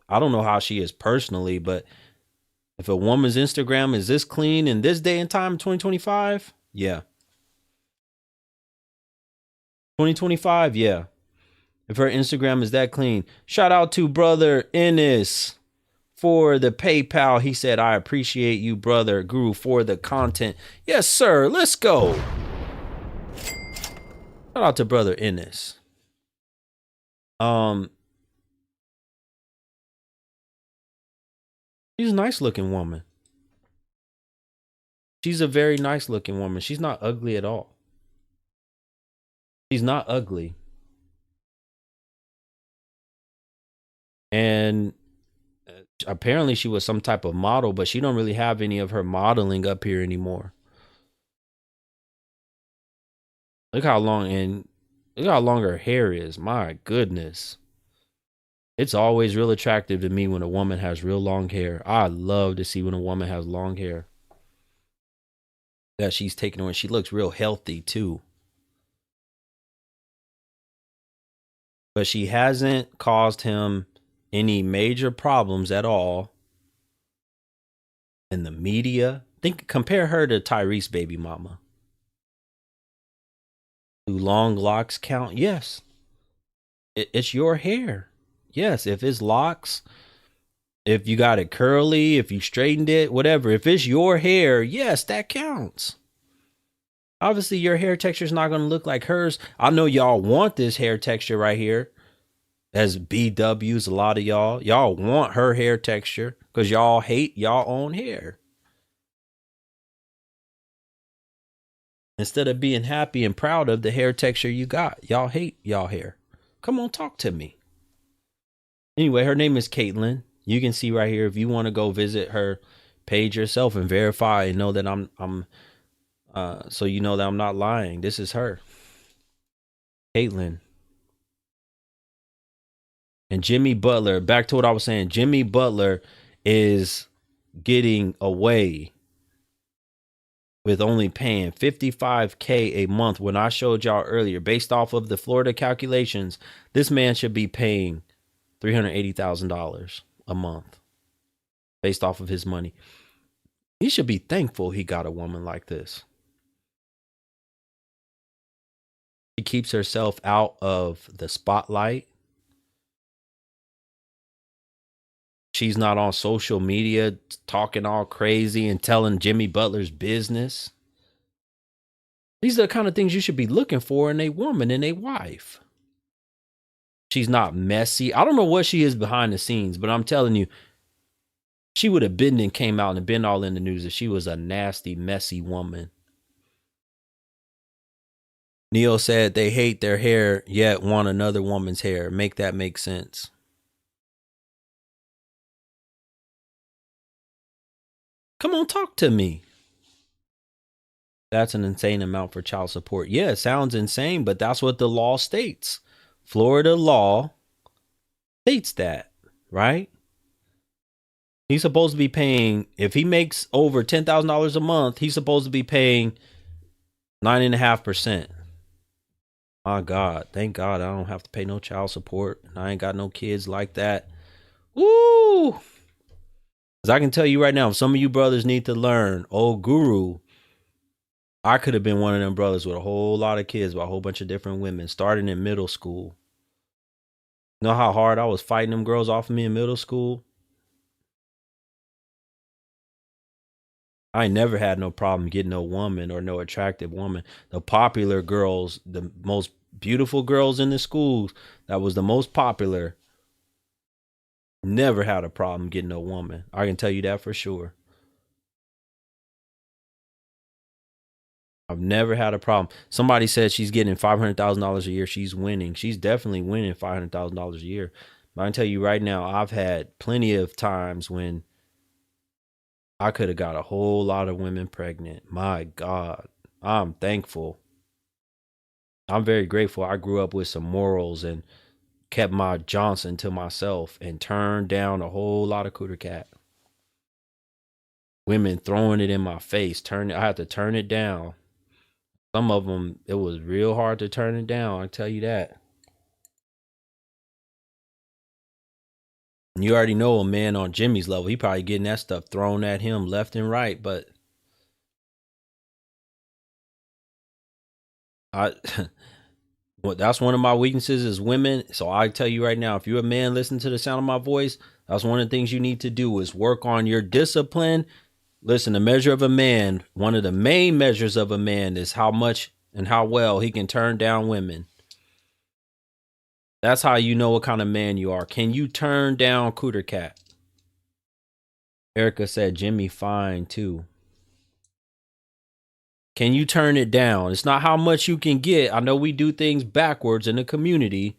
I don't know how she is personally, but if a woman's Instagram is this clean in this day and time, 2025, yeah. 2025, yeah. If her Instagram is that clean. Shout out to brother Ennis for the PayPal. He said, I appreciate you, brother Guru, for the content. Yes, sir. Let's go. Shout out to brother Ennis. She's a nice looking woman. She's a very nice looking woman. She's not ugly at all. She's not ugly. And apparently she was some type of model, but she don't really have any of her modeling up here anymore. Look how long her hair is. My goodness. It's always real attractive to me when a woman has real long hair. I love to see when a woman has long hair that she's taking on. She looks real healthy too. But she hasn't caused him any major problems at all in the media. Compare her to Tyrese baby mama. Do long locks count? Yes. It's your hair. Yes, if it's locks, if you got it curly, if you straightened it, whatever. If it's your hair, yes, that counts. Obviously, your hair texture is not going to look like hers. I know y'all want this hair texture right here. As BWs, a lot of y'all want her hair texture because y'all hate y'all own hair. Instead of being happy and proud of the hair texture you got, y'all hate y'all hair. Come on, talk to me. Anyway, her name is Kaitlin. You can see right here if you want to go visit her page yourself and verify and know that so you know that I'm not lying. This is her. Kaitlin. And Jimmy Butler, back to what I was saying, Jimmy Butler is getting away with only paying $55K a month. When I showed y'all earlier, based off of the Florida calculations, this man should be paying $380,000 a month based off of his money. He should be thankful he got a woman like this. She keeps herself out of the spotlight. She's not on social media talking all crazy and telling Jimmy Butler's business. These are the kind of things you should be looking for in a woman, in a wife. She's not messy. I don't know what she is behind the scenes, but I'm telling you, she would have been and came out and been all in the news if she was a nasty, messy woman. Neil said they hate their hair yet want another woman's hair. Make that make sense. Come on, talk to me. That's an insane amount for child support. Yeah, it sounds insane, but that's what the law states. Florida law states that, right? He's supposed to be paying, if he makes over $10,000 a month, he's supposed to be paying 9.5%. My God, thank God I don't have to pay no child support. And I ain't got no kids like that. Woo! Because I can tell you right now, if some of you brothers need to learn, oh, Guru, I could have been one of them brothers with a whole lot of kids, with a whole bunch of different women, starting in middle school. You know how hard I was fighting them girls off of me in middle school? I never had no problem getting no woman or no attractive woman. The popular girls, the most beautiful girls in the schools, that was the most popular, never had a problem getting a woman. I can tell you that for sure. I've never had a problem. Somebody said she's getting $500,000 a year. She's winning. She's definitely winning $500,000 a year. But I can tell you right now, I've had plenty of times when I could have got a whole lot of women pregnant. My God, I'm thankful. I'm very grateful. I grew up with some morals and kept my Johnson to myself and turned down a whole lot of cooter cat. Women throwing it in my face. I had to turn it down. Some of them, it was real hard to turn it down. I tell you that. And you already know a man on Jimmy's level, he probably getting that stuff thrown at him left and right. But well, that's one of my weaknesses is women. So I tell you right now, if you're a man listening to the sound of my voice, That's one of the things you need to do is work on your discipline. Listen, the measure of a man, one of the main measures of a man is how much and how well he can turn down women. That's how you know what kind of man you are. Can you turn down Cooter Cat? Erica said Jimmy fine too. Can you turn it down? It's not how much you can get. I know we do things backwards in the community.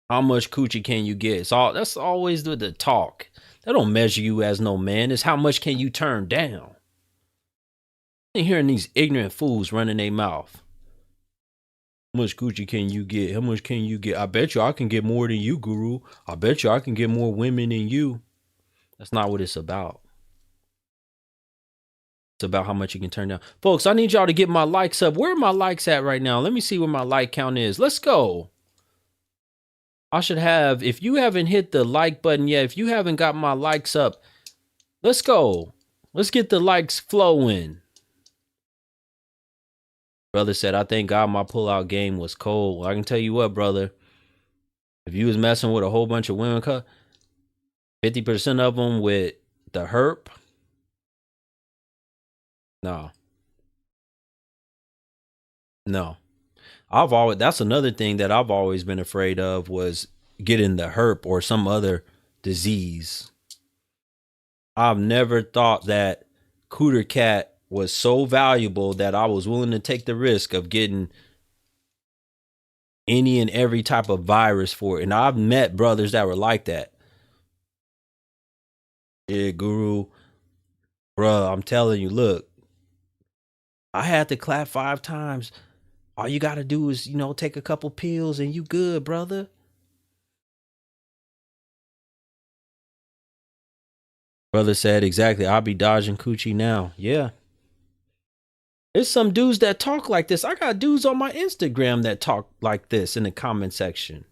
How much coochie can you get? That's always the talk. That don't measure you as no man. It's how much can you turn down? I'm hearing these ignorant fools running their mouth. How much coochie can you get? How much can you get? I bet you I can get more than you, Guru. I bet you I can get more women than you. That's not what it's about. It's about how much you can turn down. Folks, I need y'all to get my likes up. Where are my likes at right now? Let me see where my like count is. Let's go. I should have, if you haven't hit the like button yet, if you haven't got my likes up, let's go. Let's get the likes flowing. Brother said, I thank God my pullout game was cold. Well, I can tell you what, brother. If you was messing with a whole bunch of women, 50% of them with the herp, no. That's another thing that I've always been afraid of was getting the herp or some other disease. I've never thought that Cooter Cat was so valuable that I was willing to take the risk of getting any and every type of virus for it. And I've met brothers that were like that. Yeah, Guru, bruh, I'm telling you, look, I had to clap 5 times. All you got to do is, take a couple pills and you good, brother. Brother said, exactly. I'll be dodging coochie now. Yeah. There's some dudes that talk like this. I got dudes on my Instagram that talk like this in the comment section.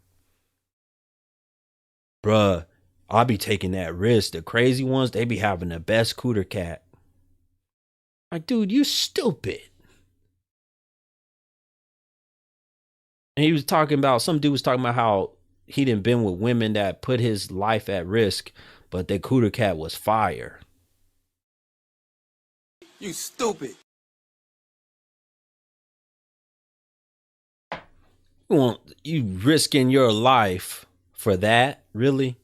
Bruh, I'll be taking that risk. The crazy ones, they be having the best Cooter Cat. Like, dude, you stupid. And he was talking about, some dude was talking about how he done been with women that put his life at risk, but their Cooter Cat was fire. You stupid. You risking your life for that? Really?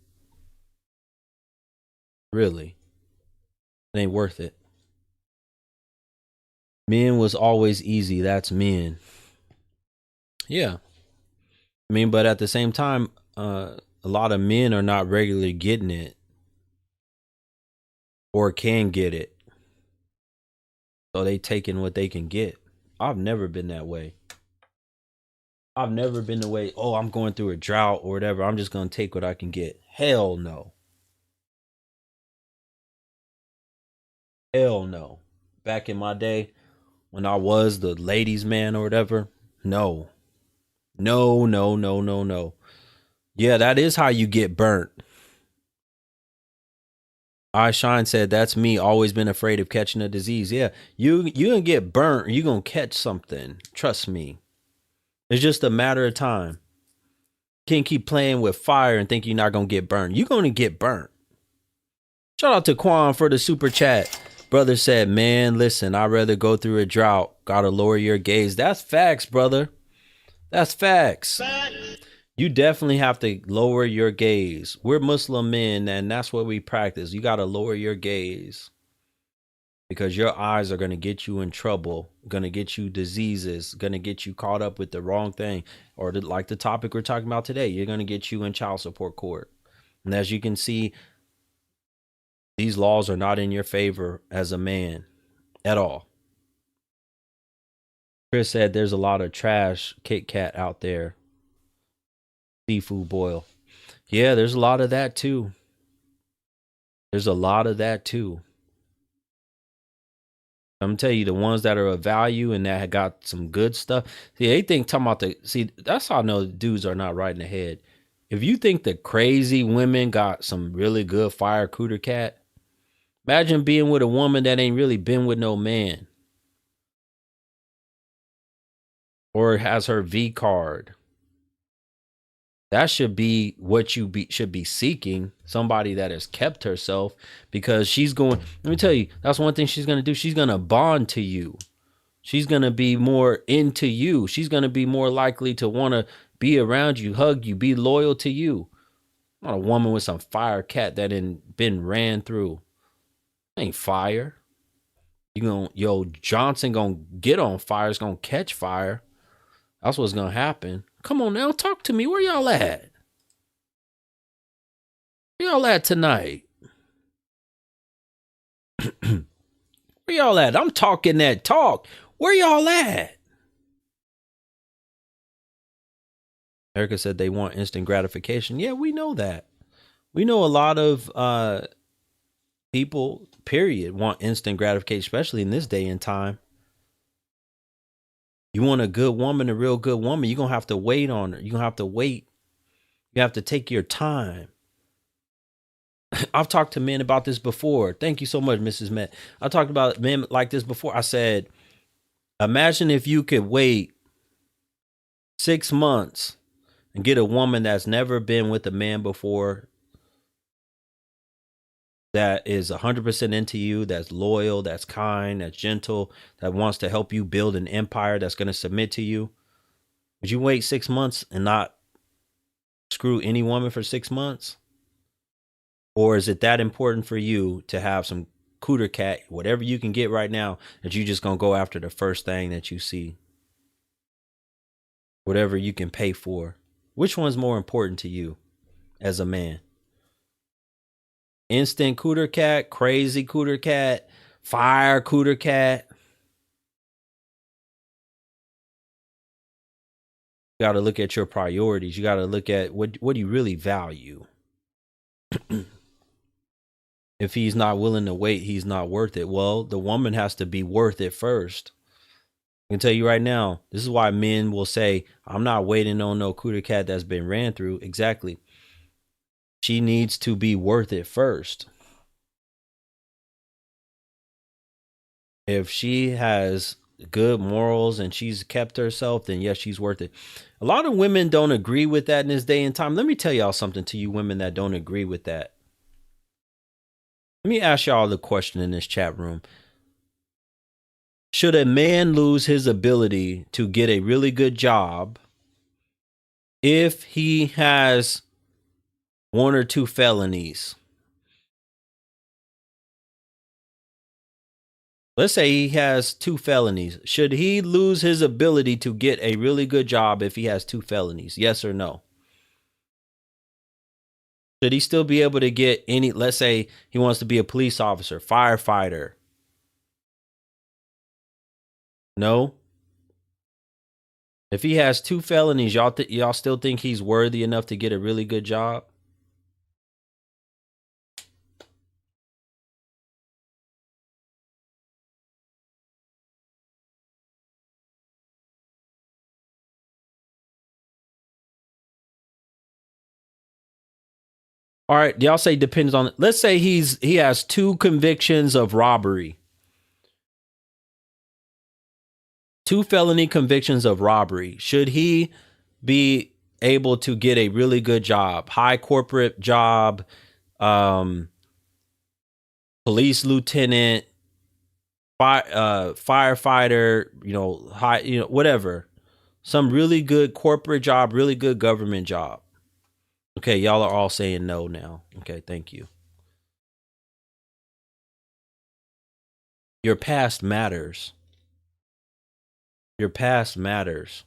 Really? It ain't worth it. Men was always easy. That's men. Yeah. I mean, but at the same time, a lot of men are not regularly getting it or can get it. So they taking what they can get. I've never been that way. I've never been the way, oh, I'm going through a drought or whatever. I'm just going to take what I can get. Hell no. Hell no. Back in my day, when I was the ladies' man or whatever, no. No. Yeah, that is how you get burnt. I Shine said, that's me, always been afraid of catching a disease. Yeah, you gonna get burnt, you gonna catch something. Trust me. It's just a matter of time. Can't keep playing with fire and think you're not gonna get burnt. You're gonna get burnt. Shout out to Quan for the super chat. Brother said, man, listen, I'd rather go through a drought. Gotta lower your gaze. That's facts, brother. That's facts. You definitely have to lower your gaze. We're Muslim men, and that's what we practice. You got to lower your gaze because your eyes are going to get you in trouble, going to get you diseases, going to get you caught up with the wrong thing, or like the topic we're talking about today, you're going to get you in child support court. And as you can see, these laws are not in your favor as a man at all. Chris said there's a lot of trash Kit Kat out there. Seafood boil. Yeah, there's a lot of that too. I'm gonna tell you, the ones that are of value and that got some good stuff. See, they think talking about that's how I know dudes are not right in the head. If you think the crazy women got some really good fire Cooter Cat, imagine being with a woman that ain't really been with no man. Or has her V card. That should be what you should be seeking, somebody that has kept herself, because she's going, let me tell you, that's one thing she's going to do. She's going to bond to you. She's going to be more into you. She's going to be more likely to want to be around you, hug you, be loyal to you. Not a woman with some fire cat that been ran through. Ain't fire. Johnson gonna get on fire. It's gonna catch fire. That's what's gonna happen. Come on now, talk to me. Where y'all at? Where y'all at tonight? Where y'all at? I'm talking that talk. Where y'all at? Erica said they want instant gratification. Yeah, we know that. We know a lot of people, period, want instant gratification, especially in this day and time. You want a good woman, a real good woman, you're going to have to wait on her. You're going to have to wait. You have to take your time. I've talked to men about this before. Thank you so much, Mrs. Met. I talked about men like this before. I said, imagine if you could wait 6 months and get a woman that's never been with a man before, that is 100% into you, that's loyal, that's kind, that's gentle, that wants to help you build an empire, that's going to submit to you. Would you wait 6 months and not screw any woman for 6 months? Or is it that important for you to have some cooter cat, whatever you can get right now, that you just going to go after the first thing that you see? Whatever you can pay for. Which one's more important to you as a man? Instant cooter cat, crazy cooter cat, fire cooter cat. You got to look at your priorities. You got to look at what do you really value. If he's not willing to wait, he's not worth it. Well, the woman has to be worth it first. I can tell you right now, this is why men will say, I'm not waiting on no cooter cat that's been ran through. Exactly. She needs to be worth it first. If she has good morals and she's kept herself, then yes, she's worth it. A lot of women don't agree with that in this day and time. Let me tell y'all something, to you women that don't agree with that. Let me ask y'all the question in this chat room. Should a man lose his ability to get a really good job if he has 1 or 2 felonies? Let's say he has 2 felonies. Should he lose his ability to get a really good job if he has 2 felonies? Yes or no? Should he still be able to get any, let's say he wants to be a police officer, firefighter? No. If he has 2 felonies, y'all still think he's worthy enough to get a really good job? All right, y'all say depends on, let's say he has 2 convictions of robbery. 2 felony convictions of robbery. Should he be able to get a really good job, high corporate job, police lieutenant, firefighter, whatever, some really good corporate job, really good government job? Okay, y'all are all saying no now. Okay, thank you. Your past matters. Your past matters.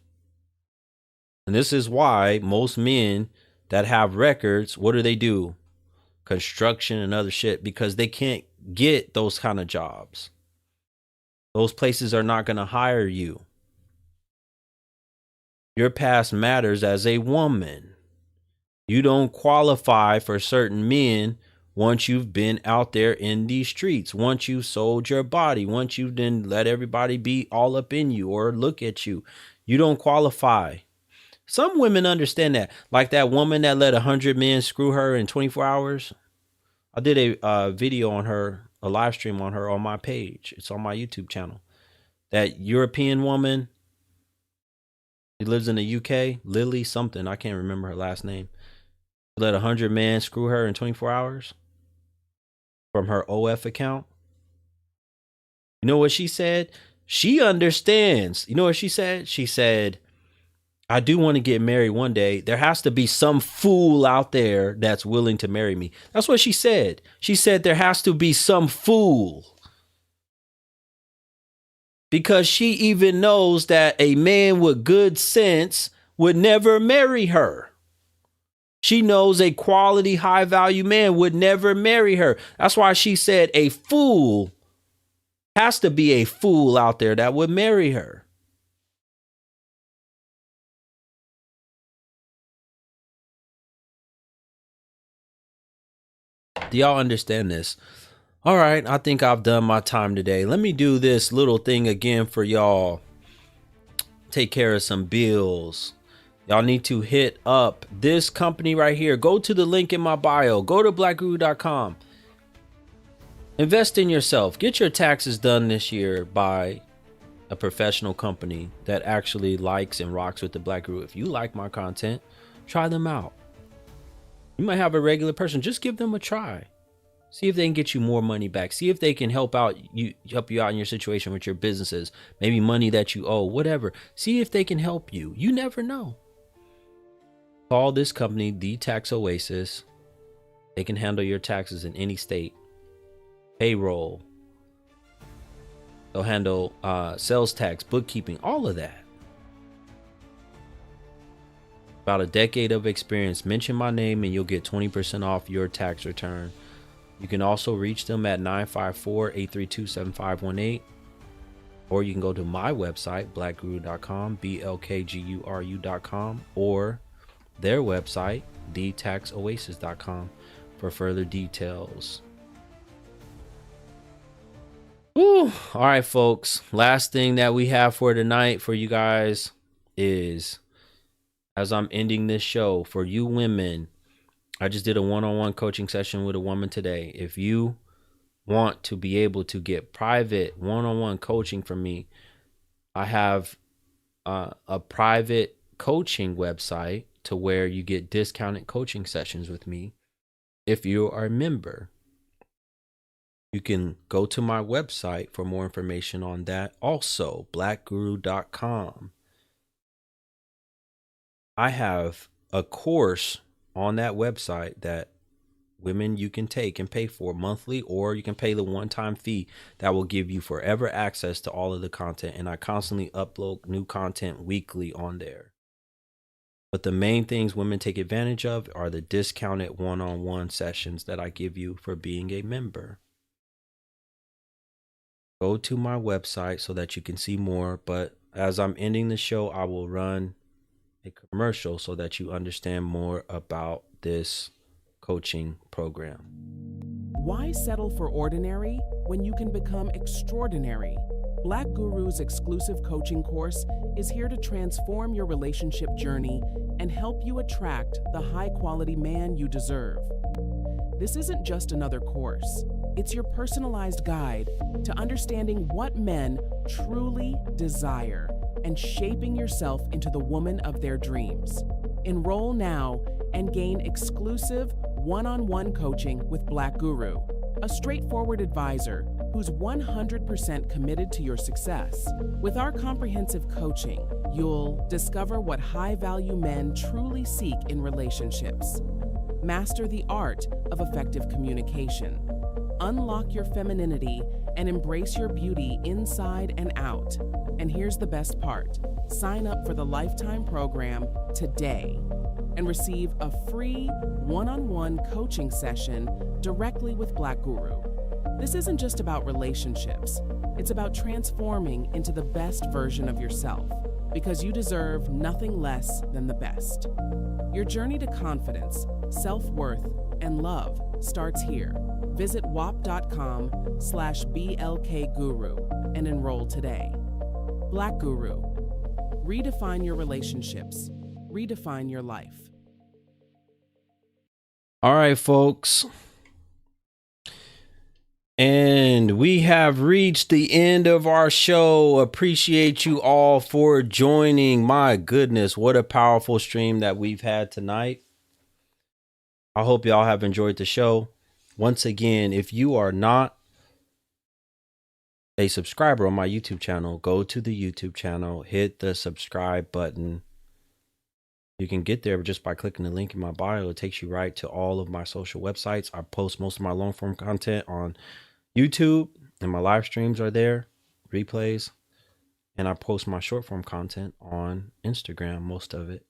And this is why most men that have records, what do? Construction and other shit, because they can't get those kind of jobs. Those places are not going to hire you. Your past matters as a woman. You don't qualify for certain men once you've been out there in these streets, once you've sold your body, once you've then let everybody be all up in you or look at you. You don't qualify. Some women understand that. Like that woman that let 100 men screw her in 24 hours. I did a video on her, a live stream on her on my page. It's on my YouTube channel. That European woman She lives in the UK. Lily something. I can't remember her last name. She let 100 men screw her in 24 hours from her OF account. You know what she said? She understands. You know what she said? She said, I do want to get married one day. There has to be some fool out there that's willing to marry me. That's what she said. She said there has to be some fool. Because she even knows that a man with good sense would never marry her. She knows a quality, high value man would never marry her. That's why she said a fool has to be a fool out there that would marry her. Do y'all understand this? All right, I think I've done my time today. Let me do this little thing again for y'all. Take care of some bills. Y'all need to hit up this company right here. Go to the link in my bio. Go to blackguru.com. Invest in yourself. Get your taxes done this year by a professional company that actually likes and rocks with the Black Guru. If you like my content, try them out. You might have a regular person. Just give them a try. See if they can get you more money back. See if they can help you out in your situation with your businesses. Maybe money that you owe, whatever. See if they can help you. You never know. Call this company, The Tax Oasis. They can handle your taxes in any state. Payroll. They'll handle sales tax, bookkeeping, all of that. About a decade of experience. Mention my name and you'll get 20% off your tax return. You can also reach them at 954-832-7518. Or you can go to my website, blackguru.com, BLKGURU.com, or their website, thetaxoasis.com, for further details. Woo. All right, folks. Last thing that we have for tonight for you guys is, as I'm ending this show, for you women, I just did a one-on-one coaching session with a woman today. If you want to be able to get private one-on-one coaching from me, I have a private coaching website to where you get discounted coaching sessions with me. If you are a member, you can go to my website for more information on that. Also, blackguru.com. I have a course on that website that women you can take and pay for monthly, or you can pay the one-time fee that will give you forever access to all of the content. And I constantly upload new content weekly on there. But the main things women take advantage of are the discounted one-on-one sessions that I give you for being a member. Go to my website so that you can see more. But as I'm ending the show, I will run a commercial so that you understand more about this coaching program. Why settle for ordinary when you can become extraordinary? Black Guru's exclusive coaching course is here to transform your relationship journey and help you attract the high-quality man you deserve. This isn't just another course. It's your personalized guide to understanding what men truly desire and shaping yourself into the woman of their dreams. Enroll now and gain exclusive one-on-one coaching with Black Guru, a straightforward advisor who's 100% committed to your success. With our comprehensive coaching, you'll discover what high-value men truly seek in relationships, master the art of effective communication, unlock your femininity, and embrace your beauty inside and out. And here's the best part. Sign up for the lifetime program today and receive a free one-on-one coaching session directly with Black Guru. This isn't just about relationships. It's about transforming into the best version of yourself, because you deserve nothing less than the best. Your journey to confidence, self-worth, and love starts here. Visit wap.com/BLKGURU and enroll today. Black Guru. Redefine your relationships. Redefine your life. All right, folks. And we have reached the end of our show. Appreciate you all for joining. My goodness, what a powerful stream that we've had tonight. I hope y'all have enjoyed the show. Once again, if you are not a subscriber on my YouTube channel, go to the YouTube channel, hit the subscribe button. You can get there just by clicking the link in my bio. It takes you right to all of my social websites. I post most of my long form content on YouTube, and my live streams are there, replays, and I post my short form content on Instagram, most of it.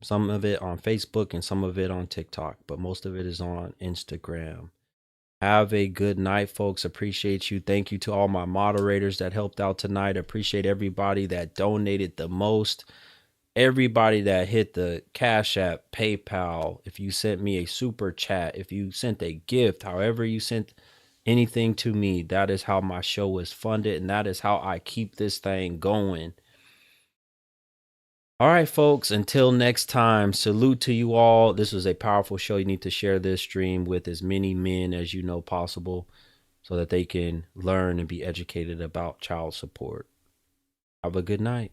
Some of it on Facebook and some of it on TikTok, but most of it is on Instagram. Have a good night, folks. Appreciate you. Thank you to all my moderators that helped out tonight. Appreciate everybody that donated the most. Everybody that hit the Cash App, PayPal, if you sent me a super chat, if you sent a gift, however you sent anything to me, that is how my show is funded, and that is how I keep this thing going. All right, folks, until next time, salute to you all. This was a powerful show. You need to share this stream with as many men as you know possible so that they can learn and be educated about child support. Have a good night.